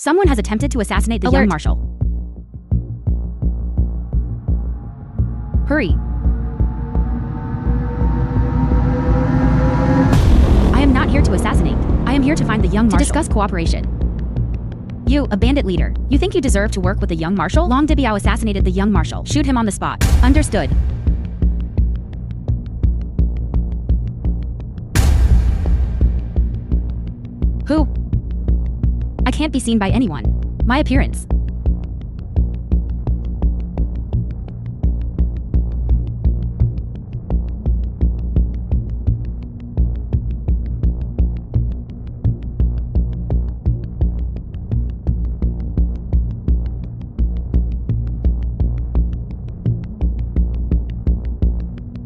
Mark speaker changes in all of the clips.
Speaker 1: Someone has attempted to assassinate the young marshal. Hurry. I am not here to assassinate. I am here to find the young marshal. To discuss cooperation. You, a bandit leader. You think you deserve to work with the young marshal? Long Dibiao assassinated the young marshal. Shoot him on the spot. Understood. Who? I can't be seen by anyone. My appearance.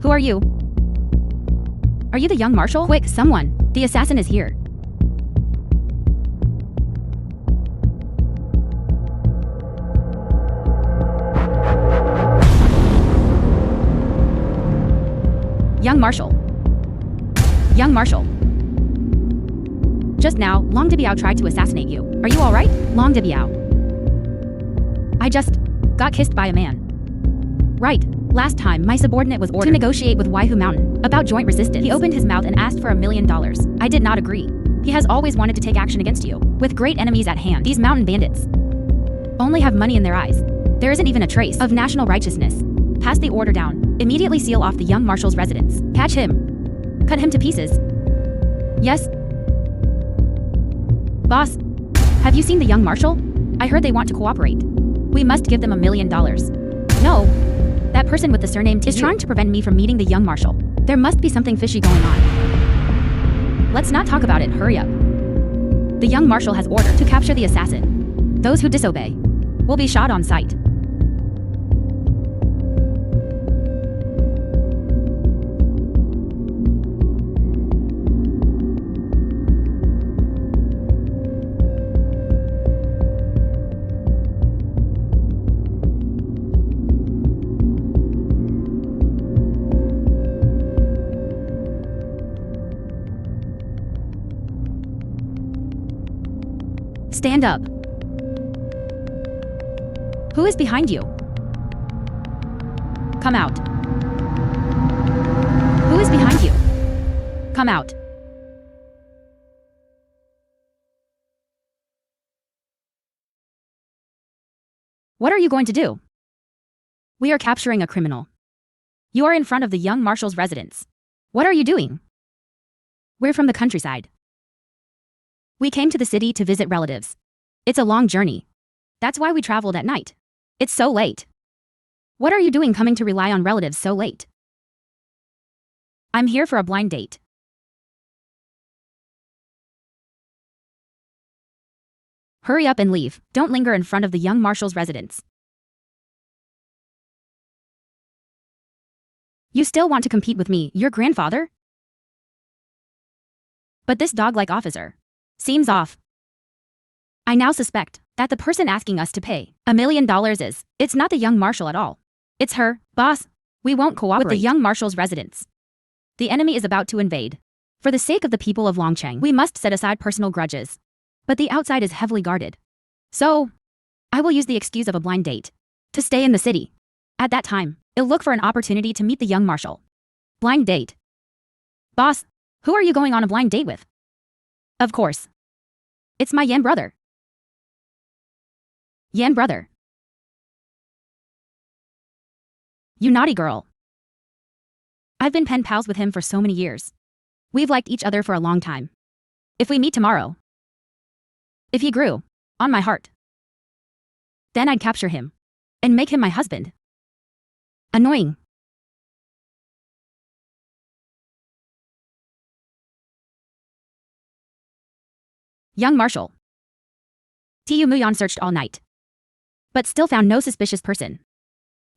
Speaker 1: Who are you? Are you the young marshal? Quick, someone. The assassin is here. Young marshal. Young marshal. Just now, Long Dibiao tried to assassinate you. Are you alright? Long Dibiao. I just got kissed by a man. Right. Last time, my subordinate was ordered to negotiate with Waihu Mountain about joint resistance. He opened his mouth and asked for $1 million. I did not agree. He has always wanted to take action against you. With great enemies at hand, these mountain bandits only have money in their eyes. There isn't even a trace of national righteousness. Pass the order down. Immediately seal off the young marshal's residence. Catch him. Cut him to pieces. Yes? Boss, have you seen the young marshal? I heard they want to cooperate. We must give them $1 million. No. That person with the surname is trying to prevent me from meeting the young marshal. There must be something fishy going on. Let's not talk about it. Hurry up. The young marshal has ordered to capture the assassin. Those who disobey will be shot on sight. Stand up. Who is behind you? Come out. Who is behind you? Come out. What are you going to do? We are capturing a criminal. You are in front of the young marshal's residence. What are you doing? We're from the countryside. We came to the city to visit relatives. It's a long journey. That's why we traveled at night. It's so late. What are you doing coming to rely on relatives so late? I'm here for a blind date. Hurry up and leave. Don't linger in front of the young marshal's residence. You still want to compete with me, your grandfather? But this dog-like officer seems off. I now suspect that the person asking us to pay $1 million it's not the young marshal at all. It's her. Boss, we won't cooperate with the young marshal's residence. The enemy is about to invade. For the sake of the people of Longcheng, we must set aside personal grudges. But the outside is heavily guarded. So, I will use the excuse of a blind date to stay in the city. At that time, I'll look for an opportunity to meet the young marshal. Blind date. Boss, who are you going on a blind date with? Of course. It's my Yan brother. Yan brother. You naughty girl. I've been pen pals with him for so many years. We've liked each other for a long time. If we meet tomorrow, if he grew on my heart, then I'd capture him and make him my husband. Annoying. Young marshal. Tu Muyan searched all night, but still found no suspicious person.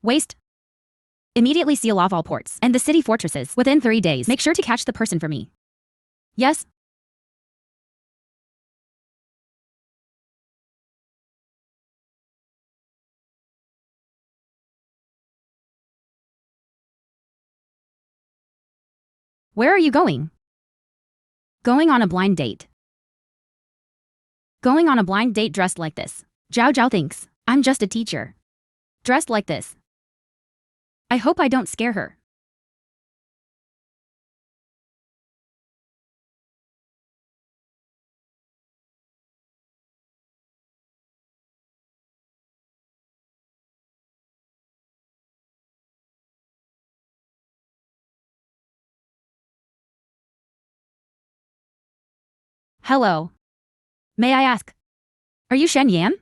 Speaker 1: Waste. Immediately seal off all ports and the city fortresses within 3 days. Make sure to catch the person for me. Yes? Where are you going? Going on a blind date. Going on a blind date dressed like this. Zhao Zhao thinks, I'm just a teacher. Dressed like this. I hope I don't scare her. Hello. May I ask? Are you Shen Yan?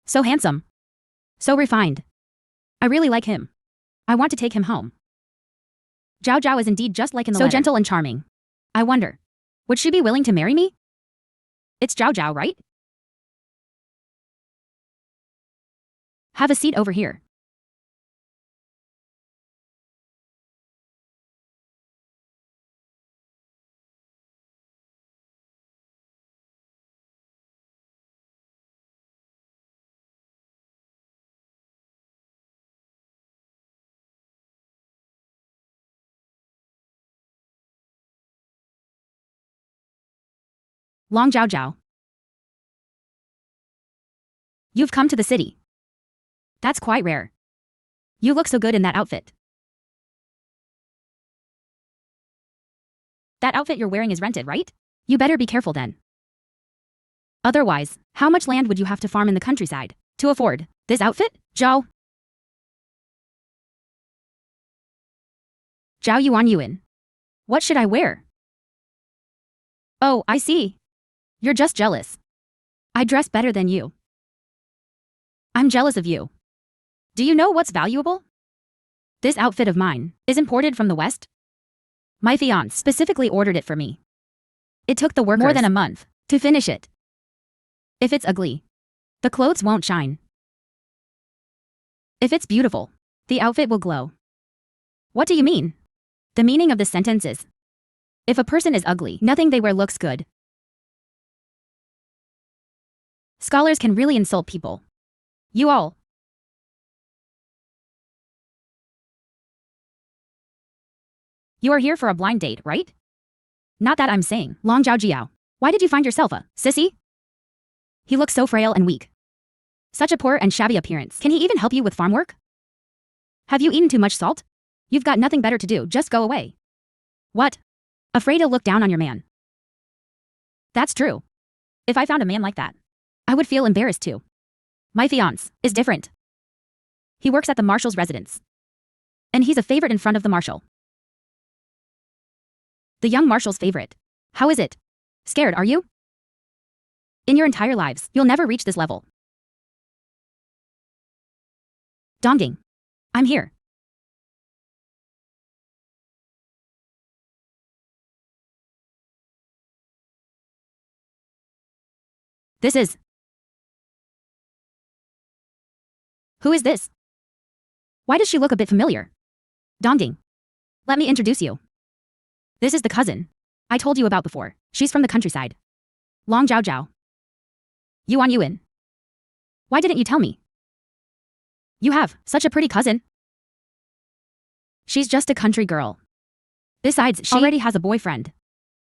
Speaker 1: So handsome. So refined. I really like him. I want to take him home. Zhao Zhao is indeed just like in the letter. So gentle and charming. I wonder, would she be willing to marry me? It's Zhao Zhao, right? Have a seat over here. Long Zhao Zhao. You've come to the city. That's quite rare. You look so good in that outfit. That outfit you're wearing is rented, right? You better be careful then. Otherwise, how much land would you have to farm in the countryside to afford this outfit, Zhao? Zhao Yuan. What should I wear? Oh, I see. You're just jealous. I dress better than you. I'm jealous of you. Do you know what's valuable? This outfit of mine is imported from the West. My fiancé specifically ordered it for me. It took the workers more than a month to finish it. If it's ugly, the clothes won't shine. If it's beautiful, the outfit will glow. What do you mean? The meaning of this sentence is, if a person is ugly, nothing they wear looks good. Scholars can really insult people. You all. You are here for a blind date, right? Not that I'm saying. Long Zhao Jiao. Why did you find yourself a sissy? He looks so frail and weak. Such a poor and shabby appearance. Can he even help you with farm work? Have you eaten too much salt? You've got nothing better to do, just go away. What? Afraid he'll look down on your man. That's true. If I found a man like that, I would feel embarrassed too. My fiancé is different. He works at the marshal's residence. And he's a favorite in front of the marshal. The young marshal's favorite. How is it? Scared, are you? In your entire lives, you'll never reach this level. Dongging. I'm here. This is... Who is this? Why does she look a bit familiar? Dongging. Let me introduce you. This is the cousin I told you about before. She's from the countryside. Long Zhao Zhao. Yuan. Why didn't you tell me? You have such a pretty cousin. She's just a country girl. Besides, she already has a boyfriend.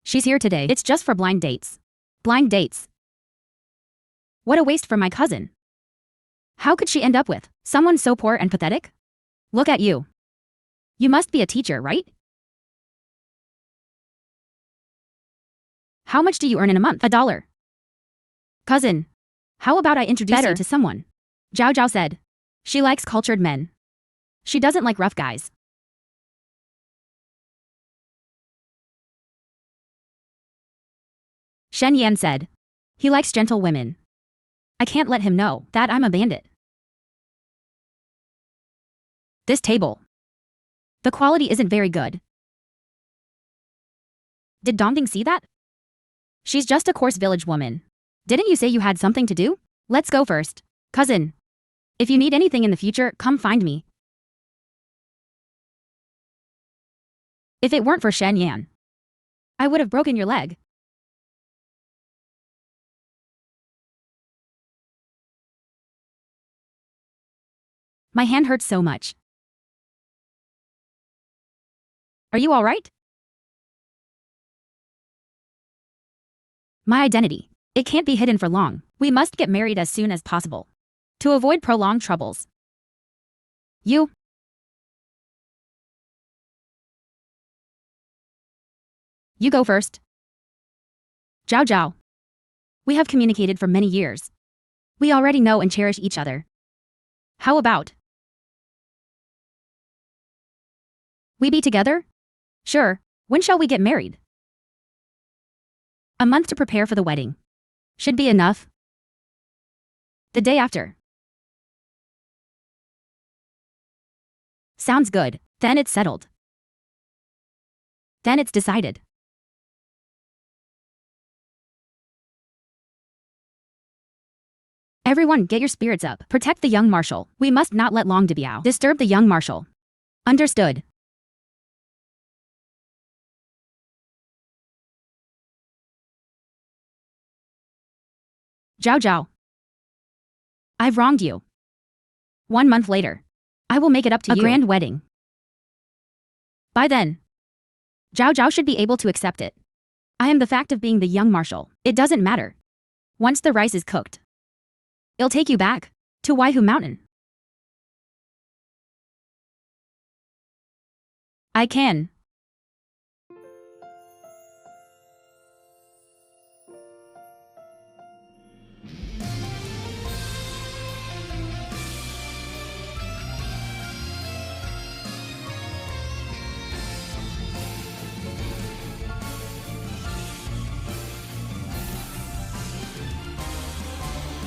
Speaker 1: She's here today. It's just for blind dates. Blind dates. What a waste for my cousin. How could she end up with someone so poor and pathetic? Look at you. You must be a teacher, right? How much do you earn in a month? $1. Cousin, how about I introduce you to someone? Zhao Zhao said. She likes cultured men. She doesn't like rough guys. Shen Yan said. He likes gentle women. I can't let him know that I'm a bandit. This table. The quality isn't very good. Did Dongging see that? She's just a coarse village woman. Didn't you say you had something to do? Let's go first. Cousin. If you need anything in the future, come find me. If it weren't for Shen Yan, I would have broken your leg. My hand hurts so much. Are you all right? My identity. It can't be hidden for long. We must get married as soon as possible. To avoid prolonged troubles. You. You go first. Zhao Zhao. We have communicated for many years. We already know and cherish each other. How about we be together? Sure. When shall we get married? A month to prepare for the wedding. Should be enough. The day after. Sounds good. Then it's settled. Then it's decided. Everyone, get your spirits up. Protect the young marshal. We must not let Long Debiao disturb the young marshal. Understood. Zhao Zhao. I've wronged you. 1 month later. I will make it up to you. A grand wedding. By then, Zhao Zhao should be able to accept it. I am the fact of being the young marshal. It doesn't matter. Once the rice is cooked, it'll take you back to Waihu Mountain. I can.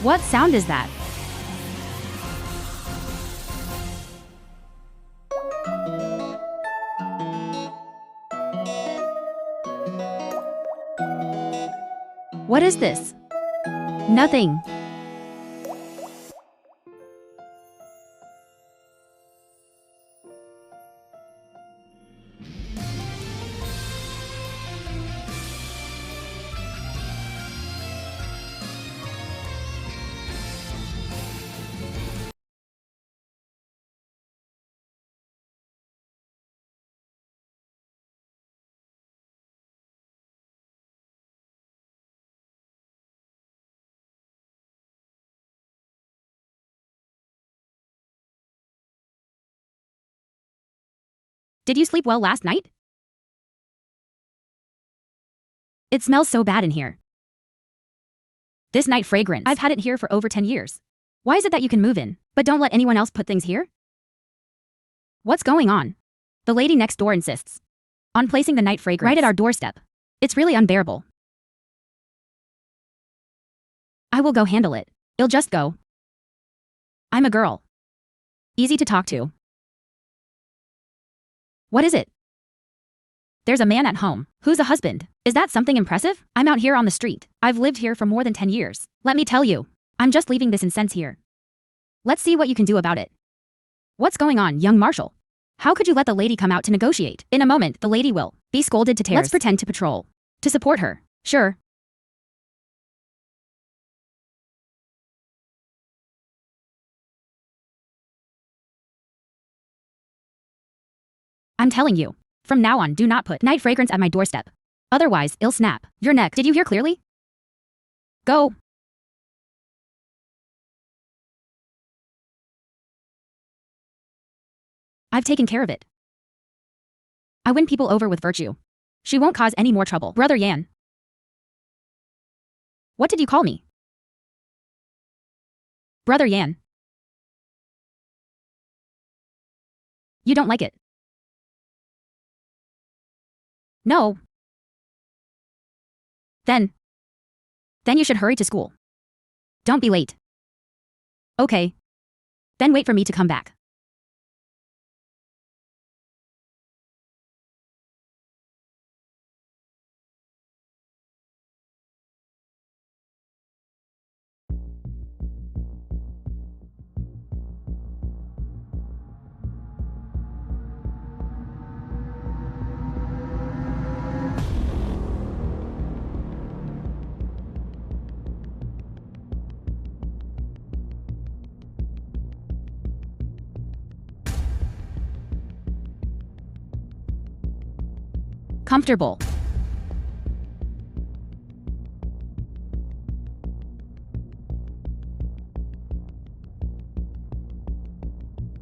Speaker 1: What sound is that? What is this? Nothing. Did you sleep well last night? It smells so bad in here. This night fragrance. I've had it here for over 10 years. Why is it that you can move in, but don't let anyone else put things here? What's going on? The lady next door insists on placing the night fragrance right at our doorstep. It's really unbearable. I will go handle it. I'll just go. I'm a girl. Easy to talk to. What is it? There's a man at home. Who's a husband? Is that something impressive? I'm out here on the street. I've lived here for more than 10 years. Let me tell you, I'm just leaving this incense here. Let's see what you can do about it. What's going on, young marshal? How could you let the lady come out to negotiate? In a moment, the lady will be scolded to tears. Let's pretend to patrol. To support her. Sure. I'm telling you. From now on, do not put night fragrance at my doorstep. Otherwise, it'll snap your neck. Did you hear clearly? Go. I've taken care of it. I win people over with virtue. She won't cause any more trouble. Brother Yan. What did you call me? Brother Yan. You don't like it? No. Then you should hurry to school. Don't be late. Okay. Then wait for me to come back. Comfortable.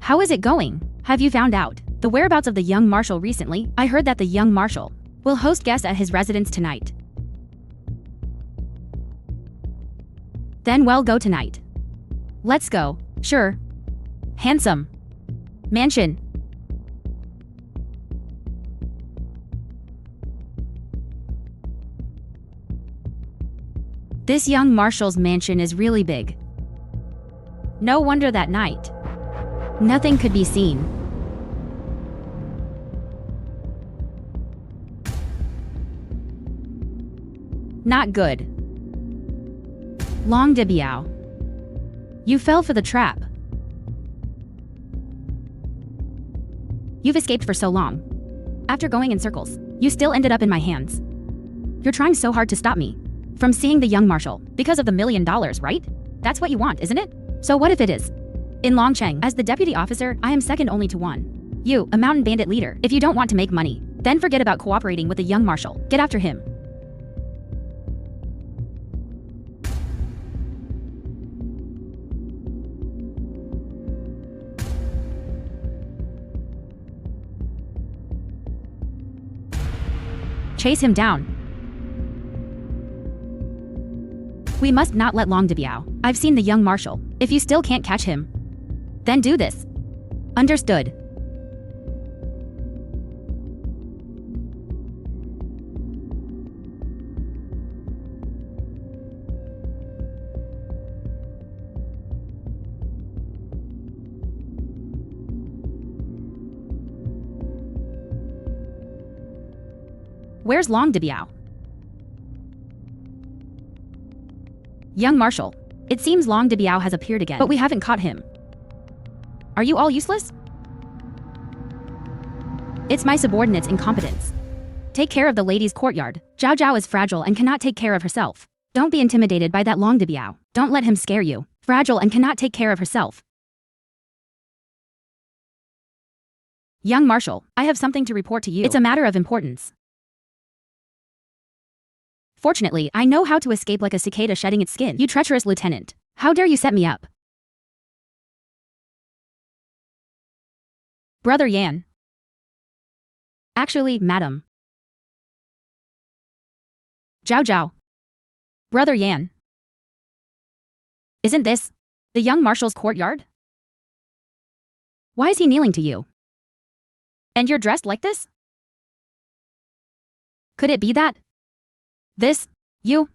Speaker 1: How is it going? Have you found out the whereabouts of the young marshal recently? I heard that the young marshal will host guests at his residence tonight. Then we'll go tonight. Let's go. Sure. Handsome. Mansion. This young marshal's mansion is really big. No wonder that night nothing could be seen. Not good. Long Debiao. You fell for the trap. You've escaped for so long. After going in circles, you still ended up in my hands. You're trying so hard to stop me from seeing the young marshal because of the $1 million, right? That's what you want, isn't it? So what if it is? In Longcheng, as the deputy officer, I am second only to one. You, a mountain bandit leader, if you don't want to make money, then forget about cooperating with the young marshal. Get after him. Chase him down. We must not let Long Debiao. I've seen the young marshal. If you still can't catch him, then do this. Understood. Where's Long Debiao? Young marshal. It seems Long Debiao has appeared again, but we haven't caught him. Are you all useless? It's my subordinate's incompetence. Take care of the lady's courtyard. Zhao Zhao is fragile and cannot take care of herself. Don't be intimidated by that Long Debiao. Don't let him scare you. Fragile and cannot take care of herself. Young marshal, I have something to report to you. It's a matter of importance. Fortunately, I know how to escape like a cicada shedding its skin. You treacherous lieutenant. How dare you set me up? Brother Yan. Actually, madam. Zhao Zhao. Brother Yan. Isn't this the young marshal's courtyard? Why is he kneeling to you? And you're dressed like this? Could it be that? This, you,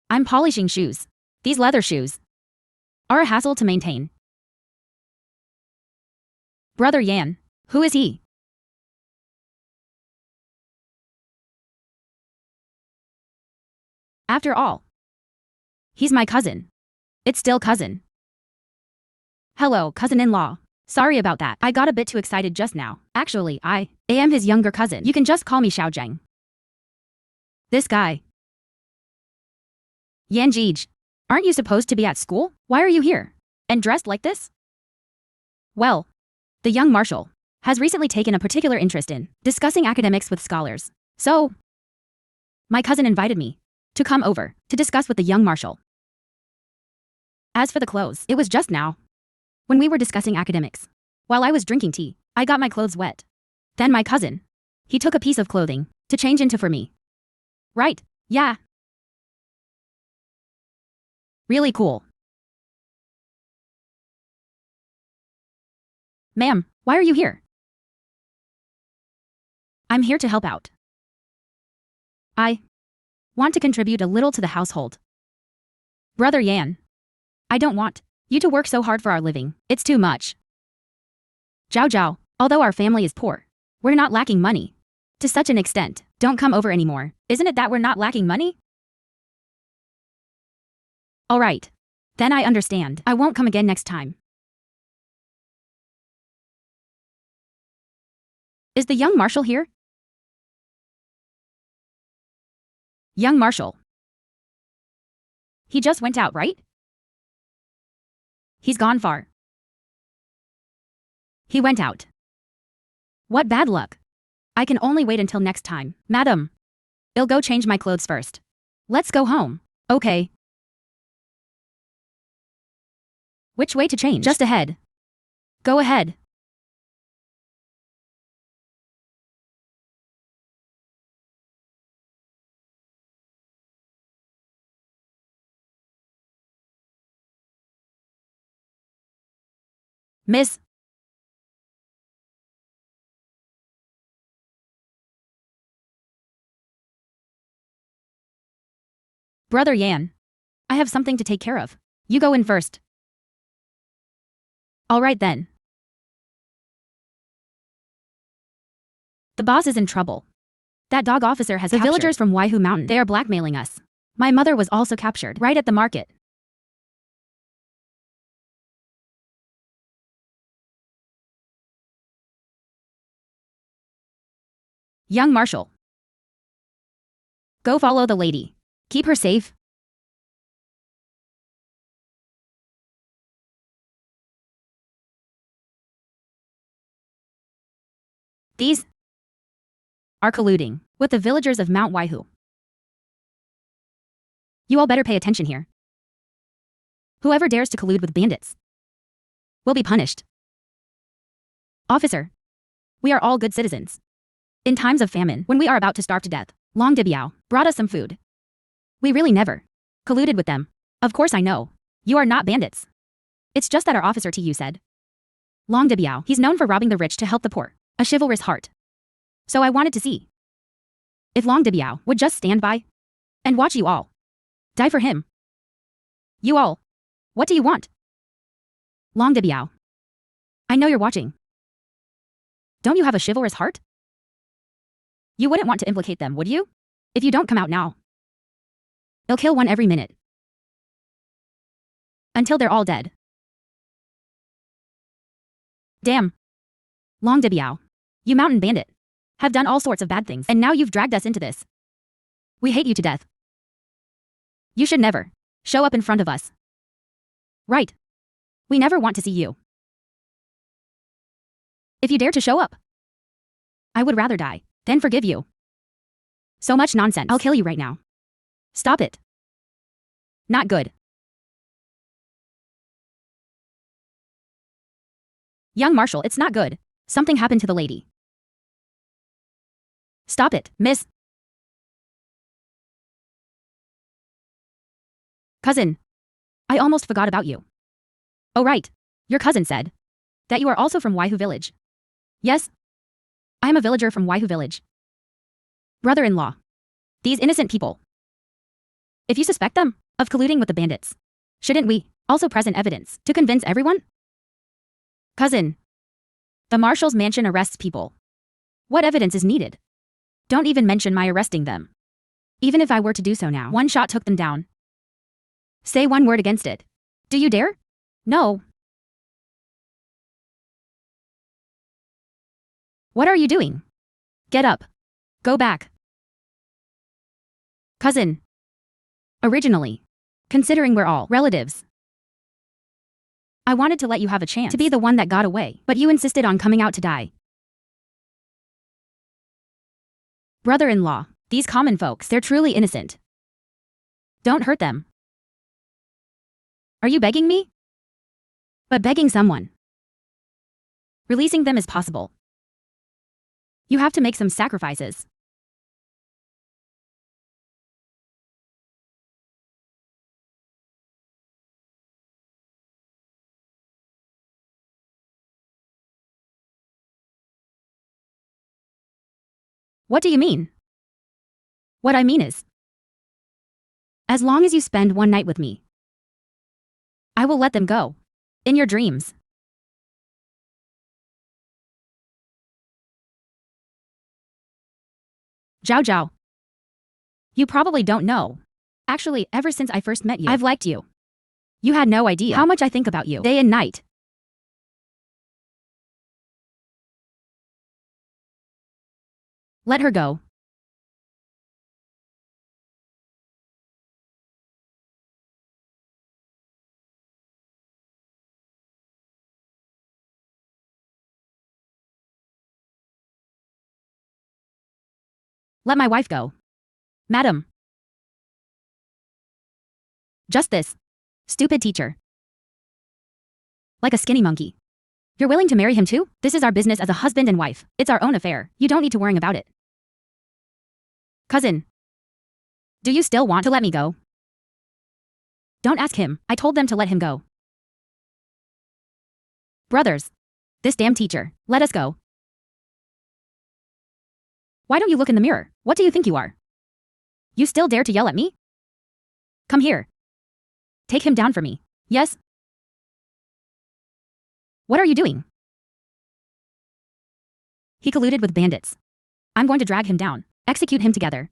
Speaker 1: I'm polishing shoes. These leather shoes are a hassle to maintain. Brother Yan, who is he? After all, he's my cousin. It's still cousin. Hello, cousin-in-law. Sorry about that. I got a bit too excited just now. Actually, I am his younger cousin. You can just call me Xiaozheng. This guy. Yan Jij, aren't you supposed to be at school? Why are you here? And dressed like this? Well, the young marshal has recently taken a particular interest in discussing academics with scholars. So, my cousin invited me to come over to discuss with the young marshal. As for the clothes, it was just now, when we were discussing academics. While I was drinking tea, I got my clothes wet. Then my cousin, he took a piece of clothing to change into for me. Right, yeah. Really cool. Ma'am, why are you here? I'm here to help out. I want to contribute a little to the household. Brother Yan, I don't want you to work so hard for our living. It's too much. Zhao Zhao, although our family is poor, we're not lacking money. To such an extent, don't come over anymore. Isn't it that we're not lacking money? All right. Then I understand. I won't come again next time. Is the young marshal here? Young marshal. He just went out, right? He's gone far. He went out. What bad luck. I can only wait until next time. Madam. I'll go change my clothes first. Let's go home. Okay. Which way to change? Just ahead. Go ahead. Miss. Brother Yan. I have something to take care of. You go in first. All right then. The boss is in trouble. That dog officer has captured the villagers from Waihu Mountain. They are blackmailing us. My mother was also captured right at the market. Young Marshal. Go follow the lady. Keep her safe. These are colluding with the villagers of Mount Waihu. You all better pay attention here. Whoever dares to collude with bandits will be punished. Officer, we are all good citizens. In times of famine, when we are about to starve to death, Long Dibiao brought us some food. We really never colluded with them. Of course I know. You are not bandits. It's just that our officer to you said. Long Dibiao, he's known for robbing the rich to help the poor. A chivalrous heart. So I wanted to see if Long Dibiao would just stand by and watch you all die for him. You all, what do you want? Long Dibiao, I know you're watching. Don't you have a chivalrous heart? You wouldn't want to implicate them, would you? If you don't come out now, they'll kill one every minute. Until they're all dead. Damn. Long Dibiao, you mountain bandit, have done all sorts of bad things, and now you've dragged us into this. We hate you to death. You should never show up in front of us. Right. We never want to see you. If you dare to show up, I would rather die than forgive you. So much nonsense. I'll kill you right now. Stop it. Not good. Young Marshal, it's not good. Something happened to the lady. Stop it, miss. Cousin. I almost forgot about you. Oh right. Your cousin said that you are also from Waihu Village. Yes. I am a villager from Waihu Village. Brother-in-law. These innocent people. If you suspect them of colluding with the bandits, shouldn't we also present evidence to convince everyone? Cousin. The marshal's mansion arrests people. What evidence is needed? Don't even mention my arresting them. Even if I were to do so now, one shot took them down. Say one word against it. Do you dare? No. What are you doing? Get up. Go back. Cousin. Originally, considering we're all relatives, I wanted to let you have a chance to be the one that got away, but you insisted on coming out to die. Brother-in-law, these common folks, they're truly innocent. Don't hurt them. Are you begging me? But begging someone. Releasing them is possible. You have to make some sacrifices. What do you mean? What I mean is, as long as you spend one night with me, I will let them go. In your dreams. Zhao Zhao. You probably don't know. Actually, ever since I first met you, I've liked you. You had no idea how much I think about you day and night. Let her go. Let my wife go. Madam. Just this. Stupid teacher. Like a skinny monkey. You're willing to marry him too? This is our business as a husband and wife. It's our own affair. You don't need to worry about it. Cousin. Do you still want to let me go? Don't ask him. I told them to let him go. Brothers. This damn teacher. Let us go. Why don't you look in the mirror? What do you think you are? You still dare to yell at me? Come here. Take him down for me. Yes? What are you doing? He colluded with bandits. I'm going to drag him down. Execute him together.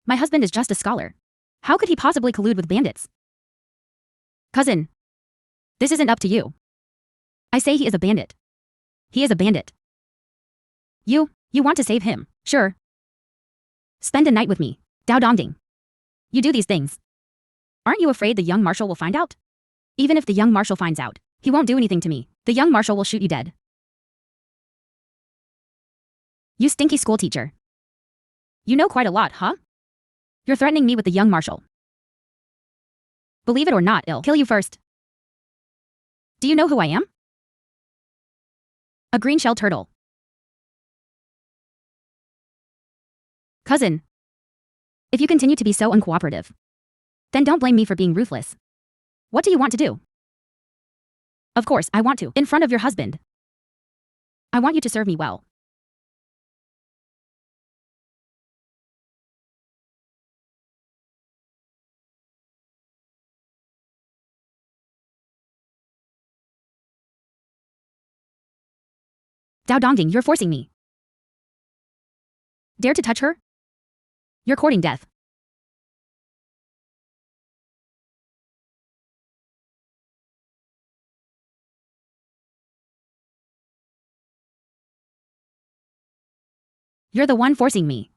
Speaker 1: My husband is just a scholar. How could he possibly collude with bandits? Cousin. This isn't up to you. I say he is a bandit. He is a bandit. You want to save him, sure. Spend a night with me. Dao Dongding. You do these things. Aren't you afraid the young marshal will find out? Even if the young marshal finds out, he won't do anything to me. The young marshal will shoot you dead. You stinky school teacher. You know quite a lot, huh? You're threatening me with the young marshal. Believe it or not, I'll kill you first. Do you know who I am? A green-shelled turtle. Cousin. If you continue to be so uncooperative, then don't blame me for being ruthless. What do you want to do? Of course, I want to. In front of your husband. I want you to serve me well. Dao Dongding, you're forcing me. Dare to touch her? You're courting death. You're the one forcing me.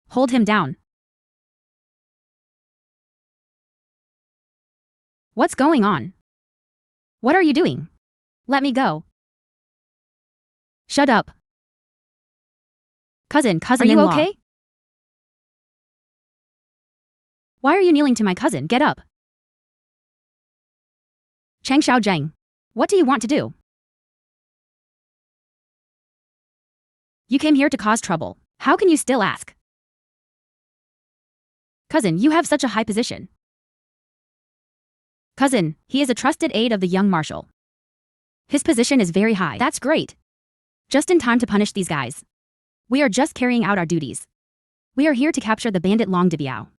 Speaker 1: Hold him down. What's going on? What are you doing? Let me go. Shut up. Cousin,
Speaker 2: Are you okay?
Speaker 1: Why are you kneeling to my cousin? Get up. Chang Xiaozheng. What do you want to do? You came here to cause trouble. How can you still ask? Cousin, you have such a high position. Cousin, he is a trusted aide of the young marshal. His position is very high. That's great. Just in time to punish these guys. We are just carrying out our duties. We are here to capture the bandit Long Debiao.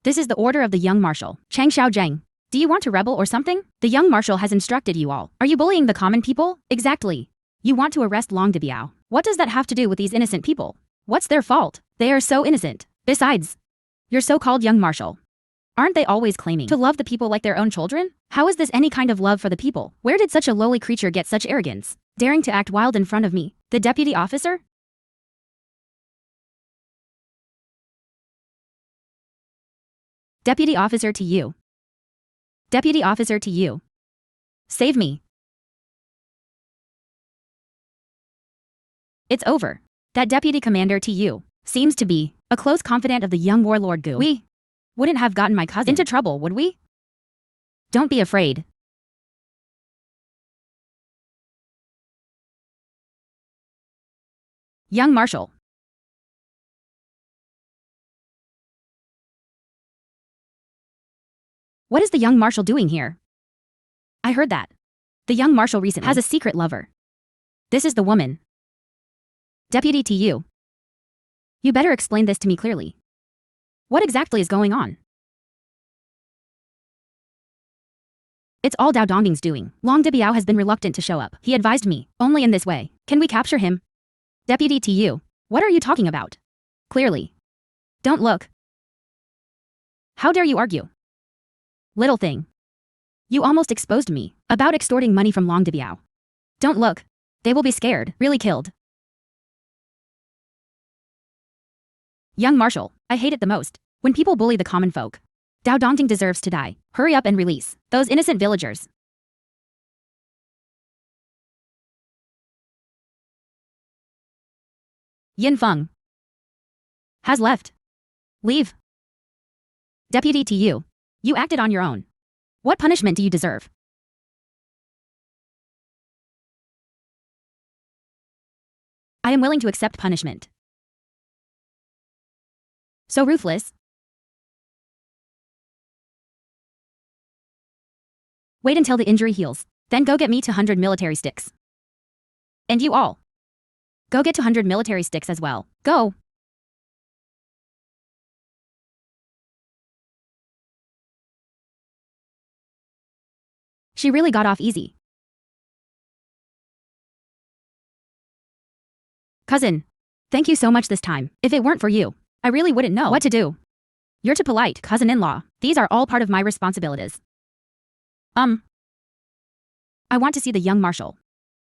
Speaker 1: This is the order of the young marshal. Chang Xiaozheng. Do you want to rebel or something? The young marshal has instructed you all. Are you bullying the common people? Exactly. You want to arrest Long Debiao. What does that have to do with these innocent people? What's their fault? They are so innocent. Besides, your so-called young marshal. Aren't they always claiming to love the people like their own children? How is this any kind of love for the people? Where did such a lowly creature get such arrogance? Daring to act wild in front of me, the deputy officer? Deputy officer to you. Deputy officer to you. Save me. It's over. That deputy commander to you seems to be a close confidant of the young warlord Gu. We wouldn't have gotten my cousin into trouble, would we? Don't be afraid. Young marshal. What is the young marshal doing here? I heard that. The young marshal recently has a secret lover. This is the woman. Deputy to you. You better explain this to me clearly. What exactly is going on? It's all Dao Dongding's doing. Long Debiao has been reluctant to show up. He advised me, only in this way can we capture him. Deputy to you. What are you talking about? Clearly. Don't look. How dare you argue? Little thing. You almost exposed me about extorting money from Long Debiao. Don't look. They will be scared, really killed. Young Marshal, I hate it the most. When people bully the common folk. Dao Dongting deserves to die. Hurry up and release those innocent villagers. Yin Feng has left. Leave. Deputy to you. You acted on your own. What punishment do you deserve? I am willing to accept punishment. So ruthless. Wait until the injury heals. Then go get me 200 military sticks. And you all. Go get 200 military sticks as well. Go. She really got off easy. Cousin. Thank you so much this time. If it weren't for you, I really wouldn't know what to do. You're too polite, cousin-in-law. These are all part of my responsibilities. I want to see the young marshal.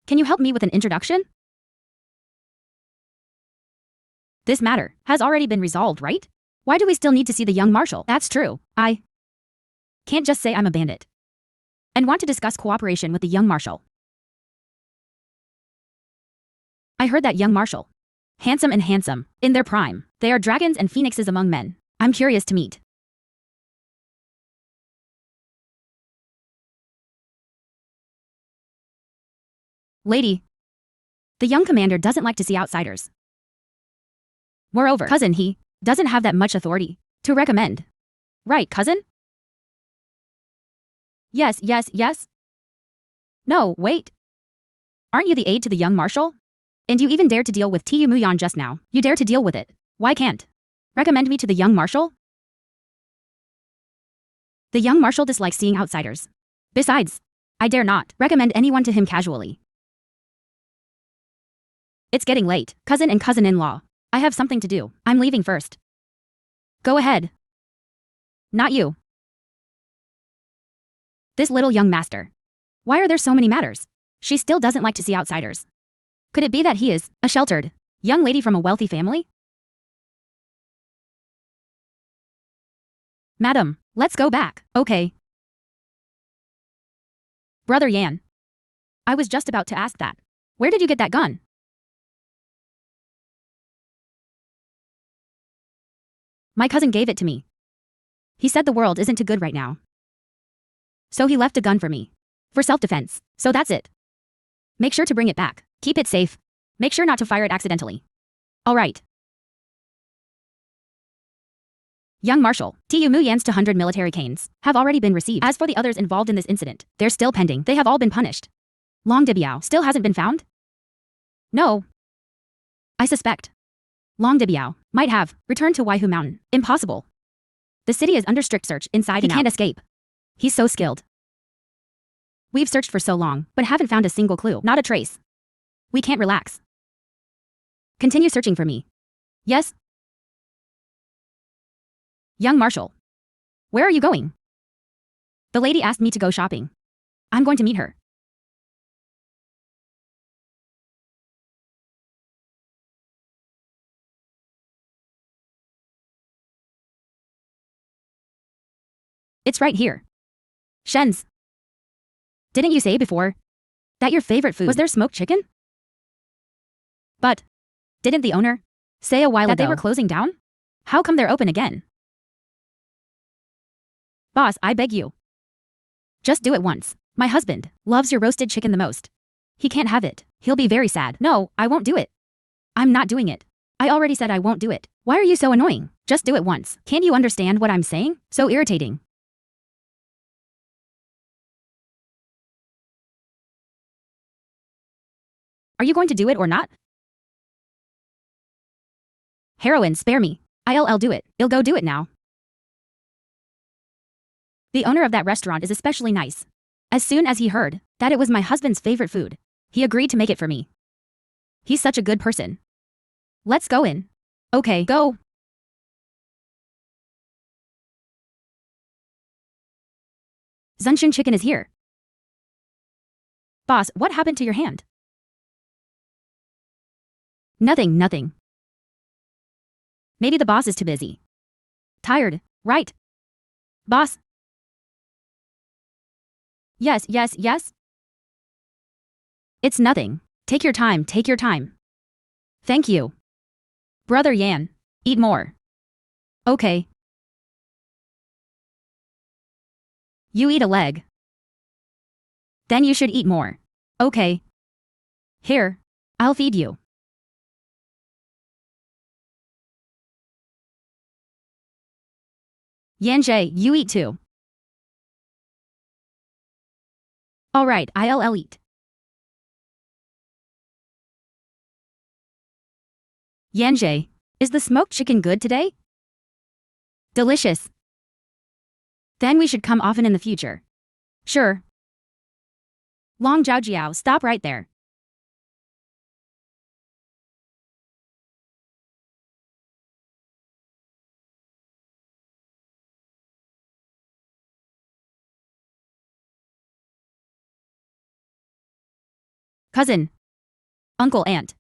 Speaker 1: Can you help me with an introduction? This matter has already been resolved, right? Why do we still need to see the young marshal? That's true. I can't just say I'm a bandit and want to discuss cooperation with the young marshal. I heard that young marshal. Handsome and handsome, in their prime. They are dragons and phoenixes among men. I'm curious to meet. Lady. The young commander doesn't like to see outsiders. Moreover, cousin, he doesn't have that much authority to recommend. Right, cousin? Yes. No, wait. Aren't you the aide to the young marshal? And you even dared to deal with Tu Muyan just now. You dare to deal with it. Why can't recommend me to the young marshal? The young marshal dislikes seeing outsiders. Besides, I dare not recommend anyone to him casually. It's getting late, cousin and cousin-in-law. I have something to do. I'm leaving first. Go ahead. Not you. This little young master. Why are there so many matters? She still doesn't like to see outsiders. Could it be that he is a sheltered young lady from a wealthy family? Madam, let's go back, okay? Brother Yan. I was just about to ask that. Where did you get that gun? My cousin gave it to me. He said the world isn't too good right now. So he left a gun for me. For self-defense. So that's it. Make sure to bring it back. Keep it safe. Make sure not to fire it accidentally. All right. Young Marshal, Tu Muyan's 200 military canes have already been received. As for the others involved in this incident, they're still pending. They have all been punished. Long Debiao still hasn't been found? No. I suspect Long Debiao might have returned to Waihu Mountain. Impossible. The city is under strict search inside and out. He can't escape. He's so skilled. We've searched for so long, but haven't found a single clue. Not a trace. We can't relax. Continue searching for me. Yes? Young Marshal. Where are you going? The lady asked me to go shopping. I'm going to meet her. It's right here. Shen's. Didn't you say before that your favorite food was their smoked chicken? But didn't the owner say a while ago that they were closing down? How come they're open again? Boss, I beg you. Just do it once. My husband loves your roasted chicken the most. He can't have it. He'll be very sad. No, I won't do it. I'm not doing it. I already said I won't do it. Why are you so annoying? Just do it once. Can't you understand what I'm saying? So irritating. Are you going to do it or not? Heroine, spare me. I'll do it. I'll go do it now. The owner of that restaurant is especially nice. As soon as he heard that it was my husband's favorite food, he agreed to make it for me. He's such a good person. Let's go in. Okay, go. Zunshun chicken is here. Boss, what happened to your hand? Nothing. Maybe the boss is too busy. Tired, right? Boss? Yes, yes, yes? It's nothing. Take your time, take your time. Thank you. Brother Yan, eat more. Okay. You eat a leg. Then you should eat more. Okay. Here, I'll feed you. Yanjie, you eat too. Alright, I'll eat. Yanjie, is the smoked chicken good today? Delicious. Then we should come often in the future. Sure. Long Jiao Jiao, stop right there. Cousin. Uncle, aunt.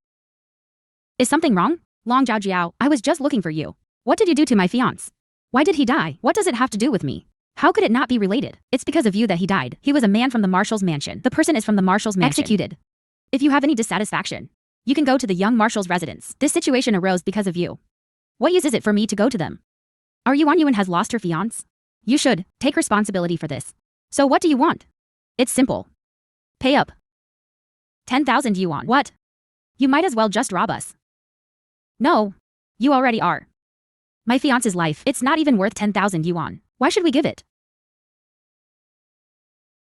Speaker 1: Is something wrong? Long Jiao Jiao, I was just looking for you. What did you do to my fiancé? Why did he die? What does it have to do with me? How could it not be related? It's because of you that he died. He was a man from the marshal's mansion. The person is from the marshal's mansion. Executed. If you have any dissatisfaction, you can go to the young marshal's residence. This situation arose because of you. What use is it for me to go to them? Are Yuan Yuan has lost her fiancé? You should take responsibility for this. So what do you want? It's simple. Pay up. 10,000 yuan. What? You might as well just rob us. No. You already are. My fiance's life, it's not even worth 10,000 yuan. Why should we give it?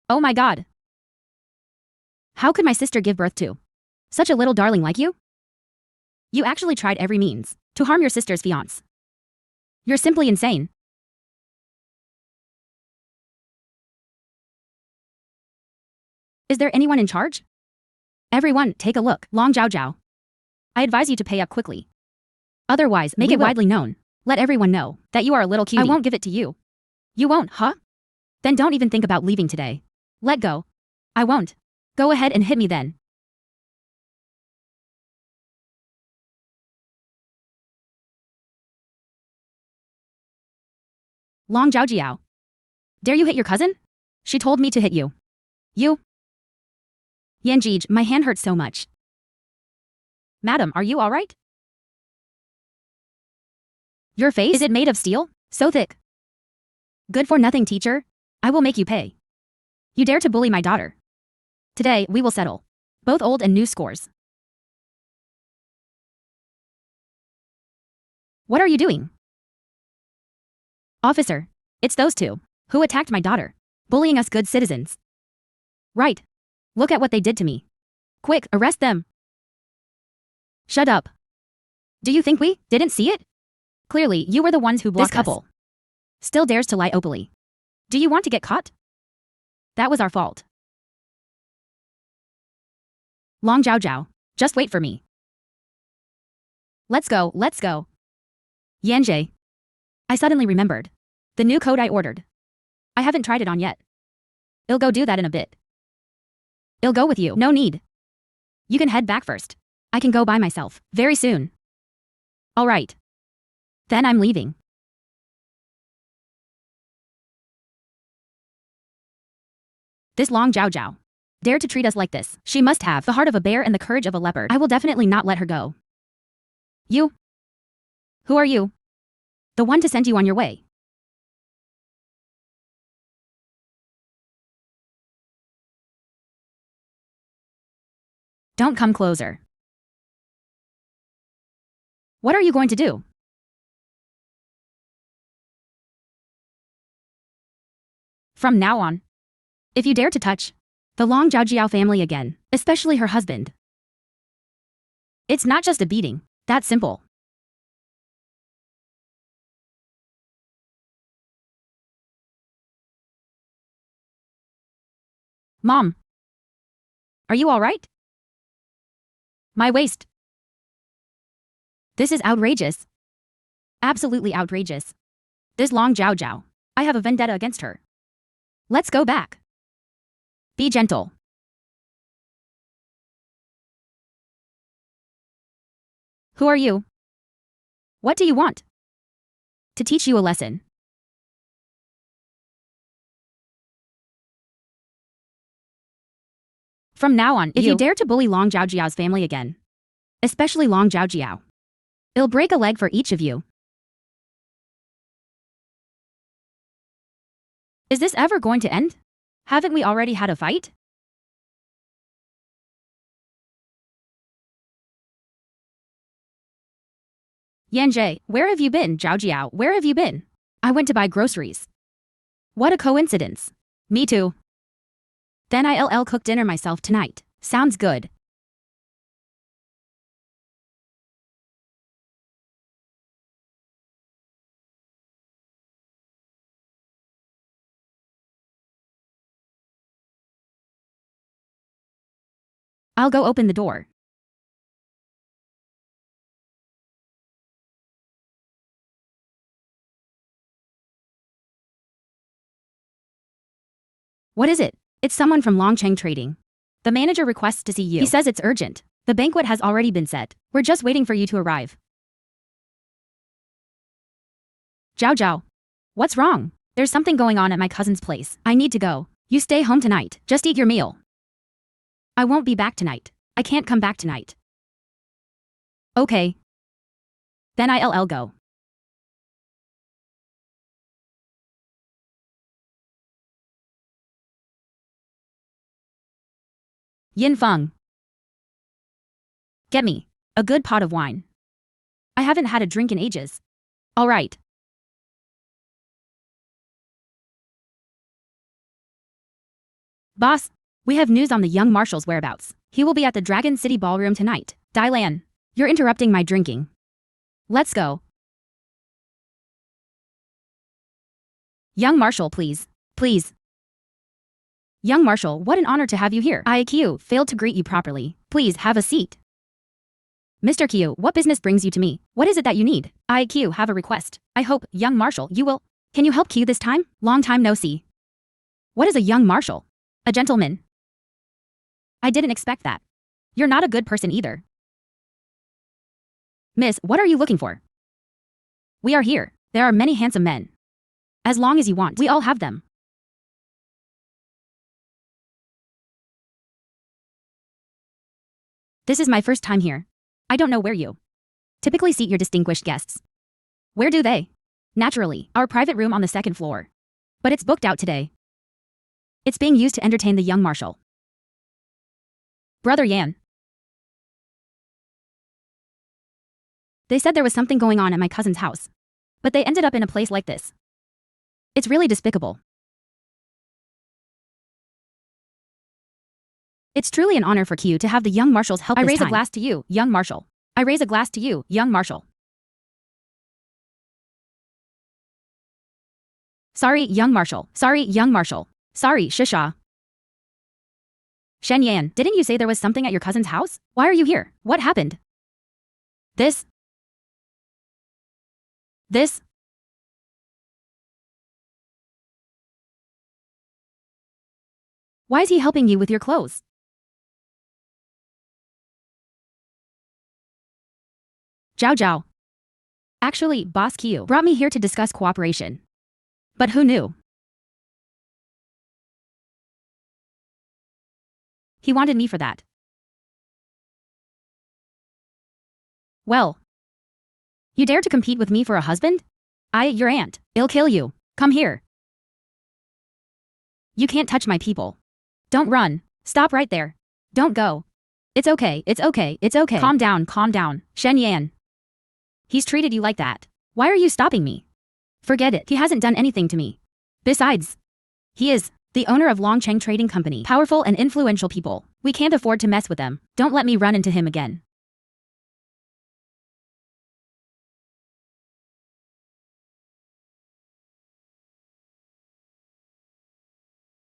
Speaker 1: Oh my god. How could my sister give birth to such a little darling like you? You actually tried every means to harm your sister's fiancé. You're simply insane. Is there anyone in charge? Everyone, take a look. Long Jiao Jiao. I advise you to pay up quickly. Otherwise, make it widely known. Let everyone know that you are a little cutie. I won't give it to you. You won't, huh? Then don't even think about leaving today. Let go. I won't. Go ahead and hit me then. Long Jiao Jiao. Dare you hit your cousin? She told me to hit you. You? Yanjij, my hand hurts so much. Madam, are you alright? Your face? Is it made of steel? So thick. Good for nothing, teacher. I will make you pay. You dare to bully my daughter. Today, we will settle both old and new scores. What are you doing? Officer, it's those two who attacked my daughter, bullying us good citizens. Right. Look at what they did to me. Quick, arrest them. Shut up. Do you think we didn't see it? Clearly, you were the ones who blocked this couple. Still dares to lie openly. Do you want to get caught? That was our fault. Long Jiao Jiao, just wait for me. Let's go, let's go. Yanjie. I suddenly remembered the new coat I ordered. I haven't tried it on yet. I'll go do that in a bit. I'll go with you. No need. You can head back first. I can go by myself very soon. All right. Then I'm leaving. This Long Jiao Jiao dared to treat us like this. She must have the heart of a bear and the courage of a leopard. I will definitely not let her go. You? Who are you? The one to send you on your way. Don't come closer. What are you going to do? From now on, if you dare to touch the Long Jiao family again, especially her husband, it's not just a beating. That simple. Mom. Are you all right? My waist. This is outrageous. Absolutely outrageous. This Long Jiao Jiao. I have a vendetta against her. Let's go back. Be gentle. Who are you? What do you want? To teach you a lesson. From now on, if you dare to bully Long Zhaojiao's family again, especially Long Zhaojiao, it'll break a leg for each of you. Is this ever going to end? Haven't we already had a fight? Yanjie, where have you been? Zhaojiao, where have you been? I went to buy groceries. What a coincidence. Me too. Then I'll cook dinner myself tonight. Sounds good. I'll go open the door. What is it? It's someone from Longcheng Trading. The manager requests to see you. He says it's urgent. The banquet has already been set. We're just waiting for you to arrive. Zhao Zhao. What's wrong? There's something going on at my cousin's place. I need to go. You stay home tonight. Just eat your meal. I won't be back tonight. I can't come back tonight. Okay. Then I'll go. Yin Feng. Get me a good pot of wine. I haven't had a drink in ages. All right. Boss, we have news on the young marshal's whereabouts. He will be at the Dragon City Ballroom tonight. Dailan, you're interrupting my drinking. Let's go. Young marshal, please. Please. Young marshal, what an honor to have you here. IQ failed to greet you properly. Please have a seat. Mr. Q, what business brings you to me? What is it that you need? IQ have a request. I hope, young marshal, you will. Can you help Q this time? Long time no see. What is a young marshal? A gentleman. I didn't expect that. You're not a good person either. Miss, what are you looking for? We are here. There are many handsome men. As long as you want, we all have them. This is my first time here. I don't know where you typically seat your distinguished guests. Where do they? Naturally, our private room on the second floor. But it's booked out today. It's being used to entertain the young marshal. Brother Yan. They said there was something going on at my cousin's house. But they ended up in a place like this. It's really despicable. It's truly an honor for Q to have the young marshal's help this time. I raise a glass to you, young marshal. I raise a glass to you, young marshal. Sorry, young marshal. Sorry, young marshal. Sorry, Shisha. Shen Yan, didn't you say there was something at your cousin's house? Why are you here? What happened? This. Why is he helping you with your clothes? Zhao Zhao. Actually, Boss Q brought me here to discuss cooperation. But who knew? He wanted me for that. Well. You dare to compete with me for a husband? Your aunt. I'll kill you. Come here. You can't touch my people. Don't run. Stop right there. Don't go. It's okay, it's okay, it's okay. Calm down, Shen Yan. He's treated you like that. Why are you stopping me? Forget it, he hasn't done anything to me. Besides, he is the owner of Longcheng Trading Company. Powerful and influential people. We can't afford to mess with them. Don't let me run into him again.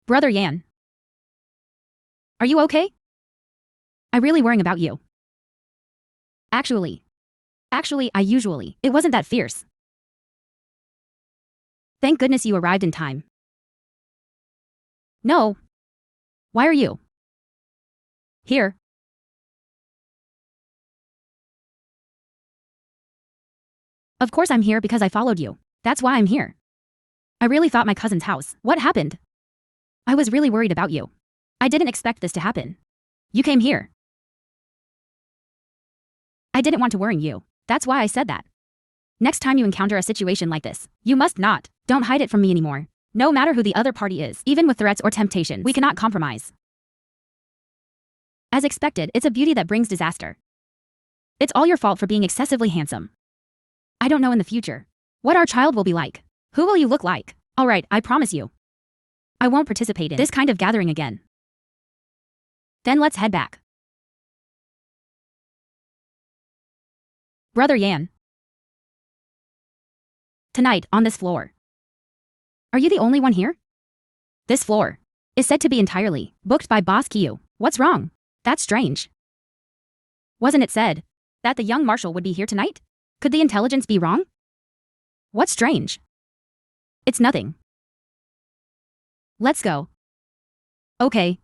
Speaker 1: Brother Yan. Are you okay? I'm really worrying about you. Actually, it wasn't that fierce. Thank goodness you arrived in time. No. Why are you here? Of course I'm here because I followed you. That's why I'm here. I really thought my cousin's house. What happened? I was really worried about you. I didn't expect this to happen. You came here. I didn't want to worry you. That's why I said that. Next time you encounter a situation like this, you must not. Don't hide it from me anymore. No matter who the other party is, even with threats or temptations, we cannot compromise. As expected, it's a beauty that brings disaster. It's all your fault for being excessively handsome. I don't know in the future what our child will be like. Who will you look like? Alright, I promise you. I won't participate in this kind of gathering again. Then let's head back. Brother Yan. Tonight, on this floor. Are you the only one here? This floor is said to be entirely booked by Boss Kyu. What's wrong? That's strange. Wasn't it said that the young marshal would be here tonight? Could the intelligence be wrong? What's strange? It's nothing. Let's go. Okay.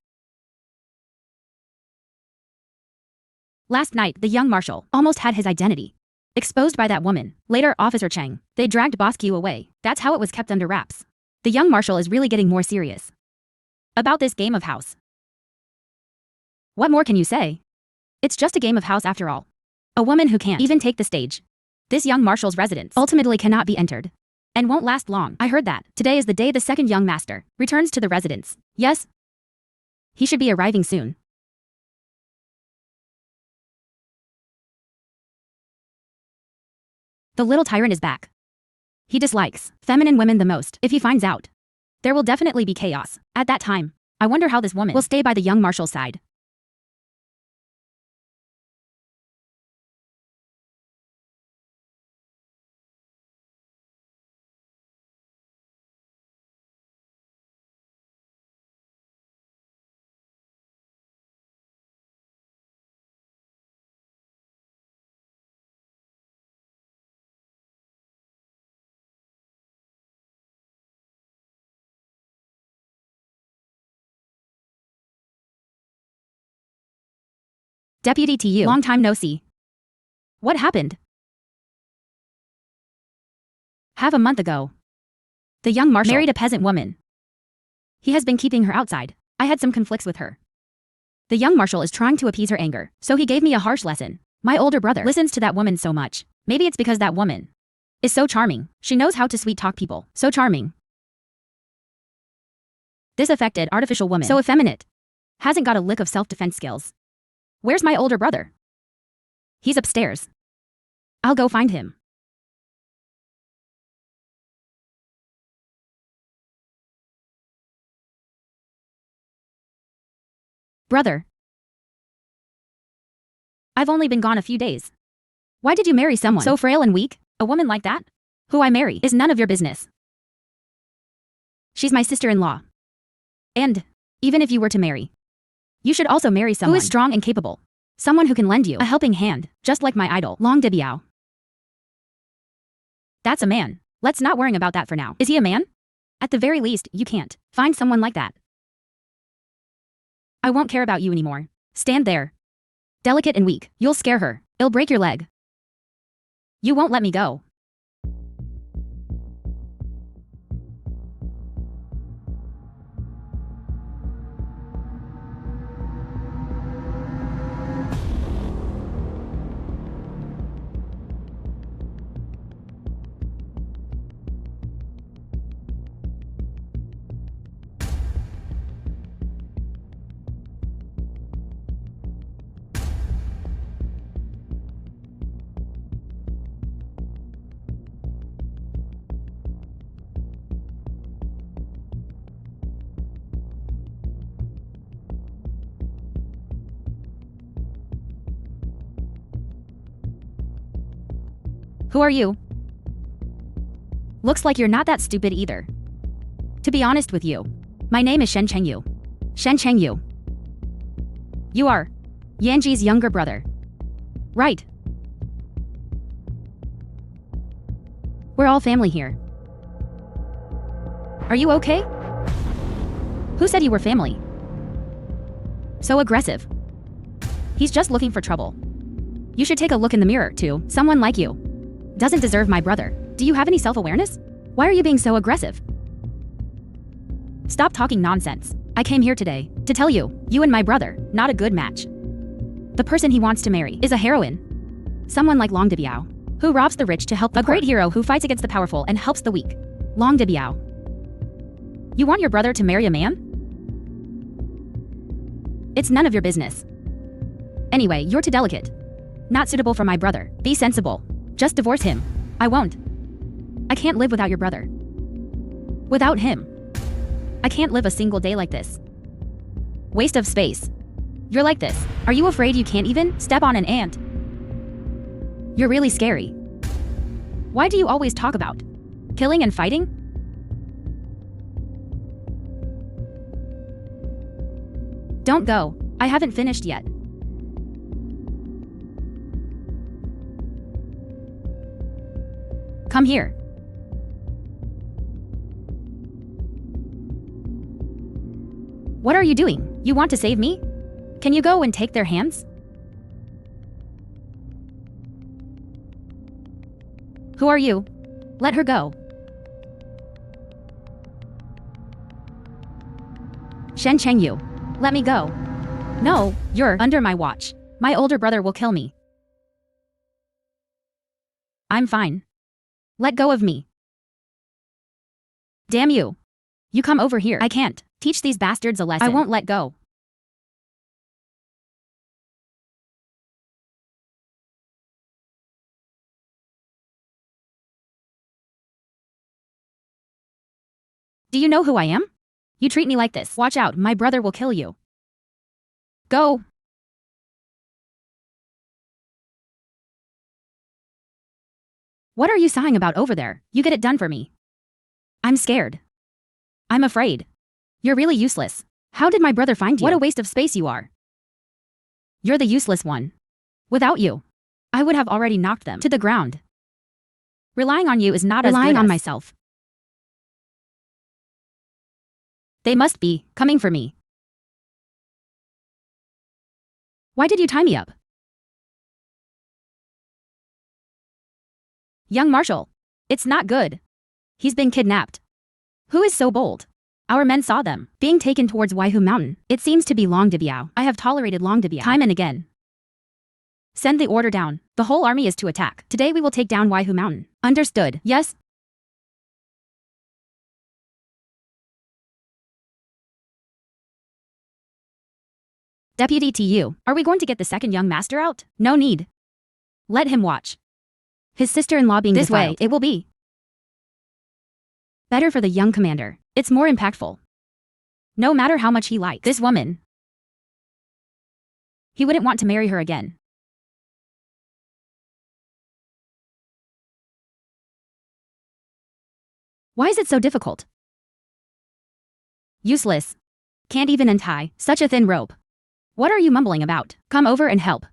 Speaker 1: Last night, the young marshal almost had his identity exposed by that woman. Later, Officer Cheng. They dragged Boss Q away. That's how it was kept under wraps. The young marshal is really getting more serious about this game of house. What more can you say? It's just a game of house after all. A woman who can't even take the stage. This young marshal's residence ultimately cannot be entered and won't last long. I heard that today is the day the second young master returns to the residence. Yes? He should be arriving soon. The little tyrant is back. He dislikes feminine women the most. If he finds out, there will definitely be chaos. At that time, I wonder how this woman will stay by the young marshal's side. Deputy TU. Long time no see. What happened? Half a month ago, the young marshal married a peasant woman. He has been keeping her outside. I had some conflicts with her. The young marshal is trying to appease her anger, so he gave me a harsh lesson. My older brother listens to that woman so much. Maybe it's because that woman is so charming. She knows how to sweet talk people. So charming. This affected artificial woman. So effeminate. Hasn't got a lick of self-defense skills. Where's my older brother? He's upstairs. I'll go find him. Brother. I've only been gone a few days. Why did you marry someone so frail and weak? A woman like that? Who I marry is none of your business. She's my sister-in-law. And even if you were to marry, you should also marry someone who is strong and capable. Someone who can lend you a helping hand, just like my idol, Long Dibiao. That's a man. Let's not worry about that for now. Is he a man? At the very least, you can't find someone like that. I won't care about you anymore. Stand there. Delicate and weak. You'll scare her. It'll break your leg. You won't let me go. Who are you? Looks like you're not that stupid either. To be honest with you, my name is Shen Chengyu. Shen Chengyu. You are Yanji's younger brother. Right. We're all family here. Are you okay? Who said you were family? So aggressive. He's just looking for trouble. You should take a look in the mirror, too. Someone like you doesn't deserve my brother. Do you have any self-awareness? Why are you being so aggressive? Stop talking nonsense. I came here today to tell you, you and my brother, not a good match. The person he wants to marry is a heroine. Someone like Long Debiao, who robs the rich to help the poor. A great hero who fights against the powerful and helps the weak. Long Debiao. You want your brother to marry a man? It's none of your business. Anyway, you're too delicate. Not suitable for my brother. Be sensible. Just divorce him. I won't. I can't live without your brother. Without him. I can't live a single day like this. Waste of space. You're like this. Are you afraid you can't even step on an ant? You're really scary. Why do you always talk about killing and fighting? Don't go. I haven't finished yet. Come here. What are you doing? You want to save me? Can you go and take their hands? Who are you? Let her go. Shen Chengyu. Let me go. No, you're under my watch. My older brother will kill me. I'm fine. Let go of me. Damn you. You come over here. I can't. Teach these bastards a lesson. I won't let go. Do you know who I am? You treat me like this. Watch out, my brother will kill you. Go. What are you sighing about over there? You get it done for me. I'm scared. I'm afraid. You're really useless. How did my brother find you? What a waste of space you are. You're the useless one. Without you, I would have already knocked them to the ground. Relying on you is not as good as relying on myself. They must be coming for me. Why did you tie me up? Young Marshal. It's not good. He's been kidnapped. Who is so bold? Our men saw them being taken towards Waihu Mountain. It seems to be Long Debiao. I have tolerated Long Debiao time and again. Send the order down. The whole army is to attack. Today we will take down Waihu Mountain. Understood? Yes? Deputy TU, are we going to get the second young master out? No need. Let him watch. His sister-in-law being this defiled. Way, it will be better for the young commander. It's more impactful. No matter how much he likes this woman, he wouldn't want to marry her again. Why is it so difficult? Useless. Can't even untie such a thin rope. What are you mumbling about? Come over and help.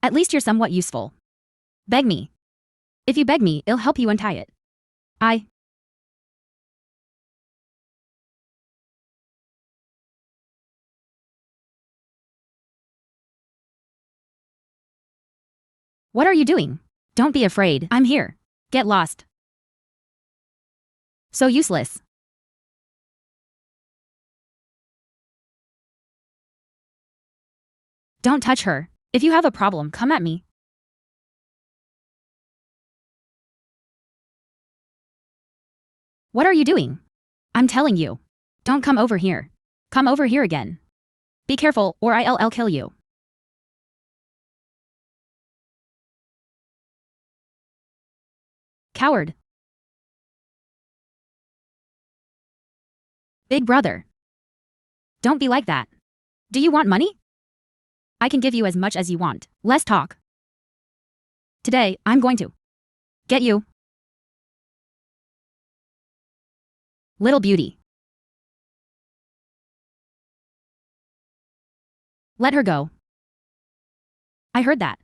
Speaker 1: At least you're somewhat useful. Beg me. If you beg me, I'll help you untie it. What are you doing? Don't be afraid. I'm here. Get lost. So useless. Don't touch her. If you have a problem, come at me. What are you doing? I'm telling you. Don't come over here. Come over here again. Be careful, or I'll kill you. Coward. Big brother. Don't be like that. Do you want money? I can give you as much as you want. Less talk. Today, I'm going to get you. Little beauty. Let her go. I heard that.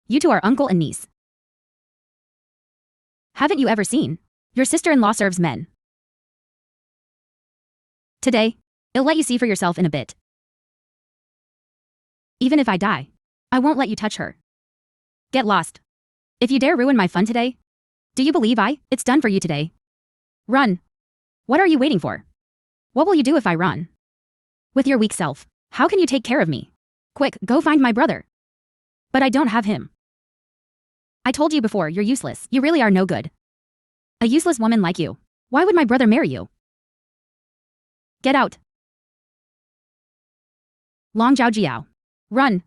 Speaker 1: You two are uncle and niece. Haven't you ever seen? Your sister-in-law serves men. Today, I'll let you see for yourself in a bit. Even if I die, I won't let you touch her. Get lost. If you dare ruin my fun today, do you believe it's done for you today? Run. What are you waiting for? What will you do if I run? With your weak self, how can you take care of me? Quick, go find my brother. But I don't have him. I told you before, you're useless. You really are no good. A useless woman like you. Why would my brother marry you? Get out. Long Zhao Jiao. Run.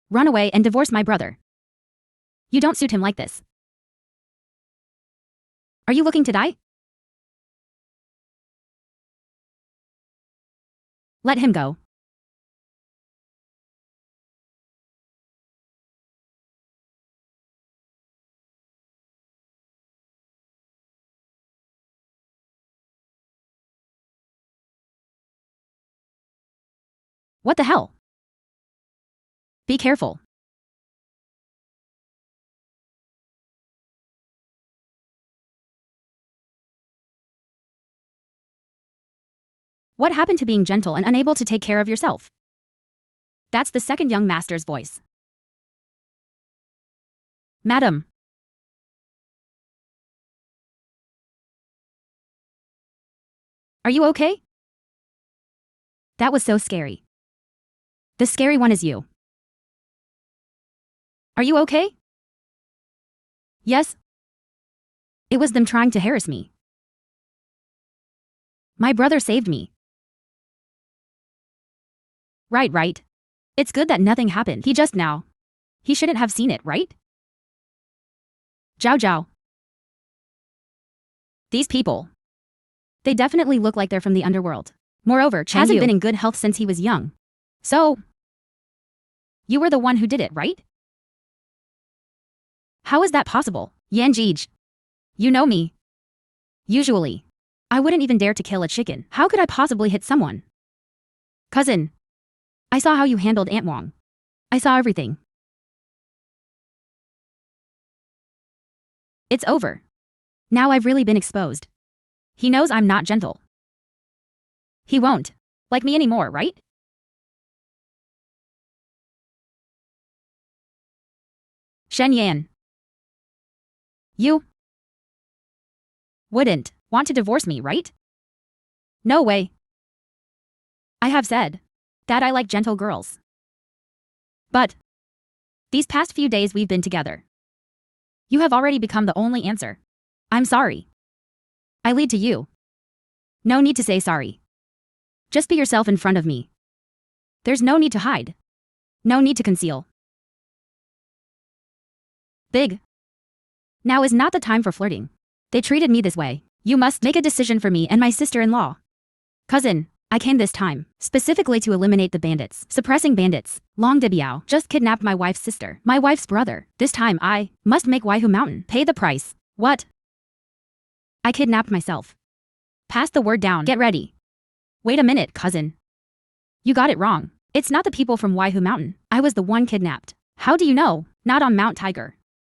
Speaker 1: Run away and divorce my brother. You don't suit him like this. Are you looking to die? Let him go. What the hell? Be careful. What happened to being gentle and unable to take care of yourself? That's the second young master's voice. Madam. Are you okay? That was so scary. The scary one is you. Are you okay? Yes. It was them trying to harass me. My brother saved me. Right. It's good that nothing happened. He shouldn't have seen it, right? Zhao. These people. They definitely look like they're from the underworld. Moreover, Chen hasn't been in good health since he was young. So, you were the one who did it, right? How is that possible? Yan Jij. You know me. Usually, I wouldn't even dare to kill a chicken. How could I possibly hit someone? Cousin. I saw how you handled Aunt Wang. I saw everything. It's over. Now I've really been exposed. He knows I'm not gentle. He won't like me anymore, right? Shen Yan. You wouldn't want to divorce me, right? No way. I have said that I like gentle girls. But these past few days we've been together, you have already become the only answer. I'm sorry. I lead to you. No need to say sorry. Just be yourself in front of me. There's no need to hide. No need to conceal. Big. Now is not the time for flirting. They treated me this way. You must make a decision for me and my sister-in-law. Cousin, I came this time, specifically to eliminate the bandits. Suppressing bandits. Long Debiao just kidnapped my wife's sister, my wife's brother. This time I must make Waihu Mountain pay the price. What? I kidnapped myself. Pass the word down. Get ready. Wait a minute, cousin. You got it wrong. It's not the people from Waihu Mountain. I was the one kidnapped. How do you know? Not on Mount Tiger.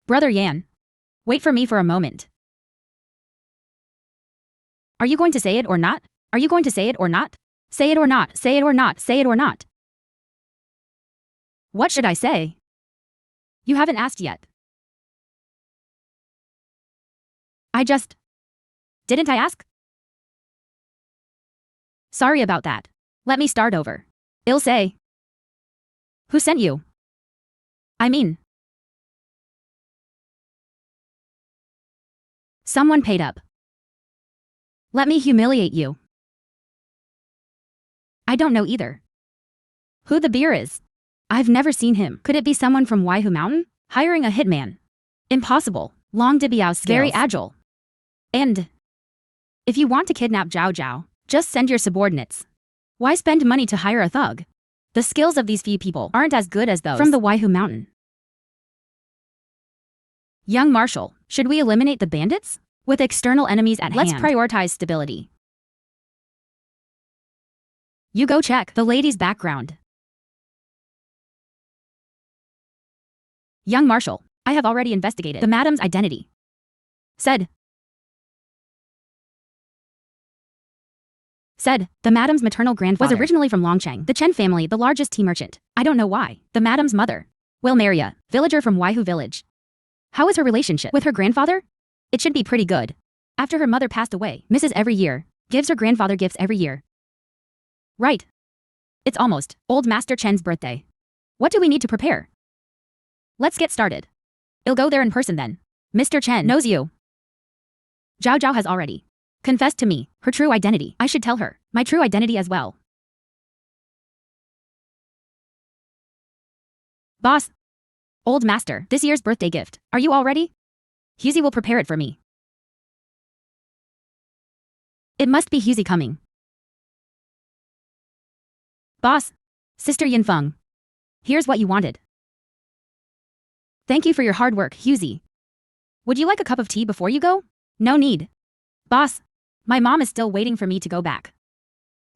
Speaker 1: Brother Yan. Wait for me for a moment. Are you going to say it or not? Are you going to say it or not? Say it or not, say it or not, say it or not. What should I say? You haven't asked yet. Didn't I ask? Sorry about that. Let me start over. I'll say. Who sent you? I mean. Someone paid up. Let me humiliate you. I don't know either. Who the beer is? I've never seen him. Could it be someone from Waihu Mountain? Hiring a hitman. Impossible. Long Dibiao's skills. Very agile. And if you want to kidnap Zhao, just send your subordinates. Why spend money to hire a thug? The skills of these few people aren't as good as those from the Waihu Mountain. Young Marshal, should we eliminate the bandits? With external enemies at hand, let's prioritize stability. You go check the lady's background. Young Marshal, I have already investigated the madam's identity. Said. Said, the madam's maternal grandfather was originally from Longcheng, the Chen family, the largest tea merchant. I don't know why. The madam's mother will marry a villager from Waihu village. How is her relationship with her grandfather? It should be pretty good. After her mother passed away, Mrs. every year gives her grandfather gifts every year. Right. It's almost old Master Chen's birthday. What do we need to prepare? Let's get started. I'll go there in person then. Mr. Chen knows you. Zhao Zhao has already confessed to me her true identity. I should tell her my true identity as well. Boss. Old master, this year's birthday gift. Are you all ready? Huzi will prepare it for me. It must be Huzi coming. Boss. Sister Yinfeng. Here's what you wanted. Thank you for your hard work, Huzi. Would you like a cup of tea before you go? No need. Boss. My mom is still waiting for me to go back.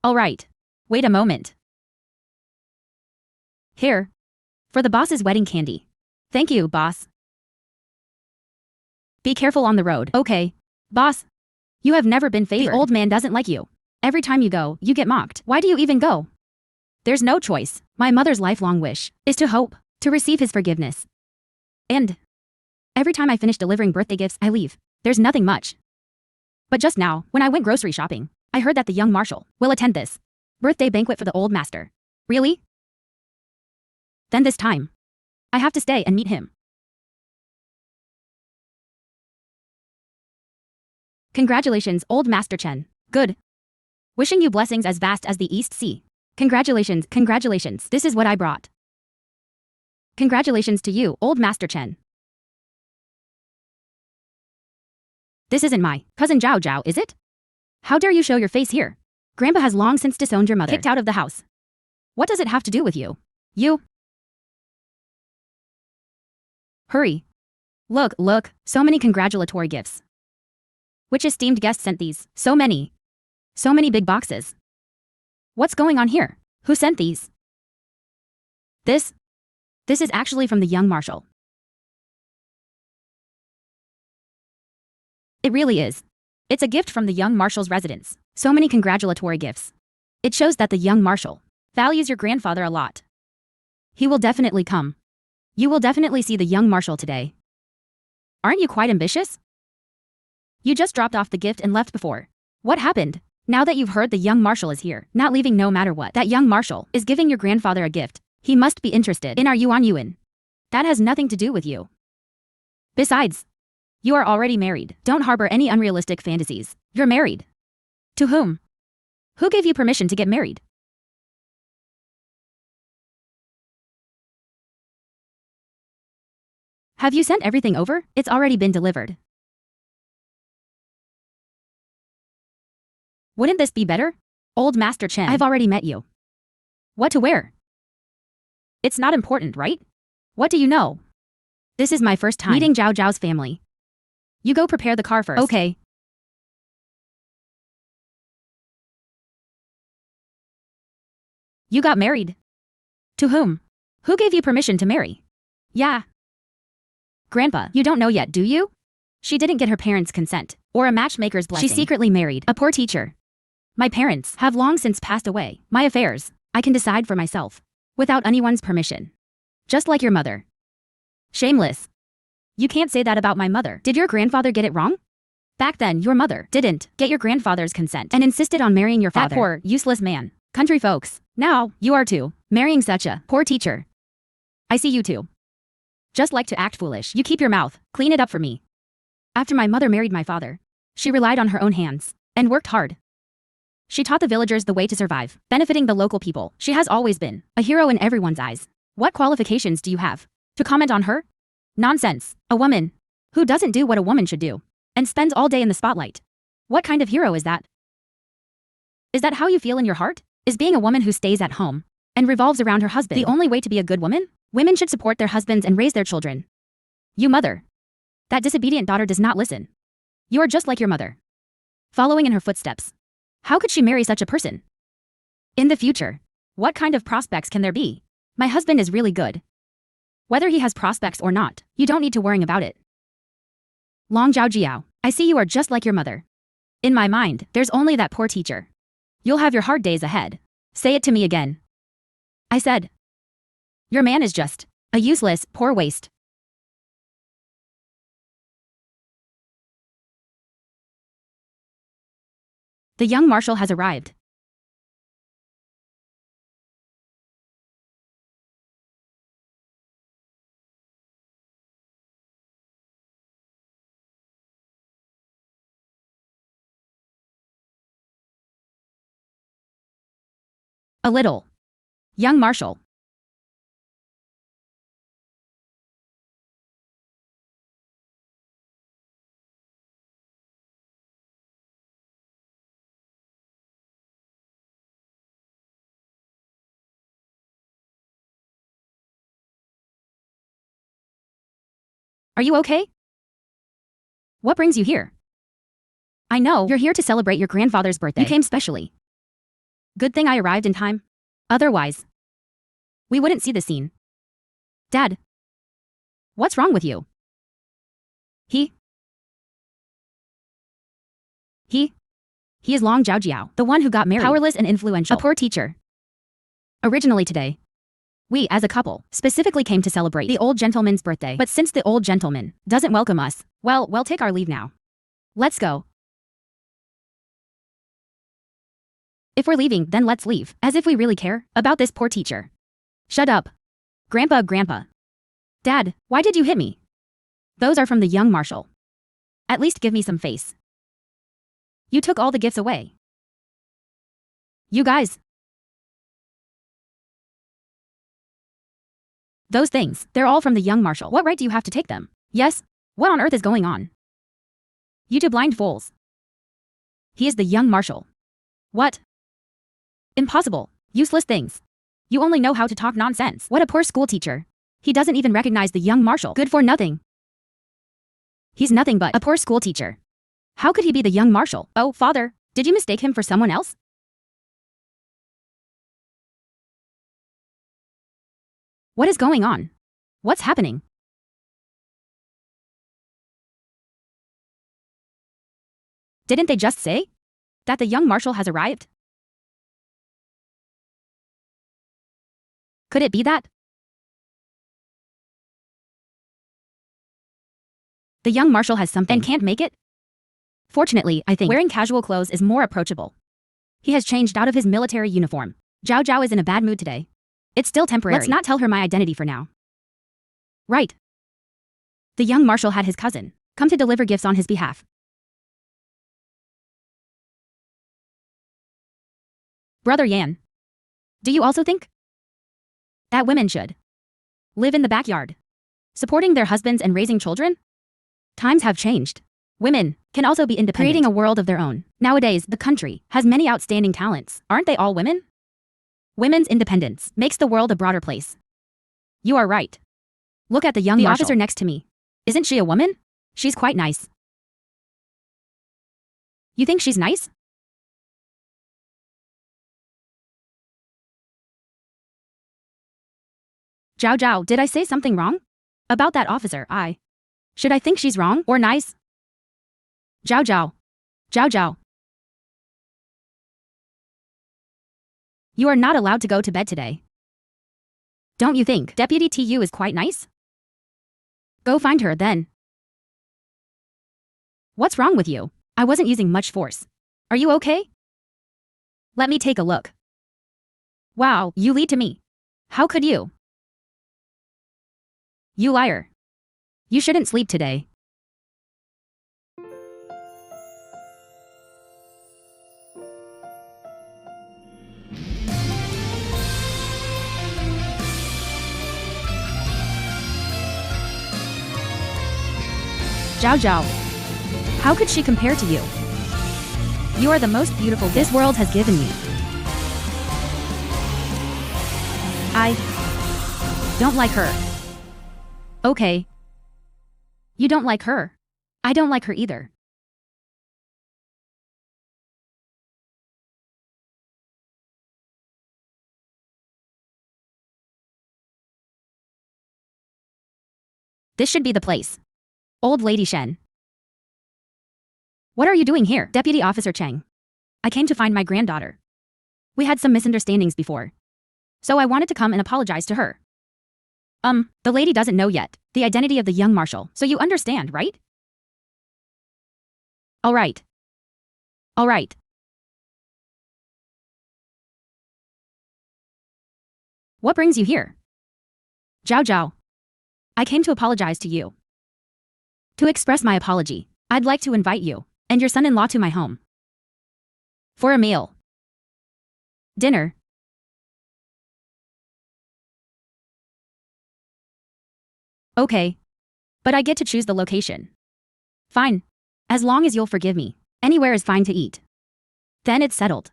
Speaker 1: All right. Wait a moment. Here. For the boss's wedding candy. Thank you, boss. Be careful on the road. Okay. Boss. You have never been favored. The old man doesn't like you. Every time you go, you get mocked. Why do you even go? There's no choice. My mother's lifelong wish is to hope to receive his forgiveness. And every time I finish delivering birthday gifts, I leave. There's nothing much. But just now, when I went grocery shopping, I heard that the young marshal will attend this birthday banquet for the old master. Really? Then this time, I have to stay and meet him. Congratulations, old Master Chen. Good. Wishing you blessings as vast as the East Sea. Congratulations, congratulations. This is what I brought. Congratulations to you, old Master Chen. This isn't my cousin Zhao Zhao, is it? How dare you show your face here? Grandpa has long since disowned your mother. Kicked out of the house. What does it have to do with you? You? Hurry. Look, look, so many congratulatory gifts. Which esteemed guest sent these? So many. So many big boxes. What's going on here? Who sent these? This is actually from the young marshal. It really is. It's a gift from the young marshal's residence. So many congratulatory gifts. It shows that the young marshal values your grandfather a lot. He will definitely come. You will definitely see the young marshal today. Aren't you quite ambitious? You just dropped off the gift and left before. What happened? Now that you've heard the young marshal is here, not leaving no matter what, that young marshal is giving your grandfather a gift. He must be interested in our yuan. That has nothing to do with you. Besides, you are already married. Don't harbor any unrealistic fantasies. You're married. To whom? Who gave you permission to get married? Have you sent everything over? It's already been delivered. Wouldn't this be better? Old Master Chen, I've already met you. What to wear? It's not important, right? What do you know? This is my first time meeting Zhao Zhao's family. You go prepare the car first. Okay. You got married? To whom? Who gave you permission to marry? Yeah. Grandpa, you don't know yet, do you? She didn't get her parents' consent, or a matchmaker's blessing. She secretly married a poor teacher. My parents have long since passed away. My affairs, I can decide for myself, without anyone's permission. Just like your mother. Shameless. You can't say that about my mother. Did your grandfather get it wrong? Back then, your mother didn't get your grandfather's consent and insisted on marrying your father. That poor, useless man. Country folks. Now, you are too, marrying such a poor teacher. I see you too. Just like to act foolish. You keep your mouth. Clean it up for me. After my mother married my father, she relied on her own hands and worked hard. She taught the villagers the way to survive, benefiting the local people. She has always been a hero in everyone's eyes. What qualifications do you have to comment on her? Nonsense. A woman who doesn't do what a woman should do and spends all day in the spotlight. What kind of hero is that? Is that how you feel in your heart? Is being a woman who stays at home and revolves around her husband the only way to be a good woman? Women should support their husbands and raise their children. You mother. That disobedient daughter does not listen. You are just like your mother. Following in her footsteps. How could she marry such a person? In the future, what kind of prospects can there be? My husband is really good. Whether he has prospects or not, you don't need to worry about it. Long Zhao Jiao, I see you are just like your mother. In my mind, there's only that poor teacher. You'll have your hard days ahead. Say it to me again. I said. Your man is just a useless, poor waste. The young marshal has arrived. A little. Young marshal. Are you okay? What brings you here? I know you're here to celebrate your grandfather's birthday. You came specially. Good thing I arrived in time. Otherwise, we wouldn't see the scene. Dad. What's wrong with you? He is Long Zhaojiao, the one who got married. Powerless and influential. A poor teacher. Originally today, we as a couple specifically came to celebrate the old gentleman's birthday. But since the old gentleman doesn't welcome us, well, we'll take our leave now. Let's go. If we're leaving, then let's leave, as if we really care about this poor teacher. Shut up. Grandpa. Dad, why did you hit me? Those are from the young marshal. At least give me some face. You took all the gifts away. You guys. Those things, they're all from the young marshal. What right do you have to take them? Yes? What on earth is going on? You two blind fools. He is the young marshal. What? Impossible. Useless things. You only know how to talk nonsense. What a poor school teacher. He doesn't even recognize the young marshal. Good for nothing. He's nothing but a poor school teacher. How could he be the young marshal? Oh, father, did you mistake him for someone else? What is going on? What's happening? Didn't they just say that the young marshal has arrived? Could it be that? The young marshal has something and can't make it? Fortunately, I think wearing casual clothes is more approachable. He has changed out of his military uniform. Zhao is in a bad mood today. It's still temporary. Let's not tell her my identity for now. Right. The young marshal had his cousin come to deliver gifts on his behalf. Brother Yan, do you also think that women should live in the backyard, supporting their husbands and raising children? Times have changed. Women can also be independent, creating a world of their own. Nowadays, the country has many outstanding talents. Aren't they all women? Women's independence makes the world a broader place. You are right. Look at the young marshal. Officer next to me. Isn't she a woman? She's quite nice. You think she's nice? Zhao, did I say something wrong? About that officer, should I think she's wrong or nice? Zhao. You are not allowed to go to bed today. Don't you think Deputy TU is quite nice? Go find her then. What's wrong with you? I wasn't using much force. Are you okay? Let me take a look. Wow, you lied to me. How could you? You liar. You shouldn't sleep today. Zhao, how could she compare to you? You are the most beautiful this world has given me. I don't like her. Okay. You don't like her. I don't like her either. This should be the place. Old Lady Shen. What are you doing here, Deputy Officer Cheng? I came to find my granddaughter. We had some misunderstandings before. So I wanted to come and apologize to her. The lady doesn't know yet the identity of the young marshal, so you understand, right? All right. All right. What brings you here? Zhao Zhao. I came to apologize to you. To express my apology, I'd like to invite you and your son-in-law to my home. For a meal. Dinner. Okay. But I get to choose the location. Fine. As long as you'll forgive me, anywhere is fine to eat. Then it's settled.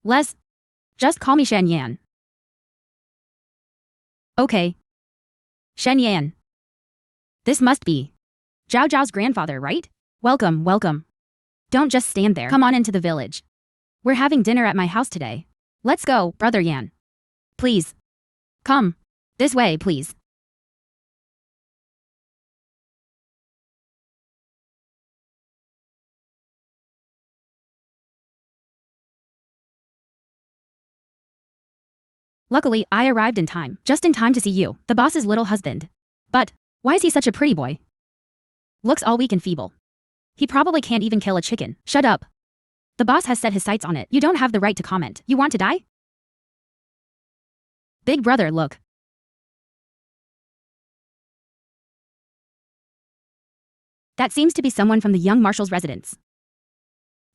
Speaker 1: Les. Just call me Shen Yan. Okay. Shen Yan. This must be Zhao Zhao's grandfather, right? Welcome, welcome. Don't just stand there. Come on into the village. We're having dinner at my house today. Let's go, Brother Yan. Please. Come. This way, please. Luckily, I arrived in time, just in time to see you, the boss's little husband. But, why is he such a pretty boy? Looks all weak and feeble. He probably can't even kill a chicken. Shut up. The boss has set his sights on it. You don't have the right to comment. You want to die? Big brother, look. That seems to be someone from the young marshal's residence.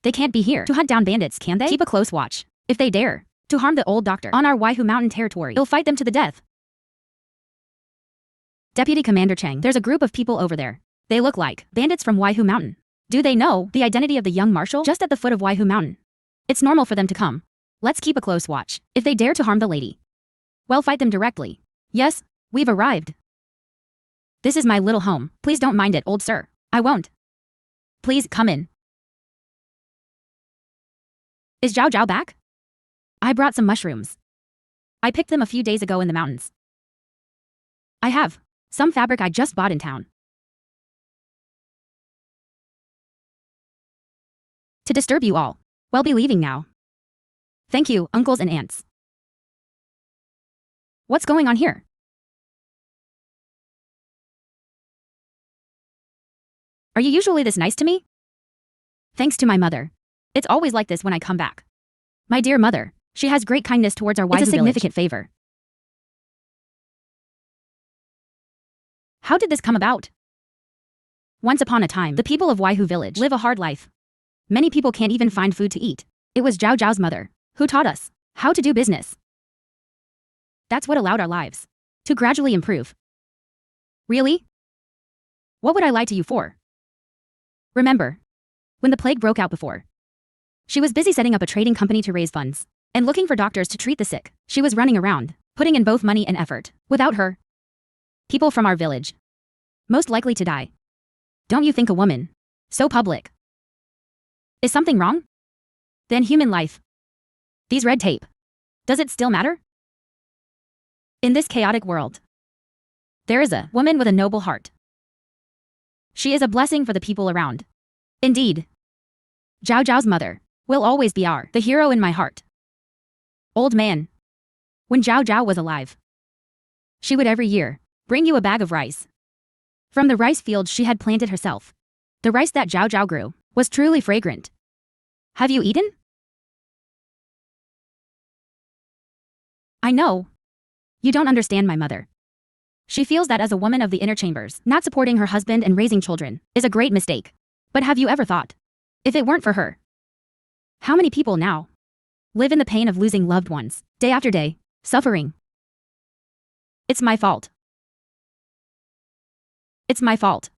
Speaker 1: They can't be here to hunt down bandits, can they? Keep a close watch. If they dare to harm the old doctor on our Waihu Mountain territory, you'll fight them to the death. Deputy Commander Cheng, there's a group of people over there. They look like bandits from Waihu Mountain. Do they know the identity of the young marshal just at the foot of Waihu Mountain? It's normal for them to come. Let's keep a close watch. If they dare to harm the lady, well, fight them directly. Yes, we've arrived. This is my little home. Please don't mind it, old sir. I won't. Please come in. Is Zhao Zhao back? I brought some mushrooms. I picked them a few days ago in the mountains. I have some fabric I just bought in town. To disturb you all. We'll be leaving now. Thank you, uncles and aunts. What's going on here? Are you usually this nice to me? Thanks to my mother. It's always like this when I come back. My dear mother, she has great kindness towards our Waihu village. It's a significant favor. How did this come about? Once upon a time, the people of Waihu village live a hard life. Many people can't even find food to eat. It was Zhao Zhao's mother who taught us how to do business. That's what allowed our lives to gradually improve. Really? What would I lie to you for? Remember, when the plague broke out before, she was busy setting up a trading company to raise funds and looking for doctors to treat the sick. She was running around, putting in both money and effort. Without her, people from our village most likely to die. Don't you think a woman so public is something wrong? Then human life. These red tape. Does it still matter? In this chaotic world, there is a woman with a noble heart. She is a blessing for the people around. Indeed. Zhao Zhao's mother will always be the hero in my heart. Old man. When Zhao Zhao was alive, she would every year bring you a bag of rice from the rice fields she had planted herself. The rice that Zhao Zhao grew was truly fragrant. Have you eaten? I know. You don't understand my mother. She feels that as a woman of the inner chambers, not supporting her husband and raising children is a great mistake. But have you ever thought, if it weren't for her, how many people now live in the pain of losing loved ones, day after day, suffering? It's my fault. It's my fault.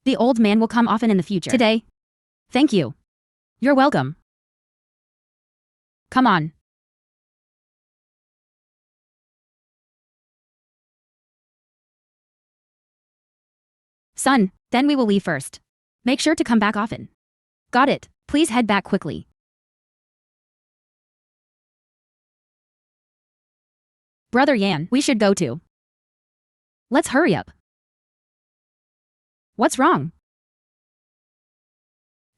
Speaker 1: The old man will come often in the future. Today. Thank you. You're welcome. Come on. Son, Then we will leave first. Make sure to come back often. Got it. Please head back quickly. Brother Yan, we should go too. Let's hurry up. What's wrong?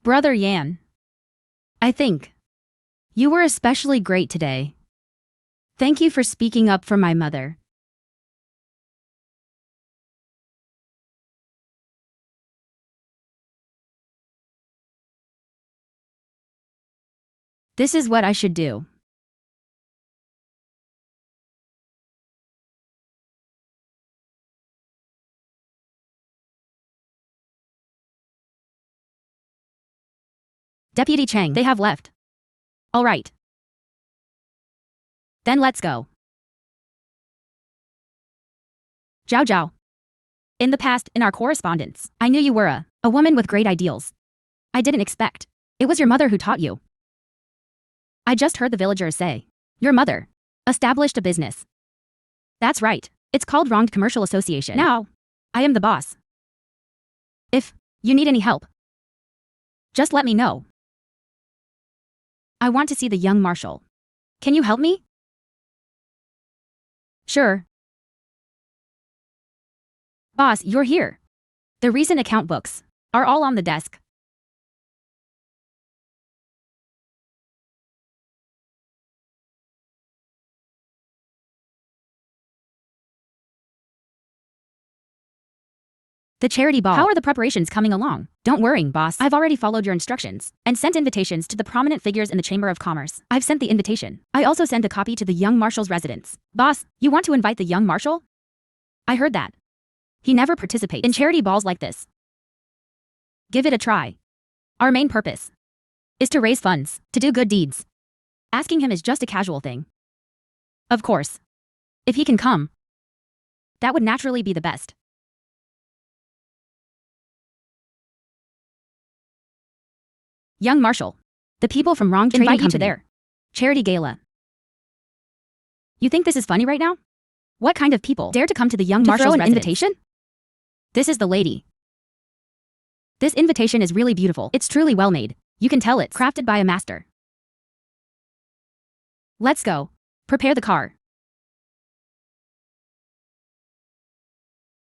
Speaker 1: Brother Yan. I think you were especially great today. Thank you for speaking up for my mother. This is what I should do. Deputy Chang, they have left. All right. Then let's go. Zhao Zhao. In the past, in our correspondence, I knew you were a woman with great ideals. I didn't expect. It was your mother who taught you. I just heard the villagers say, your mother established a business. That's right. It's called Wronged Commercial Association. Now, I am the boss. If you need any help, just let me know. I want to see the young marshal. Can you help me? Sure. Boss, you're here. The recent account books are all on the desk. The charity ball. How are the preparations coming along? Don't worry, boss. I've already followed your instructions and sent invitations to the prominent figures in the Chamber of Commerce. I've sent the invitation. I also sent a copy to the young marshal's residence. Boss, you want to invite the young marshal? I heard that. He never participates in charity balls like this. Give it a try. Our main purpose is to raise funds, to do good deeds. Asking him is just a casual thing. Of course. If he can come, that would naturally be the best. Young marshal, the people from Wrong Trading Company to their charity gala. You think this is funny right now? What kind of people dare to come to the young marshal's residence? Invitation? This is the lady. This invitation is really beautiful. It's truly well made. You can tell it's crafted by a master. Let's go. Prepare the car.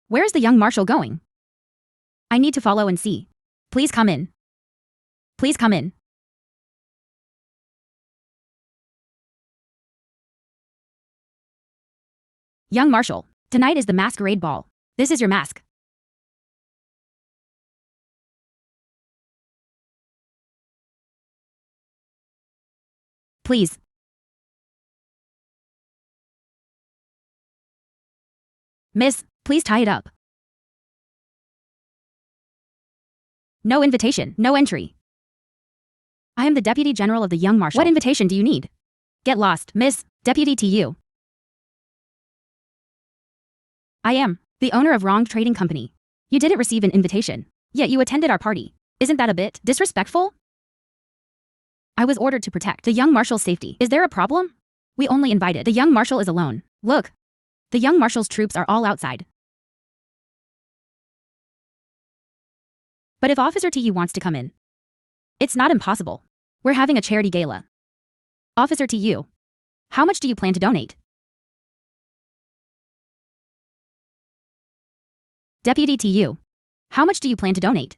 Speaker 1: Where's the young marshal going? I need to follow and see. Please come in. Please come in. Young marshal, tonight is the masquerade ball. This is your mask. Please. Miss, please tie it up. No invitation, no entry. I am the Deputy General of the Young Marshal. What invitation do you need? Get lost, Miss. Deputy to you. I am the owner of Wrong Trading Company. You didn't receive an invitation, yet you attended our party. Isn't that a bit disrespectful? I was ordered to protect the young marshal's safety. Is there a problem? We only invited. The young marshal is alone. Look. The young marshal's troops are all outside. But if Officer TU wants to come in, it's not impossible. We're having a charity gala. Officer TU, how much do you plan to donate? Deputy TU, how much do you plan to donate?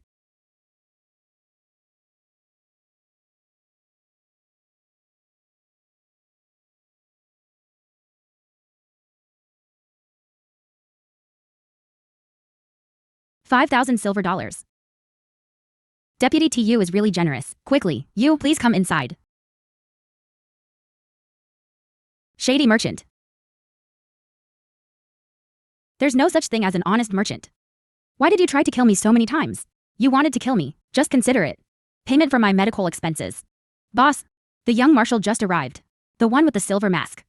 Speaker 1: $5,000 silver. Deputy TU is really generous. Quickly, you, please come inside. Shady merchant. There's no such thing as an honest merchant. Why did you try to kill me so many times? You wanted to kill me. Just consider it. Payment for my medical expenses. Boss, the young marshal just arrived. The one with the silver mask.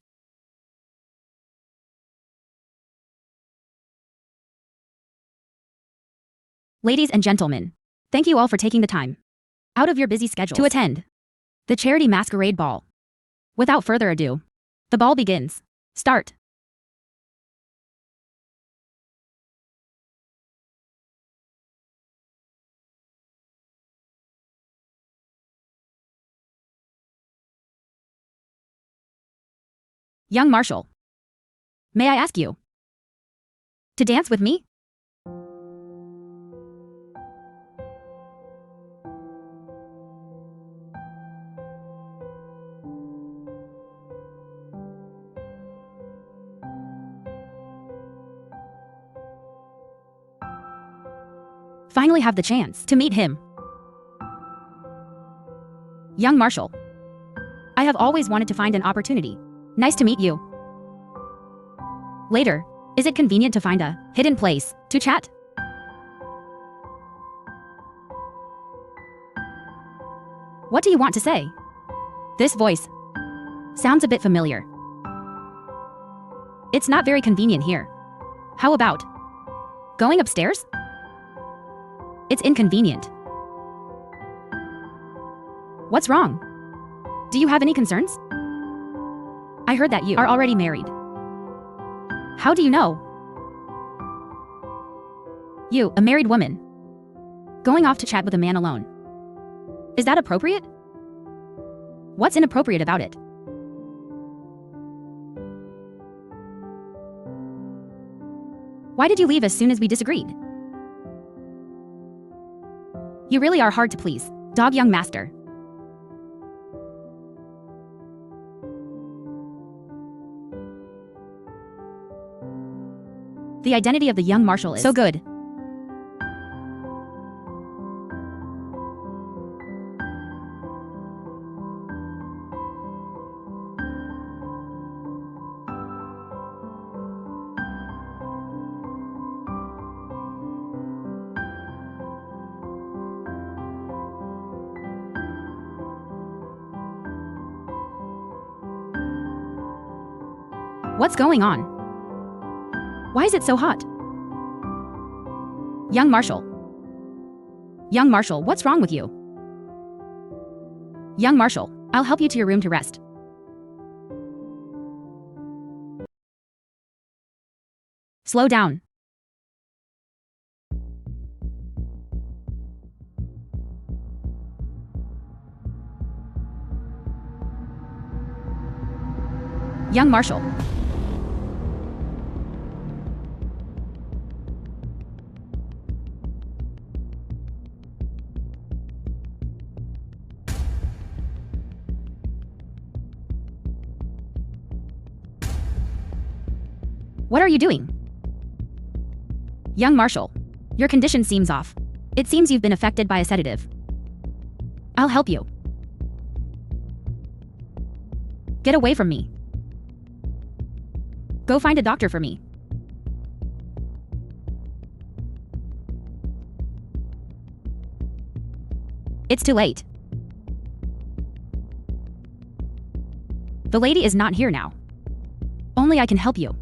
Speaker 1: Ladies and gentlemen, thank you all for taking the time out of your busy schedule to attend the charity masquerade ball. Without further ado, the ball begins. Start. Young Marshal. May I ask you to dance with me? Finally have the chance to meet him. Young Marshal. I have always wanted to find an opportunity. Nice to meet you. Later, is it convenient to find a hidden place to chat? What do you want to say? This voice sounds a bit familiar. It's not very convenient here. How about going upstairs? It's inconvenient. What's wrong? Do you have any concerns? I heard that you are already married. How do you know? You, a married woman, going off to chat with a man alone. Is that appropriate? What's inappropriate about it? Why did you leave as soon as we disagreed? You really are hard to please, dog young master. The identity of the young marshal is so good. What's going on? Why is it so hot? Young Marshal. Young Marshal, what's wrong with you? Young Marshal, I'll help you to your room to rest. Slow down. Young Marshal. What are you doing? Young Marshal, your condition seems off. It seems you've been affected by a sedative. I'll help you. Get away from me. Go find a doctor for me. It's too late. The lady is not here now. Only I can help you.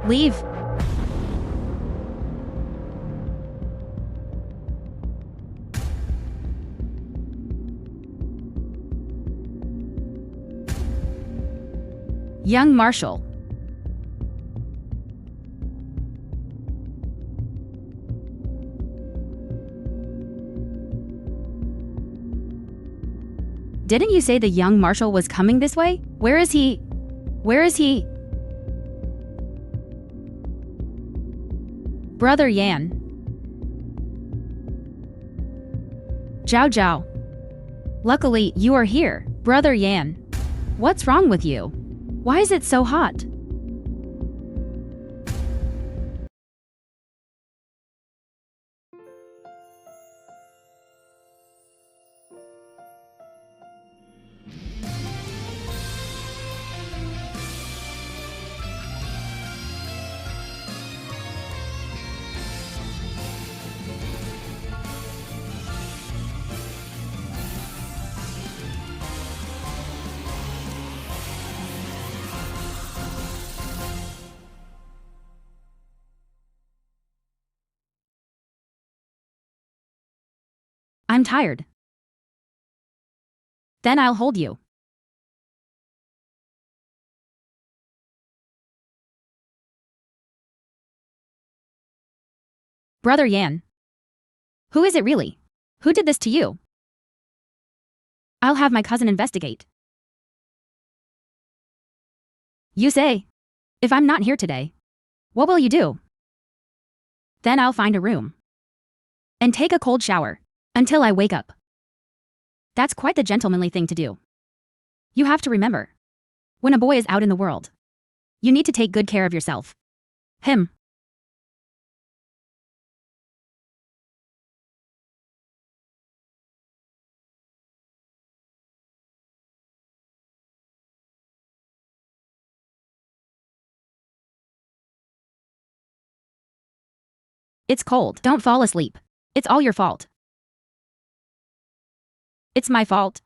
Speaker 1: Leave. Young Marshal. Didn't you say the young Marshal was coming this way? Where is he? Where is he? Brother Yan. Zhao Zhao. Luckily, you are here. Brother Yan. What's wrong with you? Why is it so hot? I'm tired. Then I'll hold you. Brother Yan. Who is it really? Who did this to you? I'll have my cousin investigate. You say, if I'm not here today, what will you do? Then I'll find a room and take a cold shower until I wake up. That's quite the gentlemanly thing to do. You have to remember, when a boy is out in the world, you need to take good care of yourself. Him. It's cold. Don't fall asleep. It's all your fault. It's my fault.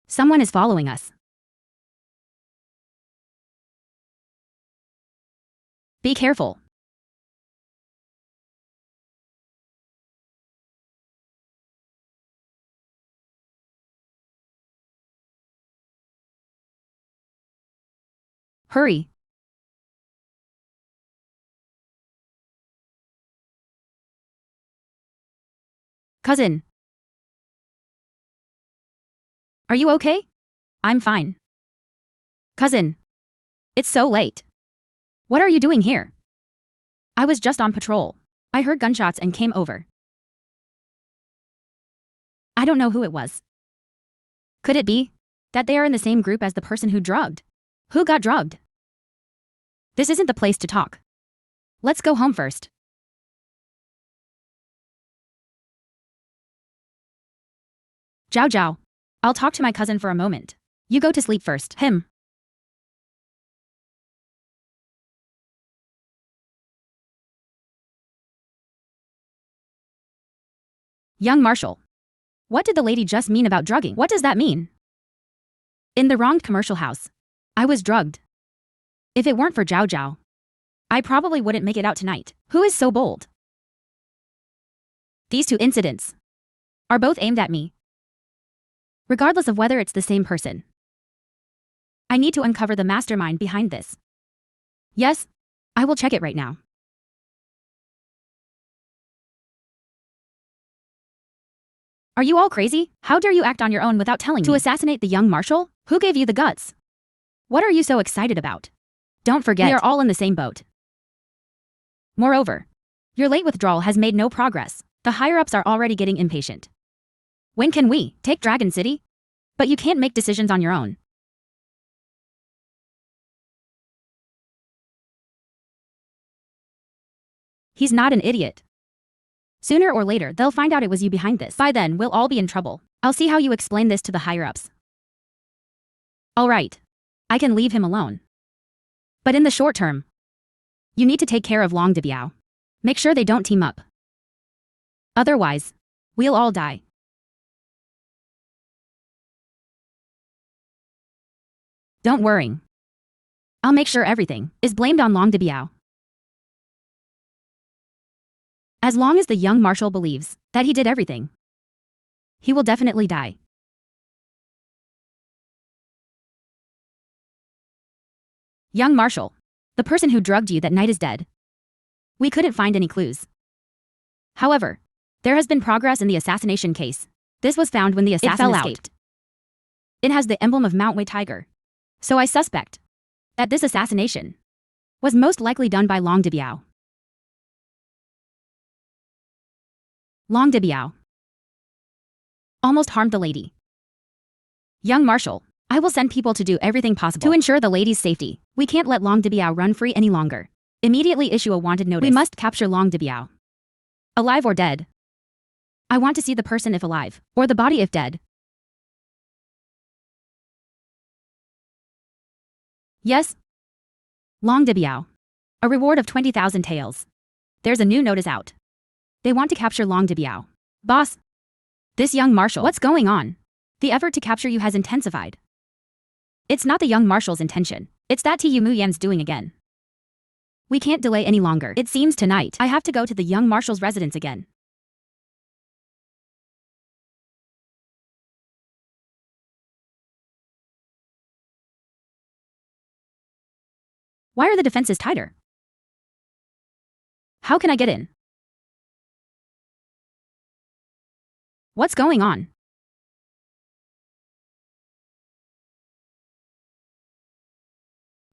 Speaker 1: Someone is following us. Be careful. Hurry. Cousin. Are you okay? I'm fine. Cousin. It's so late. What are you doing here? I was just on patrol. I heard gunshots and came over. I don't know who it was. Could it be that they are in the same group as the person who drugged? Who got drugged? This isn't the place to talk. Let's go home first. Zhao Zhao. I'll talk to my cousin for a moment. You go to sleep first. Him. Young Marshal. What did the lady just mean about drugging? What does that mean? In the wronged commercial house. I was drugged. If it weren't for Zhao Zhao, I probably wouldn't make it out tonight. Who is so bold? These two incidents are both aimed at me. Regardless of whether it's the same person. I need to uncover the mastermind behind this. Yes, I will check it right now. Are you all crazy? How dare you act on your own without telling me? To assassinate the young marshal? Who gave you the guts? What are you so excited about? Don't forget, we are all in the same boat. Moreover, your late withdrawal has made no progress. The higher-ups are already getting impatient. When can we take Dragon City? But you can't make decisions on your own. He's not an idiot. Sooner or later, they'll find out it was you behind this. By then, we'll all be in trouble. I'll see how you explain this to the higher-ups. All right. I can leave him alone. But in the short term, you need to take care of Long Debiao. Make sure they don't team up. Otherwise, we'll all die. Don't worry. I'll make sure everything is blamed on Long Debiao. As long as the young marshal believes that he did everything, he will definitely die. Young marshal, the person who drugged you that night is dead. We couldn't find any clues. However, there has been progress in the assassination case. This was found when the assassin escaped. It has the emblem of Mount Wei Tiger. So I suspect that this assassination was most likely done by Long Debiao. Long Debiao almost harmed the lady. Young marshal, I will send people to do everything possible to ensure the lady's safety. We can't let Long Debiao run free any longer. Immediately issue a wanted notice. We must capture Long Debiao. Alive or dead. I want to see the person if alive, or the body if dead. Yes. Long Debiao. A reward of 20,000 taels. There's a new notice out. They want to capture Long Debiao. Boss. This young marshal. What's going on? The effort to capture you has intensified. It's not the young marshal's intention. It's that Tu Muyan's doing again. We can't delay any longer. It seems tonight I have to go to the young marshal's residence again. Why are the defenses tighter? How can I get in? What's going on?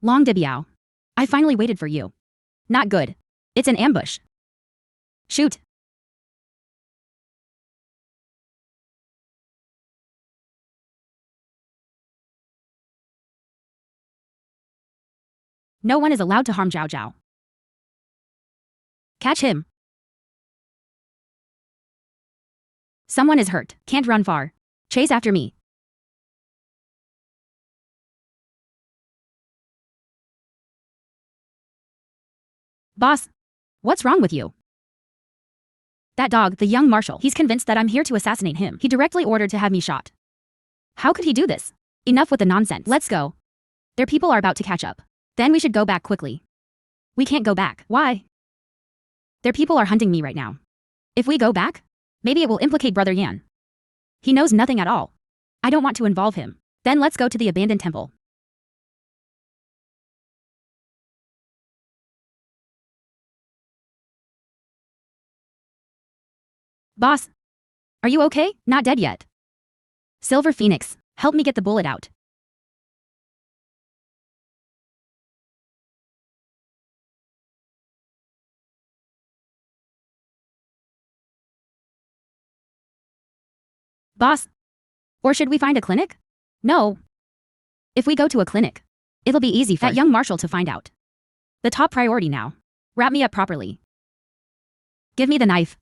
Speaker 1: Long Dibiao. I finally waited for you. Not good. It's an ambush. Shoot. No one is allowed to harm Zhao Zhao. Catch him. Someone is hurt. Can't run far. Chase after me. Boss. What's wrong with you? That dog, the young marshal, he's convinced that I'm here to assassinate him. He directly ordered to have me shot. How could he do this? Enough with the nonsense. Let's go. Their people are about to catch up. Then we should go back quickly. We can't go back. Why? Their people are hunting me right now. If we go back, maybe it will implicate Brother Yan. He knows nothing at all. I don't want to involve him. Then let's go to the abandoned temple. Boss. Are you okay? Not dead yet. Silver Phoenix, help me get the bullet out. Boss. Or should we find a clinic? No. If we go to a clinic, it'll be easy for that young marshal to find out. The top priority now. Wrap me up properly. Give me the knife.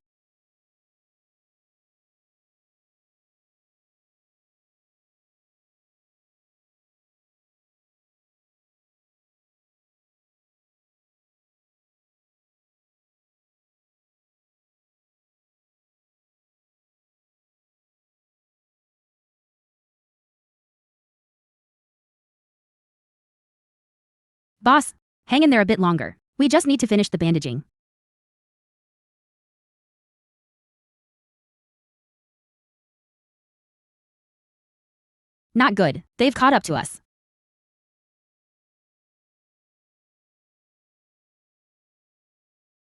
Speaker 1: Boss, hang in there a bit longer. We just need to finish the bandaging. Not good. They've caught up to us.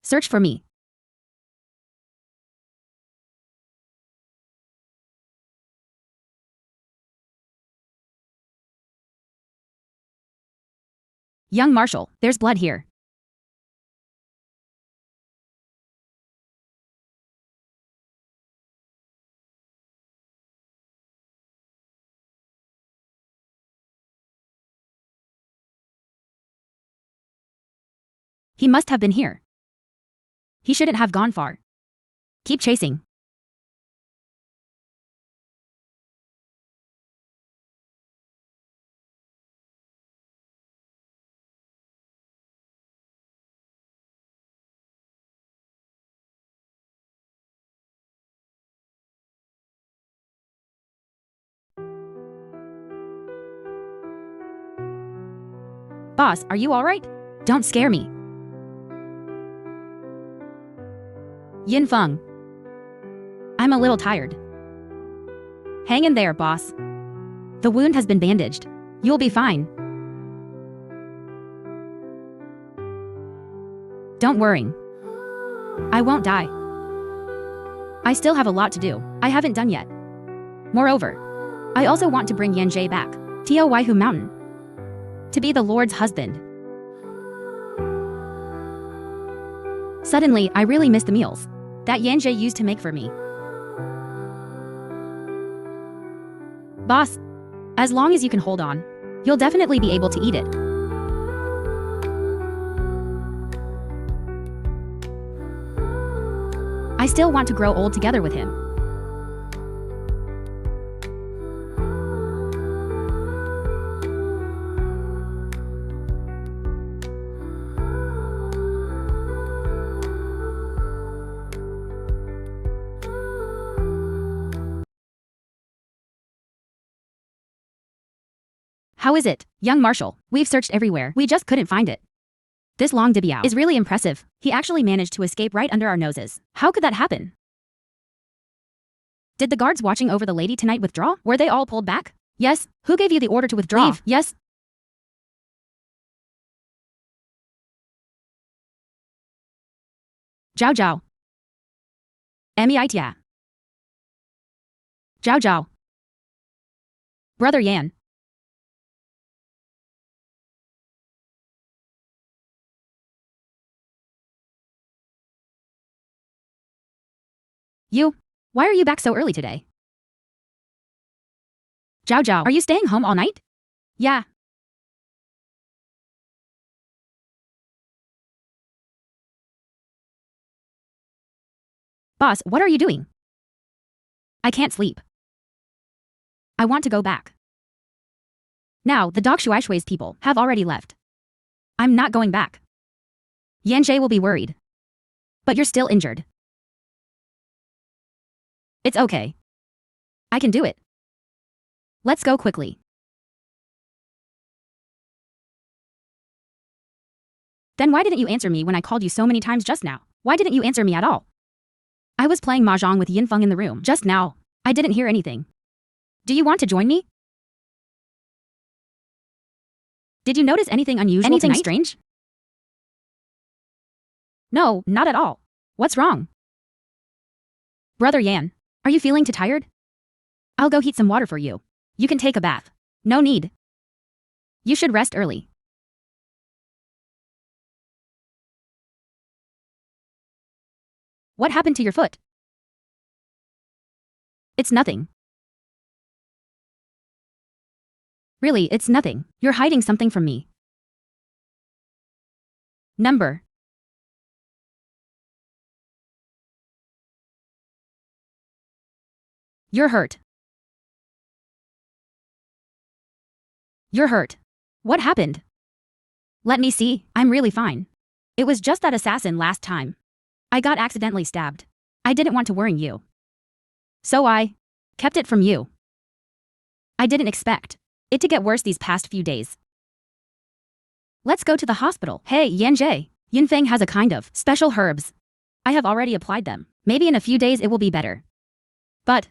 Speaker 1: Search for me. Young marshal, there's blood here. He must have been here. He shouldn't have gone far. Keep chasing. Boss, are you alright? Don't scare me. Yin Feng. I'm a little tired. Hang in there, boss. The wound has been bandaged. You'll be fine. Don't worry. I won't die. I still have a lot to do. I haven't done yet. Moreover, I also want to bring Yanjie back, Waihu Mountain, to be the Lord's husband. Suddenly, I really miss the meals that Yanjie used to make for me. Boss, as long as you can hold on, you'll definitely be able to eat it. I still want to grow old together with him. How is it, young marshal? We've searched everywhere. We just couldn't find it. This Long Dibiao is really impressive. He actually managed to escape right under our noses. How could that happen? Did the guards watching over the lady tonight withdraw? Were they all pulled back? Yes. Who gave you the order to withdraw? Leave. Yes. Zhao Zhao. MeITA. Zhao Zhao. Brother Yan. You? Why are you back so early today? Zhao Zhao, are you staying home all night? Yeah. Boss, what are you doing? I can't sleep. I want to go back. Now, the dog Shuaishui's people have already left. I'm not going back. Yanjie will be worried. But you're still injured. It's okay. I can do it. Let's go quickly. Then why didn't you answer me when I called you so many times just now? Why didn't you answer me at all? I was playing mahjong with Yinfeng in the room just now. I didn't hear anything. Do you want to join me? Did you notice anything unusual
Speaker 2: Anything
Speaker 1: tonight? Strange? No, not at all. What's wrong? Brother Yan, are you feeling too tired? I'll go heat some water for you. You can take a bath. No need. You should rest early. What happened to your foot? It's nothing. Really, it's nothing. You're hiding something from me. Number. You're hurt. You're hurt. What happened? Let me see, I'm really fine. It was just that assassin last time. I got accidentally stabbed. I didn't want to worry you. So I kept it from you. I didn't expect it to get worse these past few days. Let's go to the hospital. Hey, Yanjie. Yinfeng has a kind of special herbs. I have already applied them. Maybe in a few days it will be better. But,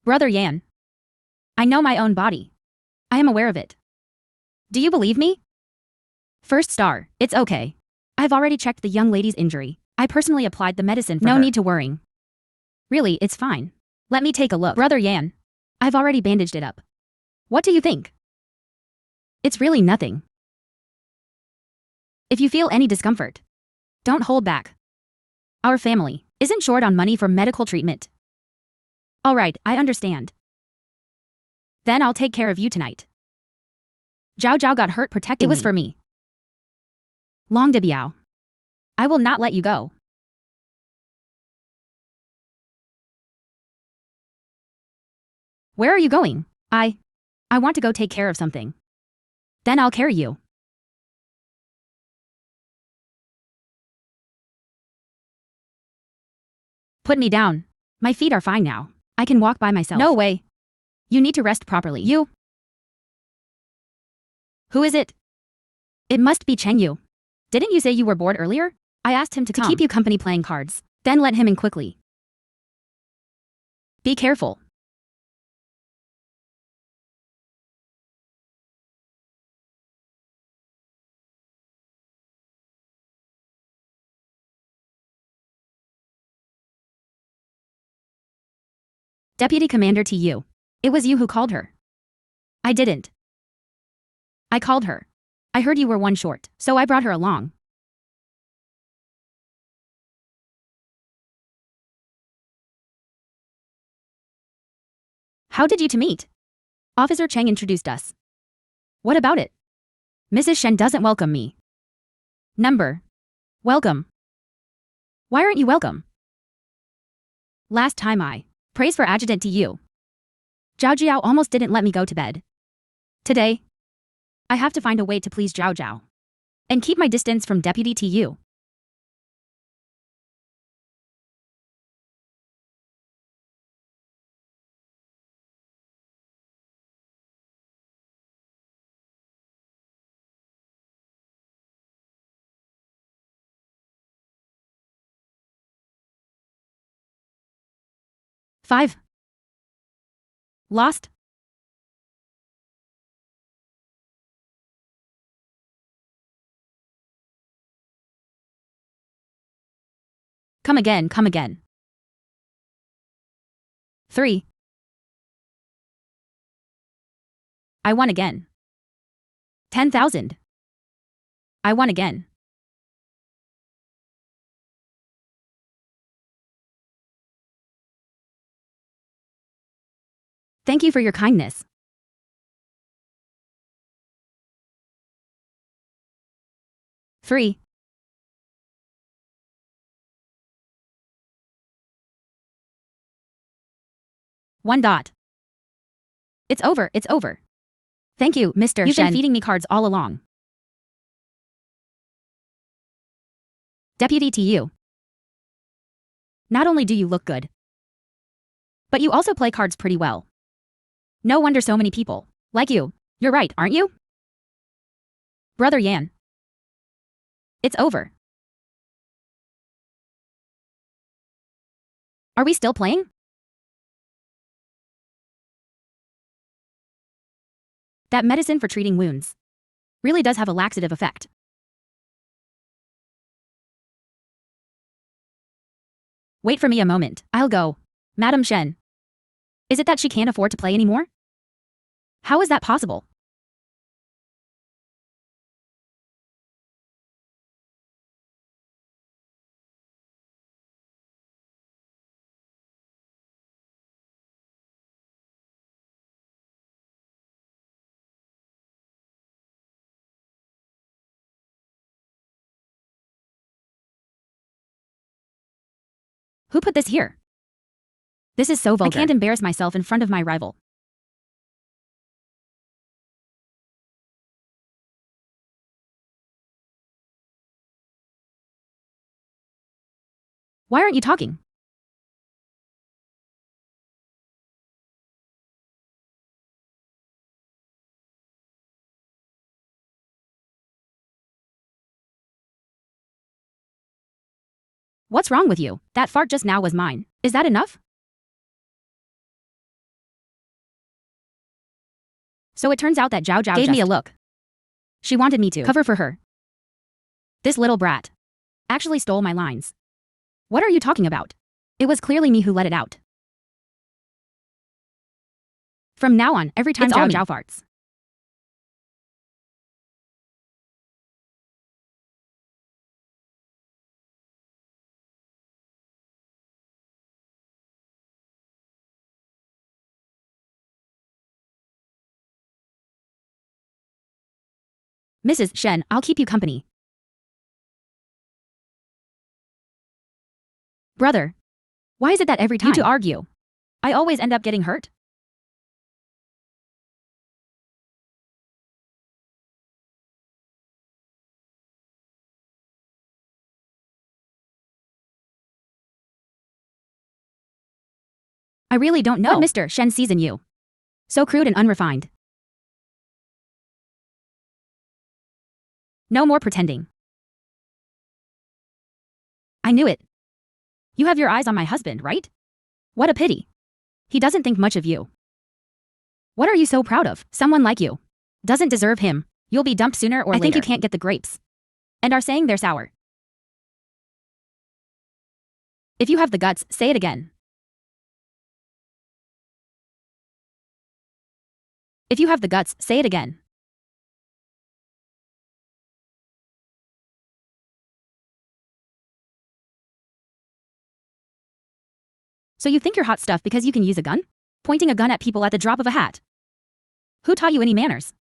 Speaker 1: Brother Yan, I know my own body. I am aware of it. Do you believe me? First star, it's okay. I've already checked the young lady's injury. I personally applied the medicine for her. No need to worry. Really, it's fine. Let me take a look. Brother Yan, I've already bandaged it up. What do you think? It's really nothing. If you feel any discomfort, don't hold back. Our family isn't short on money for medical treatment. Alright, I understand. Then I'll take care of you tonight. Zhao Zhao got hurt protecting me. It was for me. Long de Biao. I will not let you go. Where are you going? I want to go take care of something. Then I'll carry you. Put me down. My feet are fine now. I can walk by myself. No way. You need to rest properly. You? Who is it? It must be Cheng Yu. Didn't you say you were bored earlier? I asked him to keep you company playing cards. Then let him in quickly. Be careful. Deputy Commander to you. It was you who called her. I didn't. I called her. I heard you were one short, so I brought her along. How did you two meet? Officer Cheng introduced us. What about it? Mrs. Shen doesn't welcome me. Number. Welcome. Why aren't you welcome? Last time I praise for adjutant to you. Zhao Jiao almost didn't let me go to bed. Today, I have to find a way to please Zhao Zhao and keep my distance from Deputy TU. Five. Lost. Come again, come again. 3. I won again. 10,000. I won again. Thank you for your kindness. 3. One dot. It's over, it's over. Thank you, Mr.
Speaker 2: You've
Speaker 1: Shen.
Speaker 2: been
Speaker 1: feeding me cards all along. Deputy to you. Not only do you look good, but you also play cards pretty well. No wonder so many people like you. You're right, aren't you? Brother Yan. It's over. Are we still playing? That medicine for treating wounds really does have a laxative effect. Wait for me a moment. I'll go. Madam Shen. Is it that she can't afford to play anymore? How is that possible? Who put this here? This is so vulgar. I can't embarrass myself in front of my rival. Why aren't you talking? What's wrong with you? That fart just now was mine. Is that enough? So it turns out that Zhao Zhao gave me a look. She wanted me to cover for her. This little brat actually stole my lines. What are you talking about? It was clearly me who let it out. From now on, every time Zhao Zhao farts, Mrs. Shen, I'll keep you company. Brother, why is it that every time you two argue, I always end up getting hurt? I really don't know what Mr. Shen sees in you. So crude and unrefined. No more pretending. I knew it. You have your eyes on my husband, right? What a pity. He doesn't think much of you. What are you so proud of? Someone like you doesn't deserve him. You'll be dumped sooner or later. I think you can't get the grapes and are saying they're sour. If you have the guts, say it again. If you have the guts, say it again. So you think you're hot stuff because you can use a gun? Pointing a gun at people at the drop of a hat. Who taught you any manners?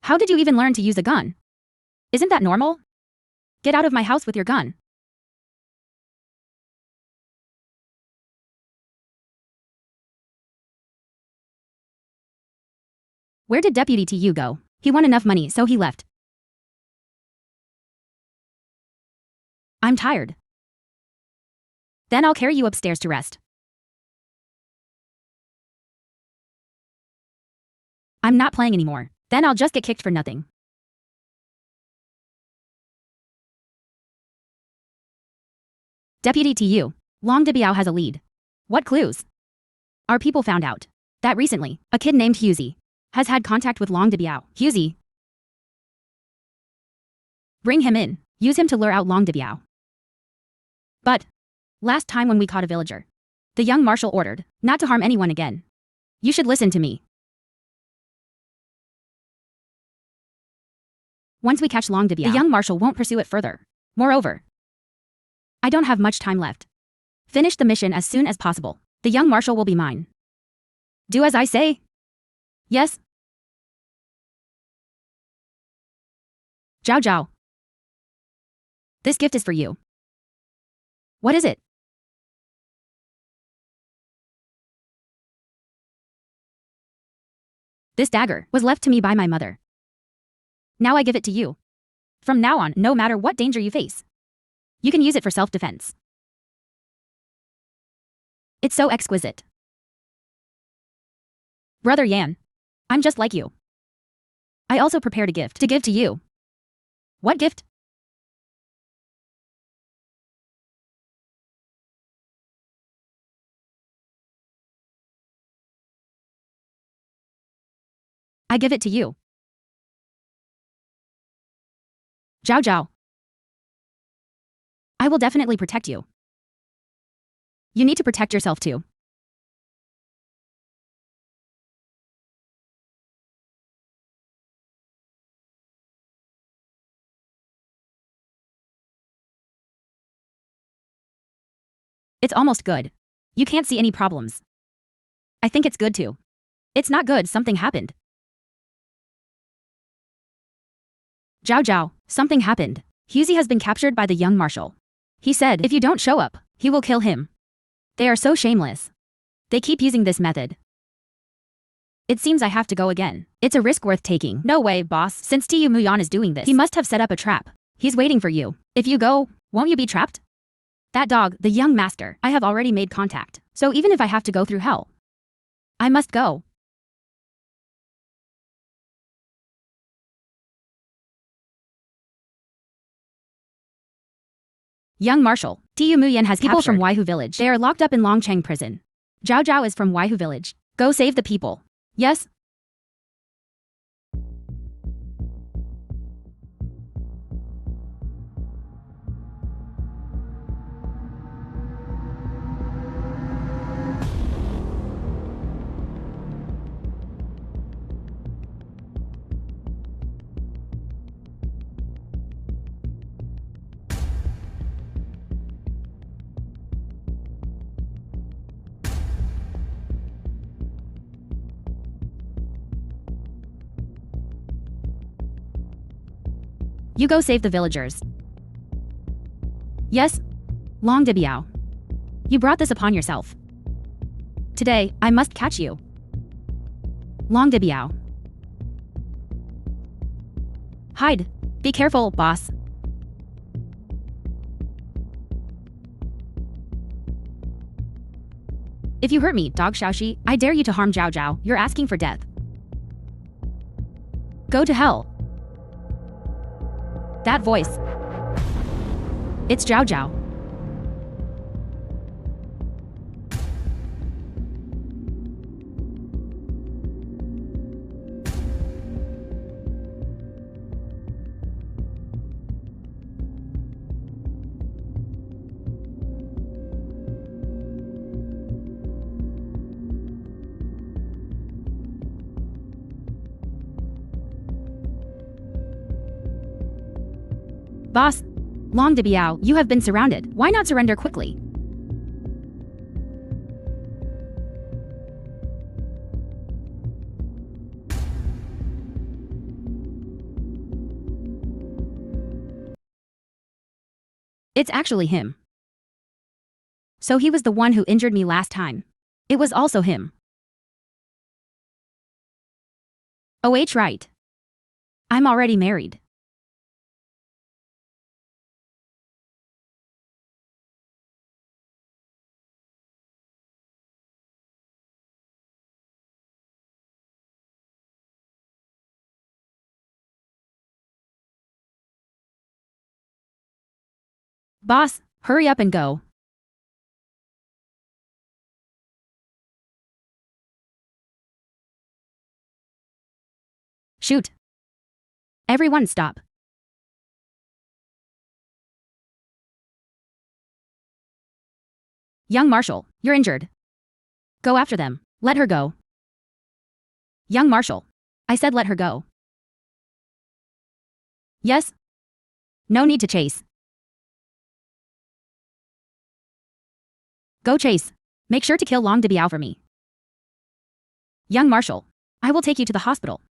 Speaker 1: How did you even learn to use a gun? Isn't that normal? Get out of my house with your gun. Where did Deputy TU go? He won enough money, so he left. I'm tired. Then I'll carry you upstairs to rest. I'm not playing anymore. Then I'll just get kicked for nothing. Deputy TU, Long Debiao has a lead. What clues? Our people found out that recently, a kid named Huzi has had contact with Long Debiao. Huzi. Bring him in. Use him to lure out Long Debiao. But last time when we caught a villager, the young marshal ordered not to harm anyone again. You should listen to me. Once we catch Long Dibiao, the young marshal won't pursue it further. Moreover, I don't have much time left. Finish the mission as soon as possible. The young marshal will be mine. Do as I say. Yes? Zhao Zhao. This gift is for you. What is it? This dagger was left to me by my mother. Now I give it to you. From now on, no matter what danger you face, you can use it for self-defense. It's so exquisite. Brother Yan, I'm just like you. I also prepared a gift to give to you. What gift? I give it to you. Zhao Zhao. I will definitely protect you. You need to protect yourself too. It's almost good. You can't see any problems. I think it's good too. It's not good, something happened. Zhao Zhao, something happened. Huzi has been captured by the young marshal. He said if you don't show up, he will kill him. They are so shameless. They keep using this method. It seems I have to go again. It's a risk worth taking. No way, boss. Since Tu Muyan is doing this, he must have set up a trap. He's waiting for you. If you go, won't you be trapped? That dog, the young master, I have already made contact. So even if I have to go through hell, I must go. Young marshal, Tu Muyan has people from Waihu village. They are locked up in Longcheng prison. Zhao Zhao is from Waihu village. Go save the people. Yes? You go save the villagers. Yes? Long Dibiao. You brought this upon yourself. Today, I must catch you. Long Dibiao. Hide. Be careful, boss. If you hurt me, dog Xiaoxi, I dare you to harm Zhao Zhao. You're asking for death. Go to hell. That voice. It's Zhao Zhao. Boss, Long Dibiao, you have been surrounded. Why not surrender quickly? It's actually him. So he was the one who injured me last time. It was also him. Oh, right. I'm already married. Boss, hurry up and go. Shoot. Everyone stop. Young Marshal, you're injured. Go after them. Let her go. Young Marshal. I said let her go. Yes? No need to chase. Go chase. Make sure to kill Long Debiao for me. Young Marshal. I will take you to the hospital.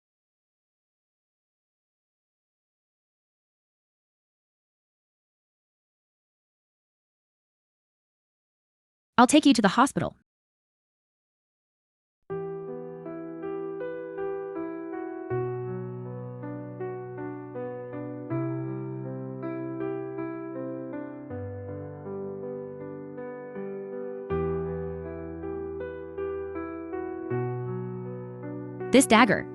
Speaker 1: I'll take you to the hospital. This dagger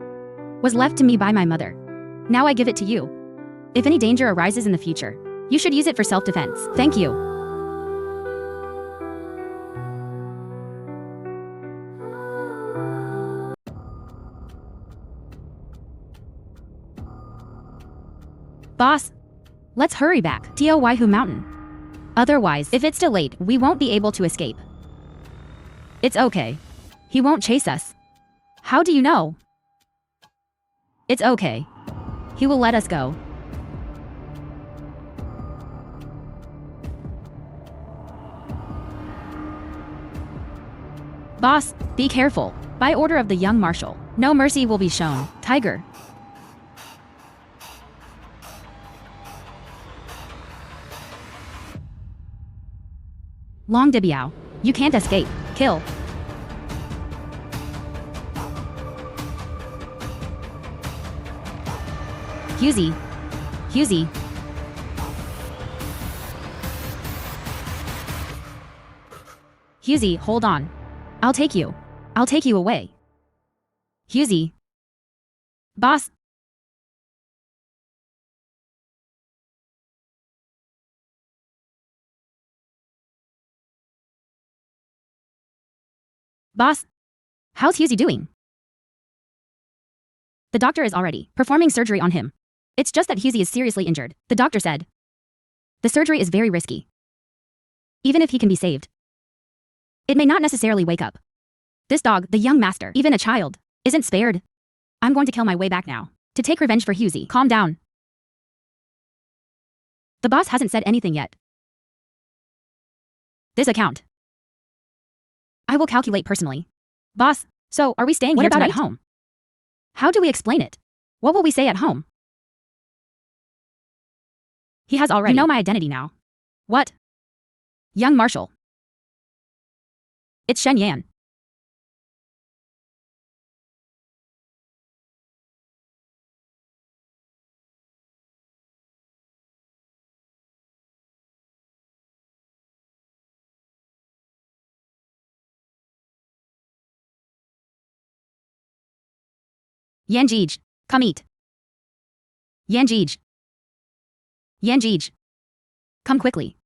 Speaker 1: was left to me by my mother. Now I give it to you. If any danger arises in the future, you should use it for self-defense. Thank you. Boss, let's hurry back to Waihu Mountain. Otherwise, if it's delayed, we won't be able to escape. It's okay. He won't chase us. How do you know? It's okay. He will let us go. Boss, be careful. By order of the young marshal, no mercy will be shown. Tiger. Long Debiao, you can't escape. Kill. Husey. Husey. Husey, hold on. I'll take you. I'll take you away. Husey. Boss. Boss. How's Husey doing? The doctor is already performing surgery on him. It's just that Husey is seriously injured, the doctor said. The surgery is very risky. Even if he can be saved, it may not necessarily wake up. This dog, the young master, even a child, isn't spared. I'm going to kill my way back now, to take revenge for Husey. Calm down. The boss hasn't said anything yet. This account I will calculate personally. Boss, so are we staying here tonight? What about at home? How do we explain it? What will we say at home? He has already. You know my identity now. What? Young Marshal. It's Shen Yan. Yanjij, come eat. Yanjij. Yanjij. Come quickly.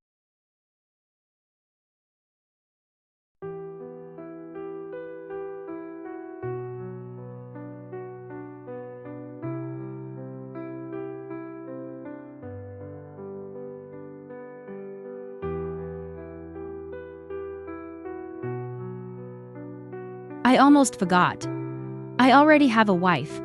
Speaker 1: I almost forgot. I already have a wife.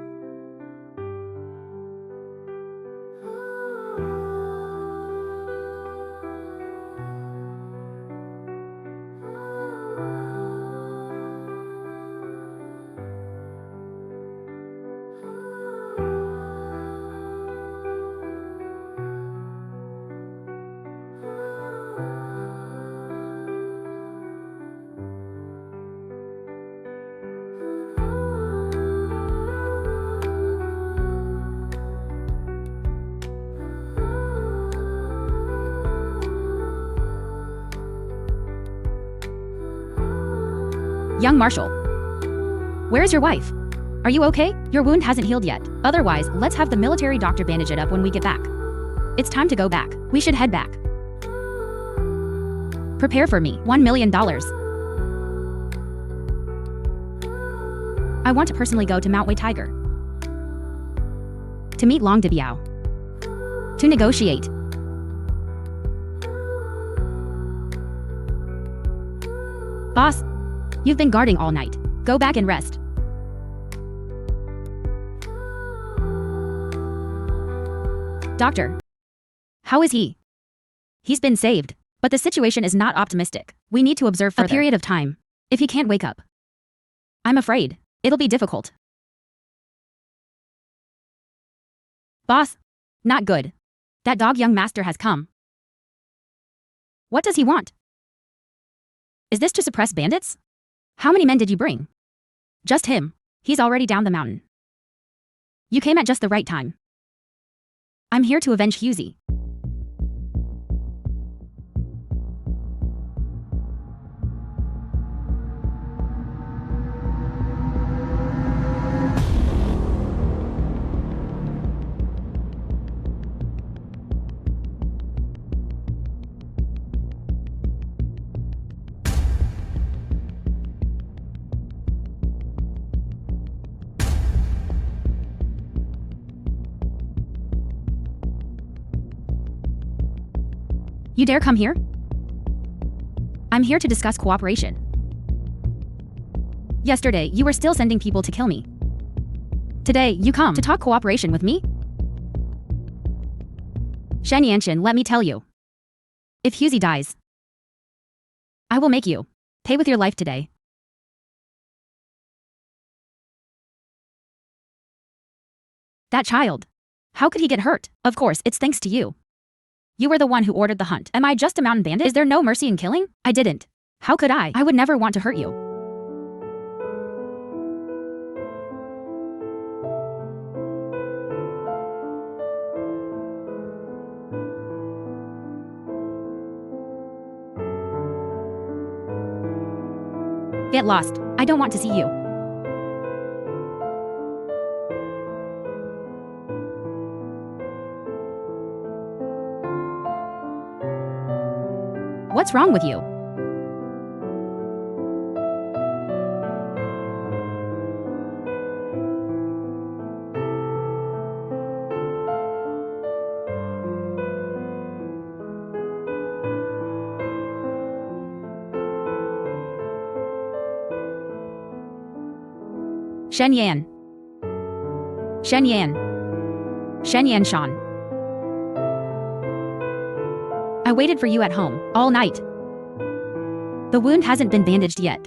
Speaker 1: Young Marshal. Where's your wife? Are you okay? Your wound hasn't healed yet. Otherwise, let's have the military doctor bandage it up when we get back. It's time to go back. We should head back. Prepare for me. $1 million. I want to personally go to Mount Wei Tiger. To meet Long Debiao. To negotiate. Boss, you've been guarding all night. Go back and rest. Doctor, how is he? He's been saved, but the situation is not optimistic. We need to observe for a period of time. If he can't wake up, I'm afraid it'll be difficult. Boss, not good. That dog young master has come. What does he want? Is this to suppress bandits? How many men did you bring? Just him. He's already down the mountain. You came at just the right time. I'm here to avenge Husey. You dare come here? I'm here to discuss cooperation. Yesterday, you were still sending people to kill me. Today, you come to talk cooperation with me? Shen Yanshin, let me tell you. If Husey dies, I will make you pay with your life today. That child. How could he get hurt? Of course, it's thanks to you. You were the one who ordered the hunt. Am I just a mountain bandit? Is there no mercy in killing? I didn't. How could I? I would never want to hurt you. Get lost. I don't want to see you. What's wrong with you? Shen Yan. Shen Yan. Shen Yan Shan. I waited for you at home all night. The wound hasn't been bandaged yet.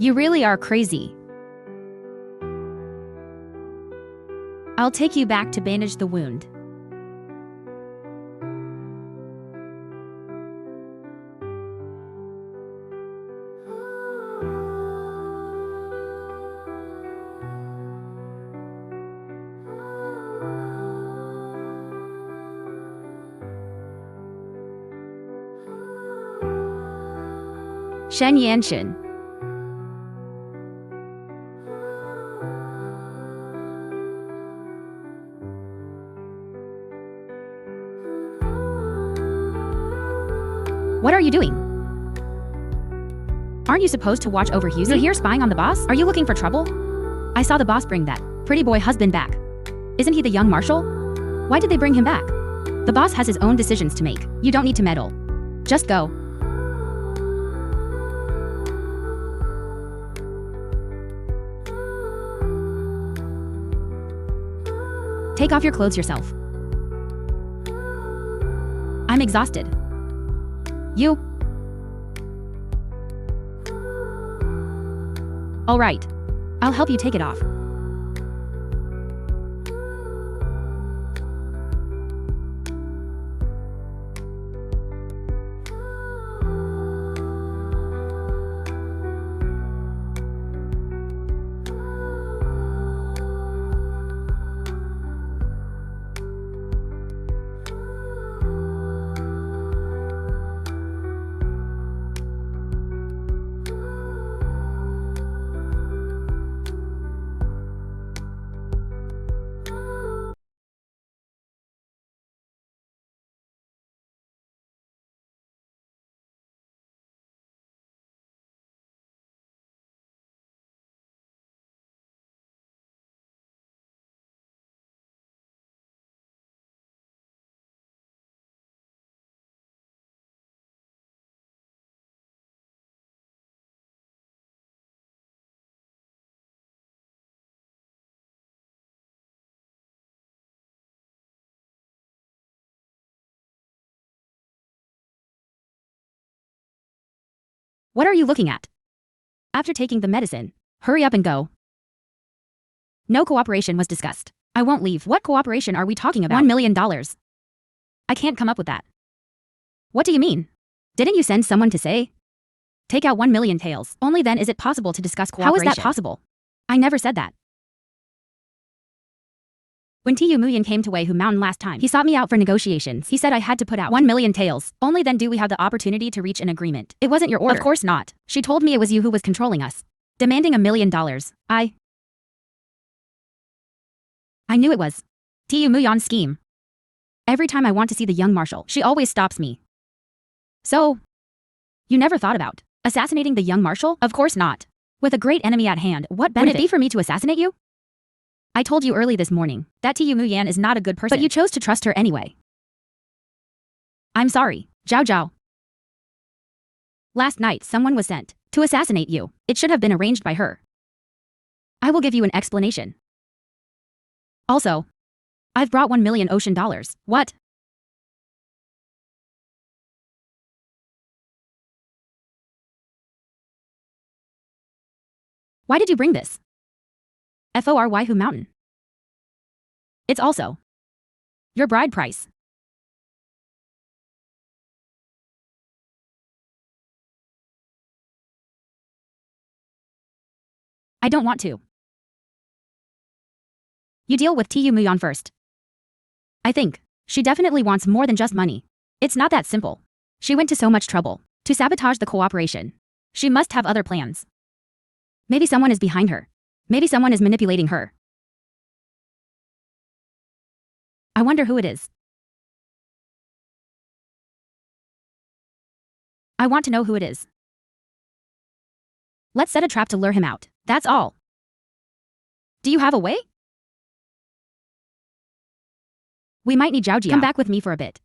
Speaker 1: You really are crazy. I'll take you back to bandage the wound. Shen Yanshin. What are you doing? Aren't you supposed to watch over Husey? You're here spying on the boss? Are you looking for trouble? I saw the boss bring that pretty boy husband back. Isn't he the young marshal? Why did they bring him back? The boss has his own decisions to make. You don't need to meddle. Just go. Take off your clothes yourself. I'm exhausted. You? All right. I'll help you take it off. What are you looking at? After taking the medicine, hurry up and go. No cooperation was discussed. I won't leave. What cooperation are we talking about? $1 million. I can't come up with that. What do you mean? Didn't you send someone to say? Take out 1 million taels. Only then is it possible to discuss cooperation. How is that possible? I never said that. When Tu Muyan came to Weihu Mountain last time, he sought me out for negotiations. He said I had to put out 1 million taels. Only then do we have the opportunity to reach an agreement. It wasn't your order. Of course not. She told me it was you who was controlling us. Demanding $1 million. I knew it was Tu Muyan's scheme. Every time I want to see the young marshal, she always stops me. So, you never thought about assassinating the young marshal? Of course not. With a great enemy at hand, what benefit would it be for me to assassinate you? I told you early this morning that Tu Muyan is not a good person, but you chose to trust her anyway. I'm sorry, Zhao Zhao. Last night someone was sent to assassinate you. It should have been arranged by her. I will give you an explanation. Also, I've brought 1 million ocean dollars. What? Why did you bring this? For Weihu Mountain. It's also your bride price. I don't want to. You deal with Tu Muyan first. I think she definitely wants more than just money. It's not that simple. She went to so much trouble to sabotage the cooperation. She must have other plans. Maybe someone is behind her. Maybe someone is manipulating her. I wonder who it is. I want to know who it is. Let's set a trap to lure him out. That's all. Do you have a way? We might need Zhao Jia. Come back with me for a bit.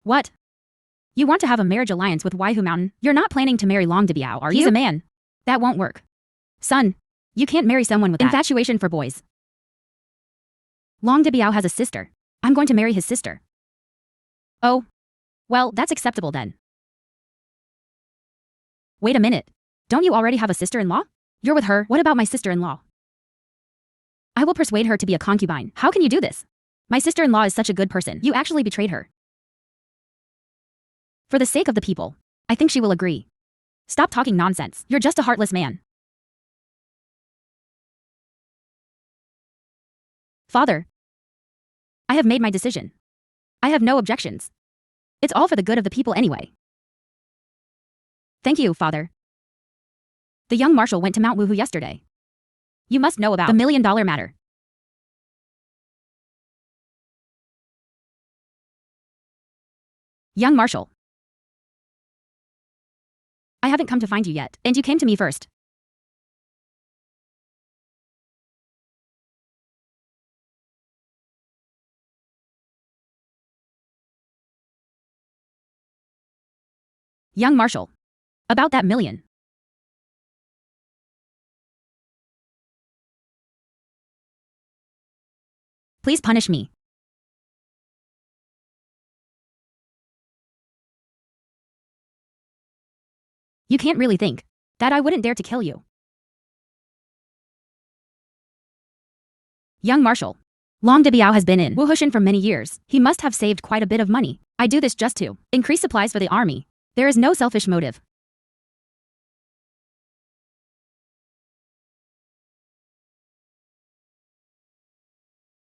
Speaker 1: What? You want to have a marriage alliance with Weihu Mountain? You're not planning to marry Long Debiao, are you? He's a man. That won't work. Son, you can't marry someone with that infatuation for boys. Long Debiao has a sister. I'm going to marry his sister. Oh. Well, that's acceptable then. Wait a minute. Don't you already have a sister-in-law? You're with her. What about my sister-in-law? I will persuade her to be a concubine. How can you do this? My sister-in-law is such a good person. You actually betrayed her. For the sake of the people, I think she will agree. Stop talking nonsense. You're just a heartless man. Father, I have made my decision. I have no objections. It's all for the good of the people anyway. Thank you, Father. The young marshal went to Mount Wuhu yesterday. You must know about the $1 million matter. Young marshal. I haven't come to find you yet, and you came to me first. Young marshal. About that million. Please punish me. You can't really think that I wouldn't dare to kill you. Young marshal. Long Debiao has been in Wuhushan for many years. He must have saved quite a bit of money. I do this just to increase supplies for the army. There is no selfish motive.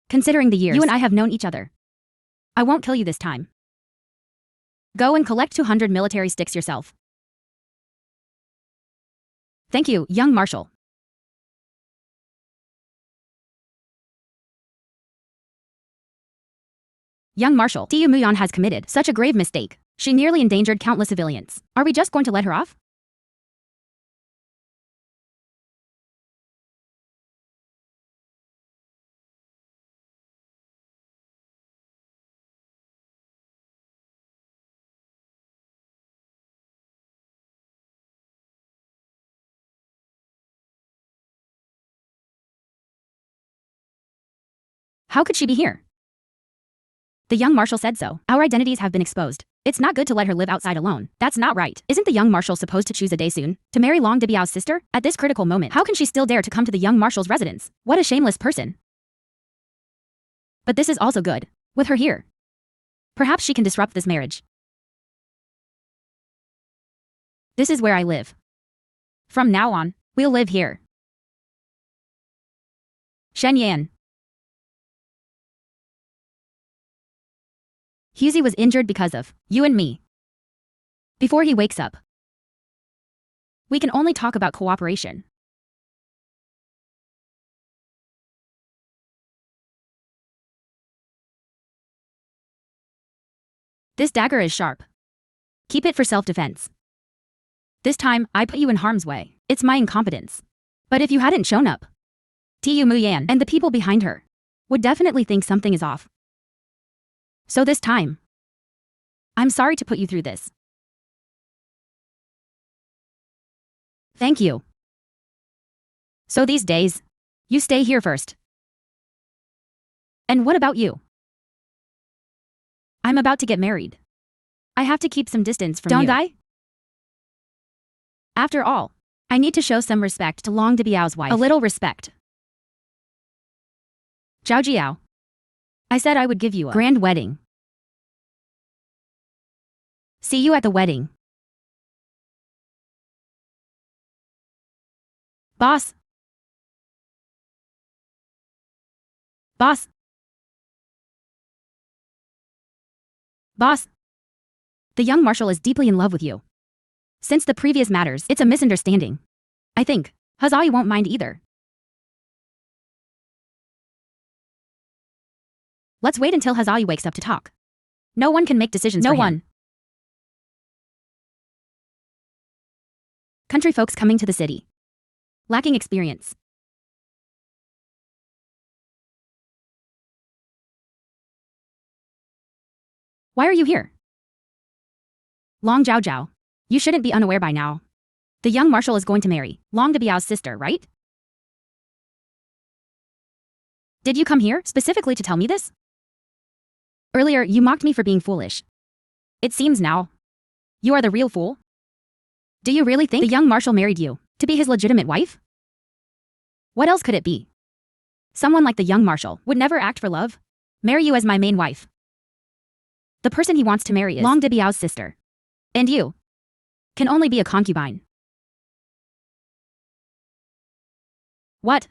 Speaker 1: Considering the years you and I have known each other, I won't kill you this time. Go and collect 200 military sticks yourself. Thank you, young marshal. Young marshal, Tu Muyan has committed such a grave mistake. She nearly endangered countless civilians. Are we just going to let her off? How could she be here? The young marshal said so. Our identities have been exposed. It's not good to let her live outside alone. That's not right. Isn't the young marshal supposed to choose a day soon to marry Long Debiao's sister? At this critical moment, how can she still dare to come to the young marshal's residence? What a shameless person. But this is also good. With her here, perhaps she can disrupt this marriage. This is where I live. From now on, we'll live here. Shen Yan. Husey was injured because of you and me. Before he wakes up, we can only talk about cooperation. This dagger is sharp. Keep it for self-defense. This time, I put you in harm's way. It's my incompetence. But if you hadn't shown up, Tu Muyan and the people behind her would definitely think something is off. So this time, I'm sorry to put you through this. Thank you. So these days, you stay here first. And what about you? I'm about to get married. I have to keep some distance from you. Don't I? After all, I need to show some respect to Long Debiao's wife. A little respect. Zhao Jiao. I said I would give you a grand wedding. See you at the wedding. Boss. Boss. Boss. The young marshal is deeply in love with you. Since the previous matters, it's a misunderstanding. I think Hazai won't mind either. Let's wait until Hazai wakes up to talk. No one can make decisions for him. No one. Country folks coming to the city. Lacking experience. Why are you here? Long Zhao Zhao. You shouldn't be unaware by now. The young marshal is going to marry Long Debiao's sister, right? Did you come here specifically to tell me this? Earlier, you mocked me for being foolish. It seems now you are the real fool. Do you really think the young marshal married you to be his legitimate wife? What else could it be? Someone like the young marshal would never act for love. Marry you as my main wife. The person he wants to marry is Long Debiao's sister. And you can only be a concubine. What?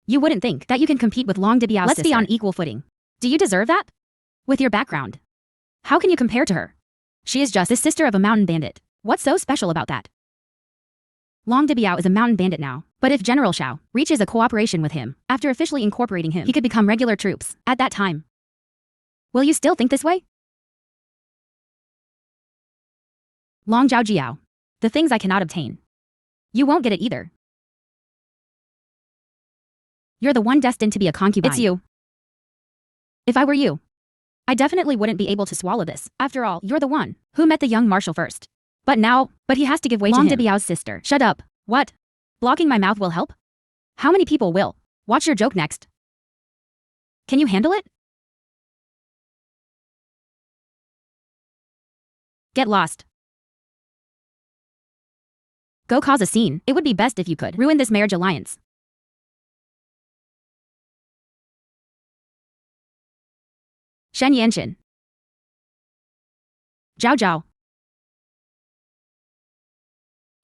Speaker 1: You wouldn't think that you can compete with Long Debiao's sister. Let's be on equal footing. Do you deserve that? With your background, how can you compare to her? She is just the sister of a mountain bandit. What's so special about that? Long Debiao is a mountain bandit now, but if General Shao reaches a cooperation with him, after officially incorporating him, he could become regular troops at that time. Will you still think this way? Long Zhao Jiao. The things I cannot obtain. You won't get it either. You're the one destined to be a concubine. It's you. If I were you, I definitely wouldn't be able to swallow this. After all, you're the one who met the young marshal first. But he has to give way to him. Long Debiao's sister. Shut up. What? Blocking my mouth will help? How many people will watch your joke next? Can you handle it? Get lost. Go cause a scene. It would be best if you could ruin this marriage alliance. Shen Yanshin. Zhao Zhao.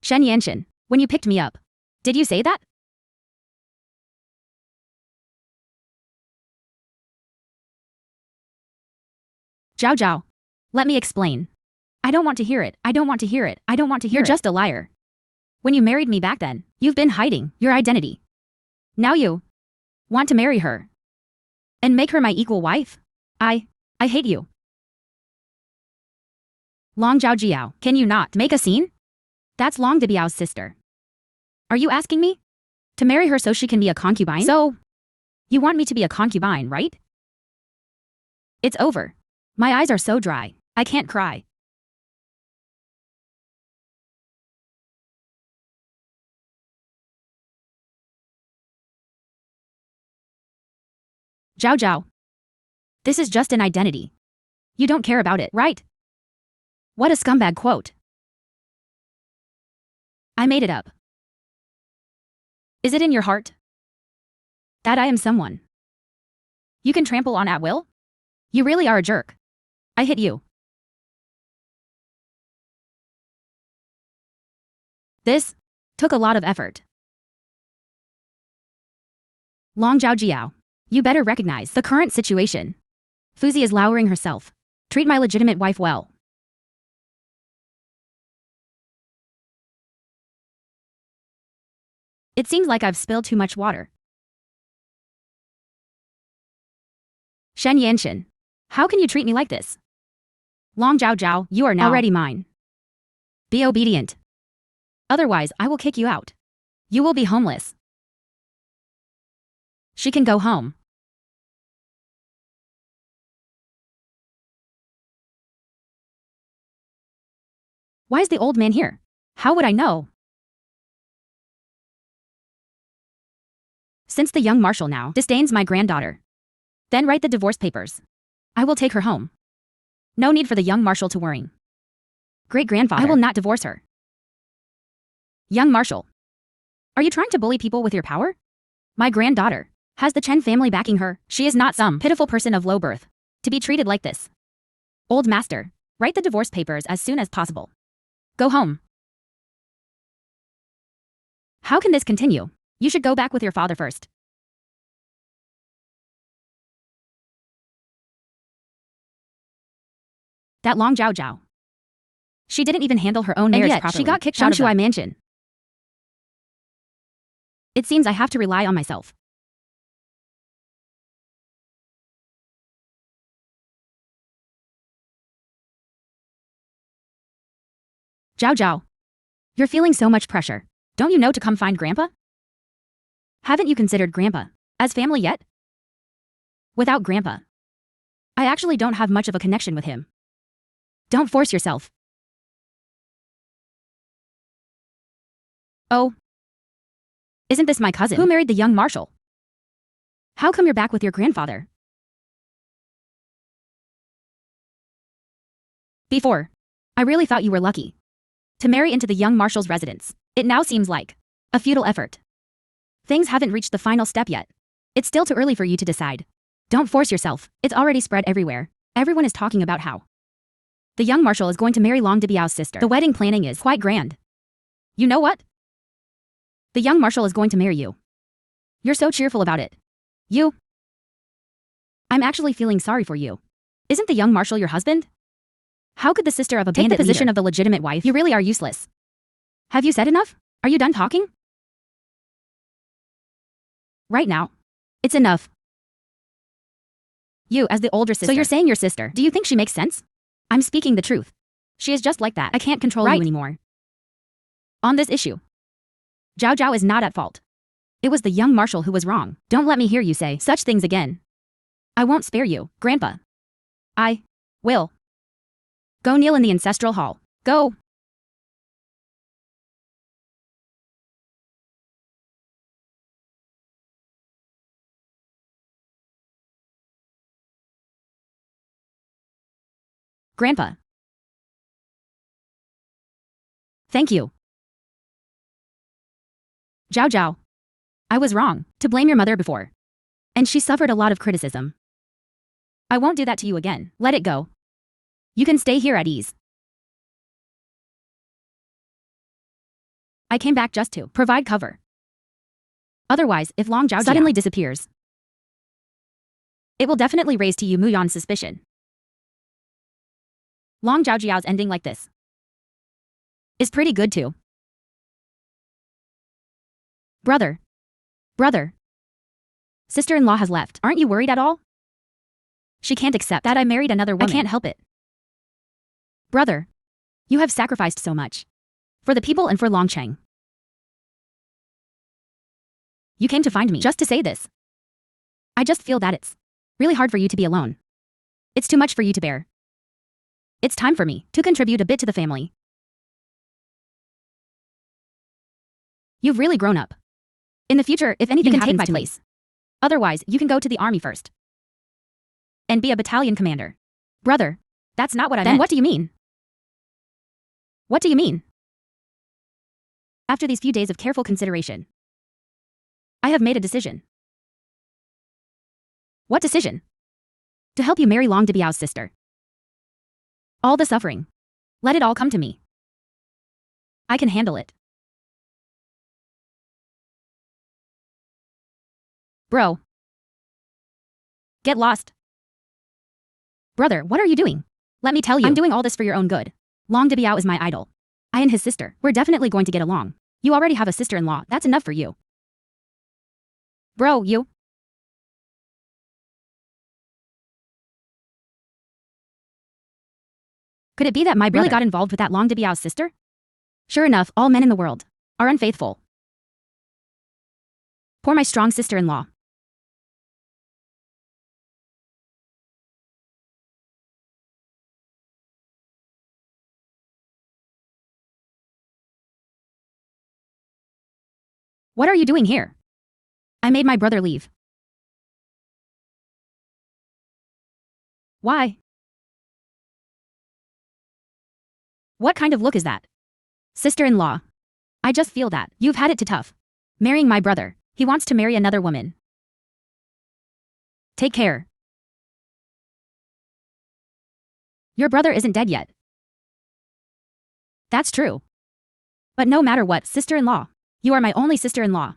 Speaker 1: Shen Yanshin, when you picked me up, did you say that? Zhao Zhao. Let me explain. I don't want to hear it. I don't want to hear it. I don't want to hear it. You're just a liar. When you married me back then, you've been hiding your identity. Now you want to marry her and make her my equal wife? I hate you. Long Zhao Jiao, can you not make a scene? That's Long Debiao's sister. Are you asking me to marry her so she can be a concubine? So, you want me to be a concubine, right? It's over. My eyes are so dry, I can't cry. Zhao Zhao, This is just an identity. You don't care about it, right? What a scumbag quote. I made it up. Is it in your heart that I am someone you can trample on at will? You really are a jerk. I hit you. This took a lot of effort. Long Zhao Jiao, you better recognize the current situation. Fuzi is lowering herself. Treat my legitimate wife well. It seems like I've spilled too much water. Shen Yanshin, how can you treat me like this? Long Zhao Zhao, you are now already mine. Be obedient. Otherwise, I will kick you out. You will be homeless. She can go home. Why is the old man here? How would I know? Since the young marshal now disdains my granddaughter, then write the divorce papers. I will take her home. No need for the young marshal to worry. Great-grandfather, I will not divorce her. Young marshal, are you trying to bully people with your power? My granddaughter has the Chen family backing her. She is not some pitiful person of low birth to be treated like this. Old master, write the divorce papers as soon as possible. Go home. How can this continue? You should go back with your father first. That Long Zhao Zhao. She didn't even handle her own marriage properly. She got kicked out of the mansion. It seems I have to rely on myself. Zhao Zhao, you're feeling so much pressure. Don't you know to come find Grandpa? Haven't you considered Grandpa as family yet? Without Grandpa, I actually don't have much of a connection with him. Don't force yourself. Oh. Isn't this my cousin who married the young marshal? How come you're back with your grandfather? Before, I really thought you were lucky to marry into the young marshal's residence. It now seems like a futile effort. Things haven't reached the final step yet. It's still too early for you to decide. Don't force yourself. It's already spread everywhere. Everyone is talking about how the young marshal is going to marry Long Debiao's sister. The wedding planning is quite grand. You know what? The young marshal is going to marry you. You're so cheerful about it. I'm actually feeling sorry for you. Isn't the young marshal your husband? How could the sister of a bandit take the position of the legitimate wife? You really are useless. Have you said enough? Are you done talking? Right now, it's enough. You as the older sister. So you're saying your sister. Do you think she makes sense? I'm speaking the truth. She is just like that. I can't control you anymore. On this issue, Zhao Zhao is not at fault. It was the young marshal who was wrong. Don't let me hear you say such things again. I won't spare you, Grandpa. I will. Go kneel in the ancestral hall. Go. Grandpa. Thank you. Zhao Zhao. I was wrong to blame your mother before. And she suffered a lot of criticism. I won't do that to you again. Let it go. You can stay here at ease. I came back just to provide cover. Otherwise, if Long Zhao suddenly disappears, it will definitely raise to you Muyon's suspicion. Long Zhao Jiao's ending like this is pretty good too. Brother. Sister-in-law has left. Aren't you worried at all? She can't accept that I married another woman. I can't help it. Brother, you have sacrificed so much. For the people and for Longcheng. You came to find me just to say this. I just feel that it's really hard for you to be alone. It's too much for you to bear. It's time for me to contribute a bit to the family. You've really grown up. In the future, if anything happens to me, otherwise, you can go to the army first. and be a battalion commander. Brother, that's not what I meant. Then what do you mean? What do you mean? After these few days of careful consideration, I have made a decision. What decision? To help you marry Long Debiao's sister. All the suffering. Let it all come to me. I can handle it. Bro. Get lost. Brother, what are you doing? Let me tell you. I'm doing all this for your own good. Long Debiao is my idol. I and his sister, we're definitely going to get along. You already have a sister-in-law, that's enough for you. Bro, you. Could it be that my brother really got involved with that Long Debiao's sister? Sure enough, all men in the world are unfaithful. Poor my strong sister-in-law. What are you doing here? I made my brother leave. Why? What kind of look is that? Sister-in-law. I just feel that you've had it too tough. Marrying my brother. He wants to marry another woman. Take care. Your brother isn't dead yet. That's true. But no matter what, sister-in-law. You are my only sister-in-law.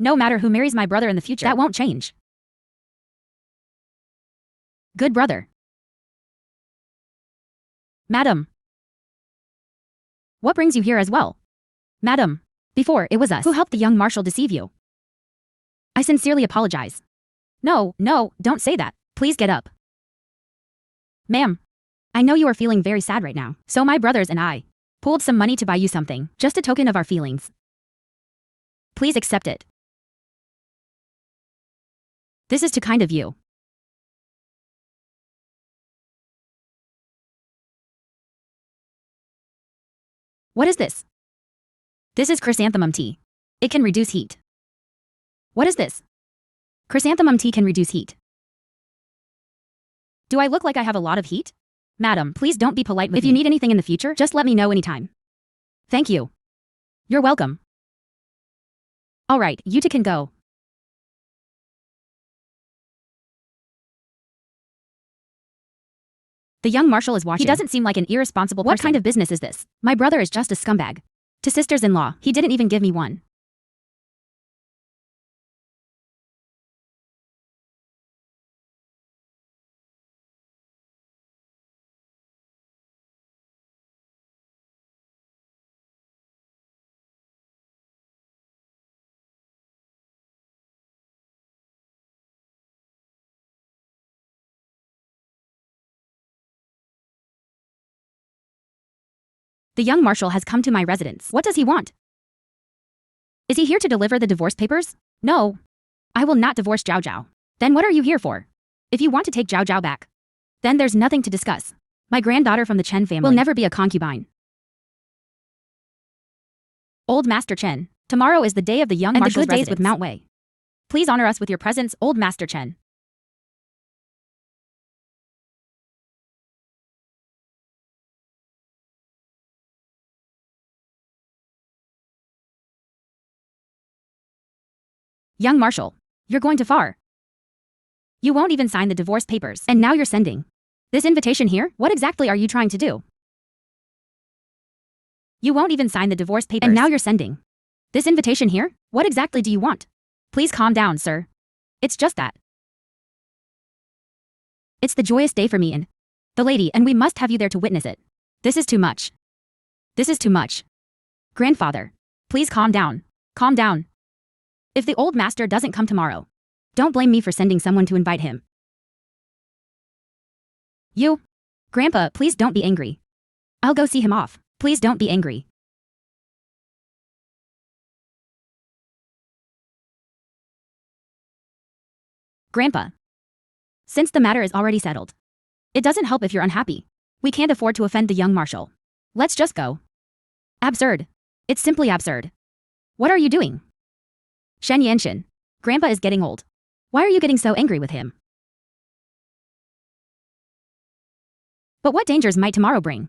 Speaker 1: No matter who marries my brother in the future, that won't change. Good brother. Madam. What brings you here as well? Madam. Before, it was us who helped the young marshal deceive you. I sincerely apologize. No, don't say that. Please get up. Ma'am. I know you are feeling very sad right now, so my brothers and I pooled some money to buy you something, just a token of our feelings. Please accept it. This is too kind of you. What is this? This is chrysanthemum tea. It can reduce heat. What is this? Chrysanthemum tea can reduce heat. Do I look like I have a lot of heat? Madam, please don't be polite with me. If you need anything in the future, just let me know anytime. Thank you. You're welcome. All right, you two can go. The young marshal is watching. He doesn't seem like an irresponsible person. What kind of business is this? My brother is just a scumbag. To sisters-in-law, he didn't even give me one. The young marshal has come to my residence. What does he want? Is he here to deliver the divorce papers? No. I will not divorce Zhao Zhao. Then what are you here for? If you want to take Zhao Zhao back, then there's nothing to discuss. My granddaughter from the Chen family will never be a concubine. Old Master Chen, tomorrow is the day of the young marshal's residence with Mount Wei. Please honor us with your presence, Old Master Chen. Young marshal, you're going too far. You won't even sign the divorce papers, and now you're sending this invitation here? What exactly are you trying to do? You won't even sign the divorce papers, and now you're sending this invitation here? What exactly do you want? Please calm down, sir. It's just that it's the joyous day for me and the lady, and we must have you there to witness it. This is too much. This is too much. Grandfather, please calm down. Calm down. If the old master doesn't come tomorrow, don't blame me for sending someone to invite him. You? Grandpa, please don't be angry. I'll go see him off. Please don't be angry. Grandpa. Since the matter is already settled, it doesn't help if you're unhappy. We can't afford to offend the young marshal. Let's just go. Absurd. It's simply absurd. What are you doing? Shen Yanshin, Grandpa is getting old. Why are you getting so angry with him? But what dangers might tomorrow bring?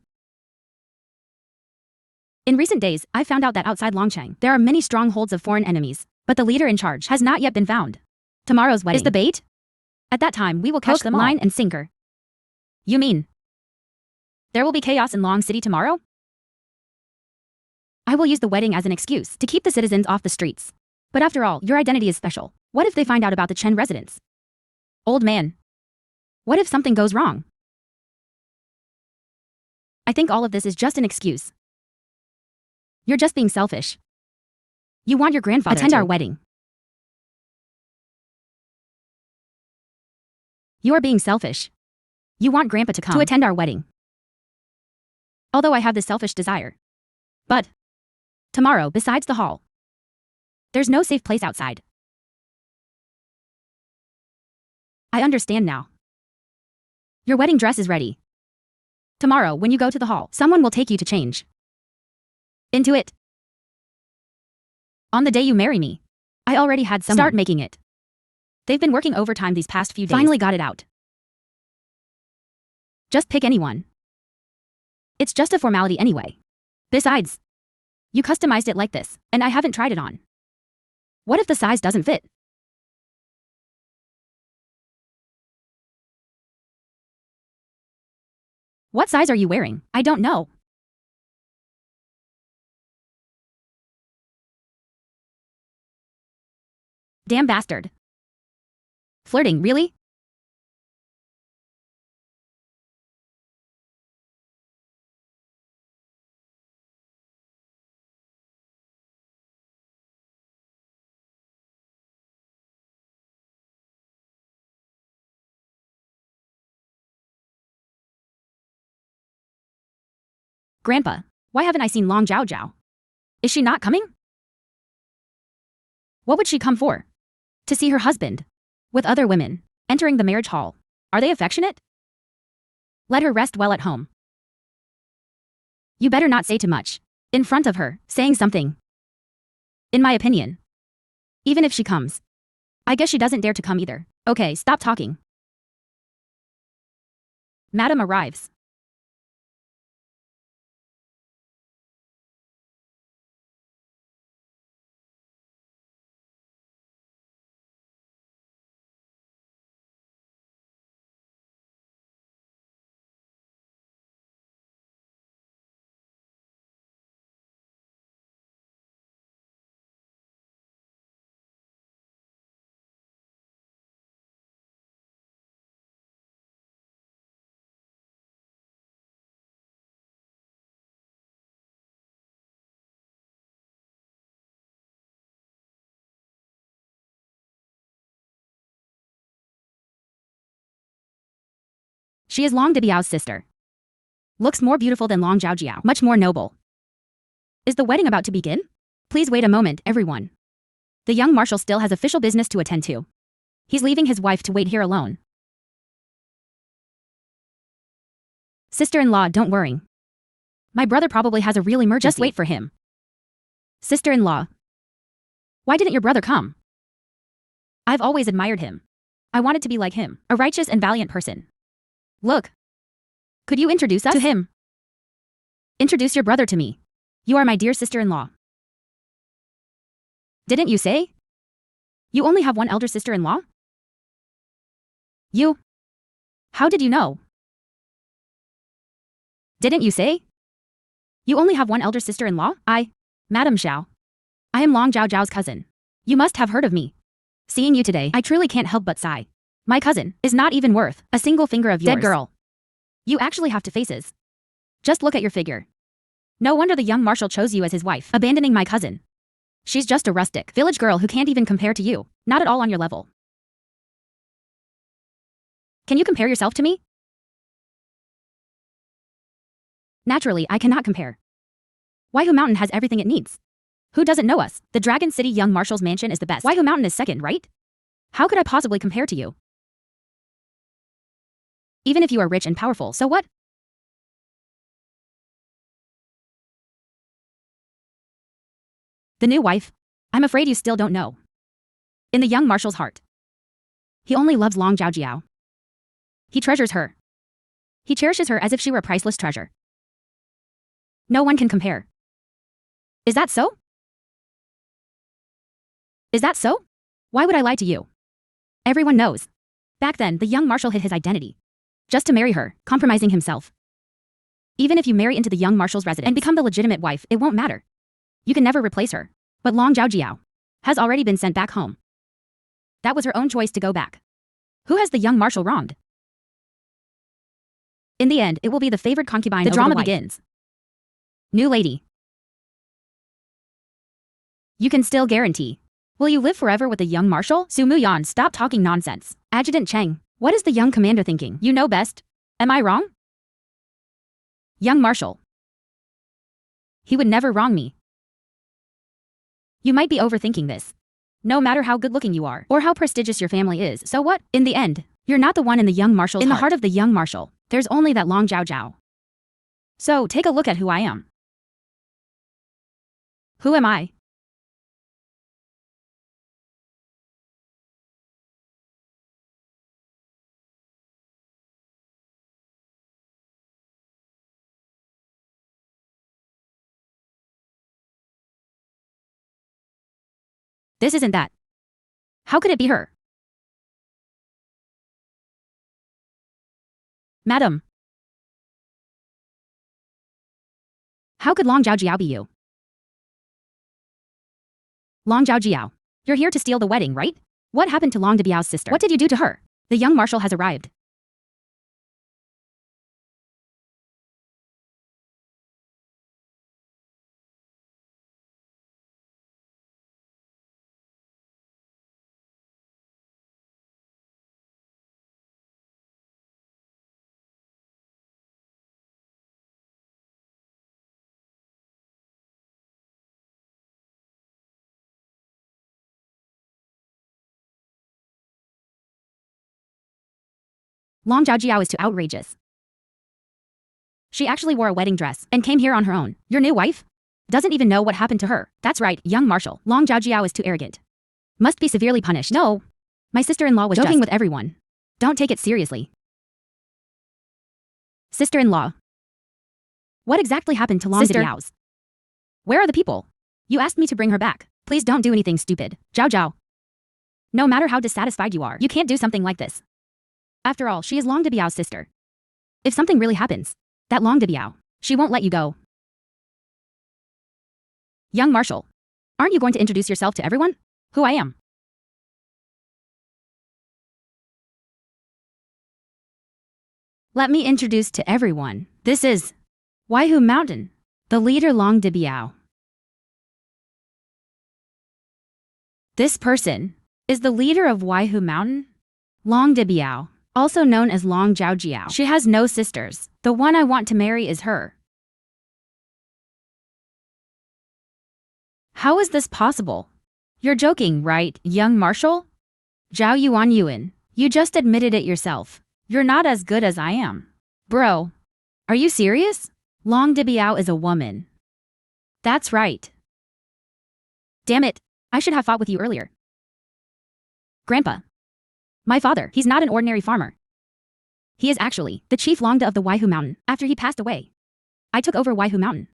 Speaker 1: In recent days, I found out that outside Longcheng, there are many strongholds of foreign enemies, but the leader in charge has not yet been found. Tomorrow's wedding is the bait? At that time, we will catch them all. Line and sinker. You mean there will be chaos in Long City tomorrow? I will use the wedding as an excuse to keep the citizens off the streets. But after all, your identity is special. What if they find out about the Chen residence? Old man. What if something goes wrong? I think all of this is just an excuse. You're just being selfish. You want your grandfather to attend our wedding. You are being selfish. You want Grandpa to come to attend our wedding. Although I have this selfish desire. But tomorrow, besides the hall, there's no safe place outside. I understand now. Your wedding dress is ready. Tomorrow, when you go to the hall, someone will take you to change into it. On the day you marry me, I already had someone start making it. They've been working overtime these past few days. Finally got it out. Just pick anyone. It's just a formality anyway. Besides, you customized it like this, and I haven't tried it on. What if the size doesn't fit? What size are you wearing? I don't know. Damn bastard. Flirting, really? Grandpa, why haven't I seen Long Zhao Zhao? Is she not coming? What would she come for? To see her husband with other women entering the marriage hall. Are they affectionate? Let her rest well at home. You better not say too much in front of her, saying something. In my opinion, even if she comes, I guess she doesn't dare to come either. Okay, stop talking. Madam arrives. She is Long Dibiao's sister. Looks more beautiful than Long Zhaojiao, much more noble. Is the wedding about to begin? Please wait a moment, everyone. The young marshal still has official business to attend to. He's leaving his wife to wait here alone. Sister-in-law, don't worry. My brother probably has a real emergency. Just wait for him. Sister-in-law. Why didn't your brother come? I've always admired him. I wanted to be like him, a righteous and valiant person. Look. Could you introduce us to him? Introduce your brother to me. You are my dear sister-in-law. Didn't you say? You only have one elder sister-in-law? You? How did you know? Didn't you say? You only have one elder sister-in-law? Madam Xiao. I am Long Zhao Zhao's cousin. You must have heard of me. Seeing you today, I truly can't help but sigh. My cousin is not even worth a single finger of yours. Dead girl. You actually have two faces. Just look at your figure. No wonder the young marshal chose you as his wife, abandoning my cousin. She's just a rustic village girl who can't even compare to you, not at all on your level. Can you compare yourself to me? Naturally, I cannot compare. Waihu Mountain has everything it needs. Who doesn't know us? The Dragon City Young Marshal's mansion is the best. Waihu Mountain is second, right? How could I possibly compare to you? Even if you are rich and powerful, so what? The new wife? I'm afraid you still don't know. In the young marshal's heart, he only loves Long Zhaojiao. He treasures her. He cherishes her as if she were a priceless treasure. No one can compare. Is that so? Is that so? Why would I lie to you? Everyone knows. Back then, the young marshal hid his identity. Just to marry her, compromising himself. Even if you marry into the young marshal's residence and become the legitimate wife, it won't matter. You can never replace her. But Long Zhaojiao has already been sent back home. That was her own choice to go back. Who has the young marshal wronged? In the end, it will be the favored concubine. The drama begins. New lady. You can still guarantee. Will you live forever with the young marshal? Su Muyan, stop talking nonsense. Adjutant Cheng, what is the young commander thinking? You know best. Am I wrong? Young marshal. He would never wrong me. You might be overthinking this. No matter how good-looking you are, or how prestigious your family is, so what? In the end, you're not the one in the young marshal's heart. In the heart of the young marshal, there's only that Long Zhaojiao. So, take a look at who I am. Who am I? This isn't that. How could it be her? Madam. How could Long Zhaojiao be you? Long Zhaojiao, you're here to steal the wedding, right? What happened to Long Debiao's sister? What did you do to her? The young marshal has arrived. Long Zhaojiao is too outrageous. She actually wore a wedding dress and came here on her own. Your new wife? Doesn't even know what happened to her. That's right, young marshal. Long Zhaojiao is too arrogant. Must be severely punished. No. My sister-in-law was joking with everyone. Don't take it seriously. Sister-in-law. What exactly happened to Long Debiao's? Where are the people? You asked me to bring her back. Please don't do anything stupid. Zhao Zhao. No matter how dissatisfied you are, you can't do something like this. After all, she is Long Debiao's sister. If something really happens, that Long Debiao, she won't let you go. Young marshal, aren't you going to introduce yourself to everyone? Who I am? Let me introduce to everyone. This is Waihu Mountain, the leader Long Debiao. This person is the leader of Waihu Mountain, Long Debiao, also known as Long Zhaojiao. She has no sisters. The one I want to marry is her. How is this possible? You're joking, right, young marshal? Zhao Yuan Yuan, you just admitted it yourself. You're not as good as I am. Bro, are you serious? Long Debiao is a woman. That's right. Damn it, I should have fought with you earlier. Grandpa. My father, he's not an ordinary farmer. He is actually the chief Longda of the Waihu Mountain. After he passed away, I took over Waihu Mountain.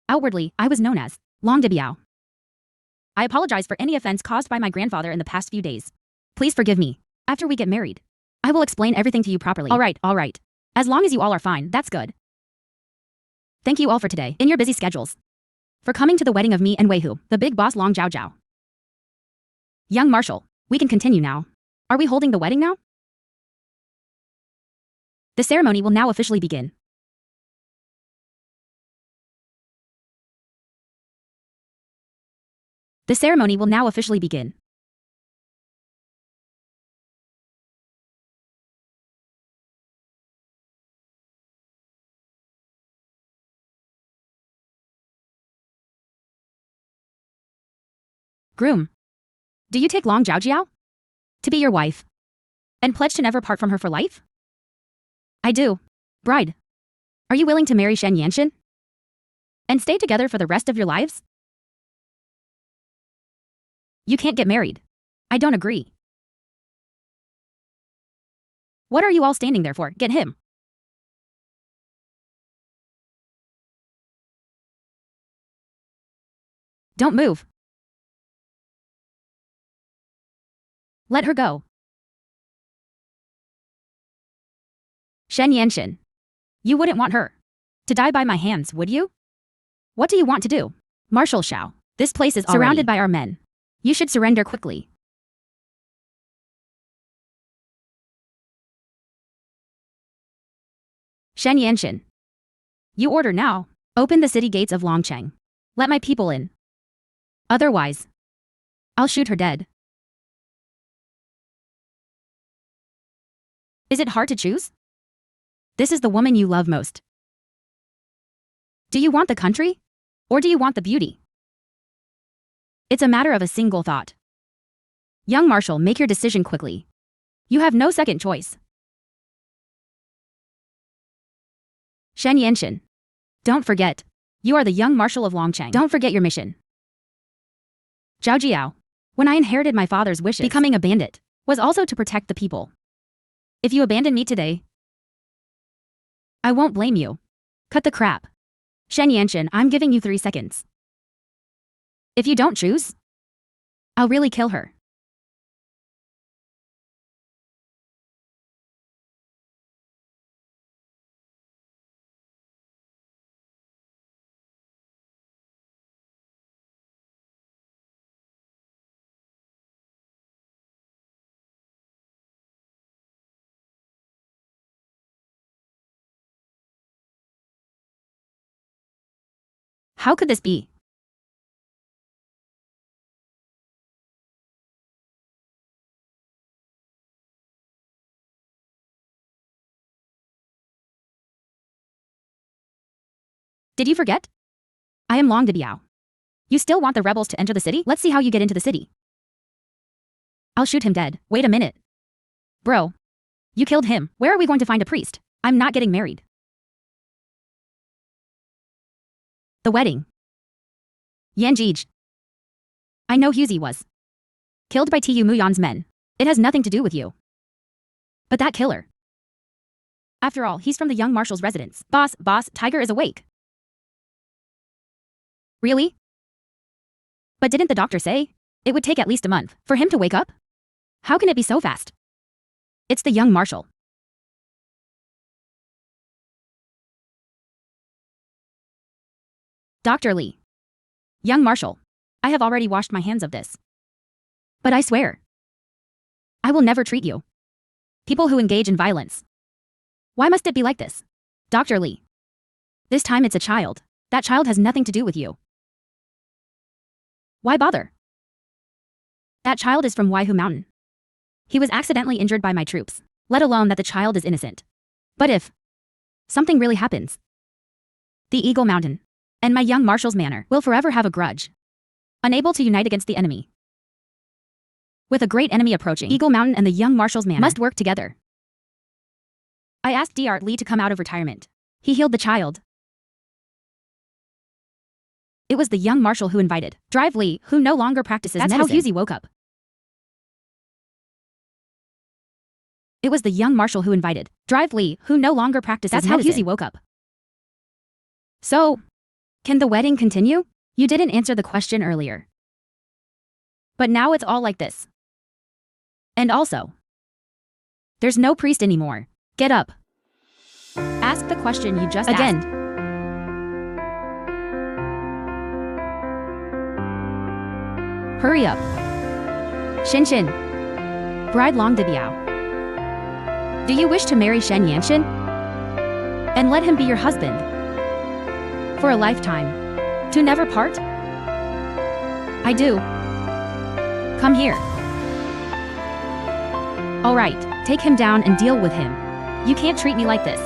Speaker 1: Outwardly, I was known as Long Debiao. I apologize for any offense caused by my grandfather in the past few days. Please forgive me. After we get married, I will explain everything to you properly. All right. As long as you all are fine, that's good. Thank you all for today, in your busy schedules, for coming to the wedding of me and Waihu, the big boss Long Zhaojiao. Young marshal, we can continue now. Are we holding the wedding now? The ceremony will now officially begin. The ceremony will now officially begin. Groom, do you take Long Zhaojiao to be your wife and pledge to never part from her for life? I do. Bride, are you willing to marry Shen Yanshin and stay together for the rest of your lives? You can't get married. I don't agree. What are you all standing there for? Get him. Don't move. Let her go. Shen Yanshin. You wouldn't want her to die by my hands, would you? What do you want to do? Marshal Xiao, this place is surrounded by our men. You should surrender quickly. Shen Yanshin. You order now. Open the city gates of Longcheng. Let my people in. Otherwise, I'll shoot her dead. Is it hard to choose? This is the woman you love most. Do you want the country? Or do you want the beauty? It's a matter of a single thought. Young Marshal, make your decision quickly. You have no second choice. Shen Yanshin. Don't forget. You are the young Marshal of Longcheng. Don't forget your mission. Zhao Jiao. When I inherited my father's wishes, becoming a bandit was also to protect the people. If you abandon me today, I won't blame you. Cut the crap. Shen Yanshin, I'm giving you 3 seconds. If you don't choose, I'll really kill her. How could this be? Did you forget? I am Long Dibiao. You still want the rebels to enter the city? Let's see how you get into the city. I'll shoot him dead. Wait a minute. Bro. You killed him. Where are we going to find a priest? I'm not getting married. The wedding. Yan Jij. I know Huzi was killed by Tu Muyan's men. It has nothing to do with you. But that killer. After all, he's from the young marshal's residence. Boss, Tiger is awake. Really? But didn't the doctor say it would take at least a month for him to wake up? How can it be so fast? It's the young marshal. Dr. Li. Young marshal. I have already washed my hands of this. But I swear, I will never treat you. People who engage in violence. Why must it be like this? Dr. Li. This time it's a child. That child has nothing to do with you. Why bother? That child is from Waihu Mountain. He was accidentally injured by my troops, let alone that the child is innocent. But if something really happens, the Eagle Mountain and my young marshal's manor will forever have a grudge, unable to unite against the enemy. With a great enemy approaching, Eagle Mountain and the young marshal's manor must work together. I asked Dr. Li to come out of retirement. He healed the child. It was the young marshal who invited Drive Li, who no longer practices medicine. That's how Huzi woke up. It was the young marshal who invited Drive Li, who no longer practices medicine. That's how Huzi woke up. So, can the wedding continue? You didn't answer the question earlier. But now it's all like this. And also, there's no priest anymore. Get up. Ask the question you just asked. Hurry up. Shinshin. Bride Long Dibiao. Do you wish to marry Shen Yanshin? And let him be your husband? For a lifetime. To never part? I do. Come here. Alright, take him down and deal with him. You can't treat me like this.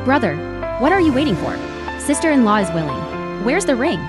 Speaker 1: Brother, what are you waiting for? Sister-in-law is willing. Where's the ring?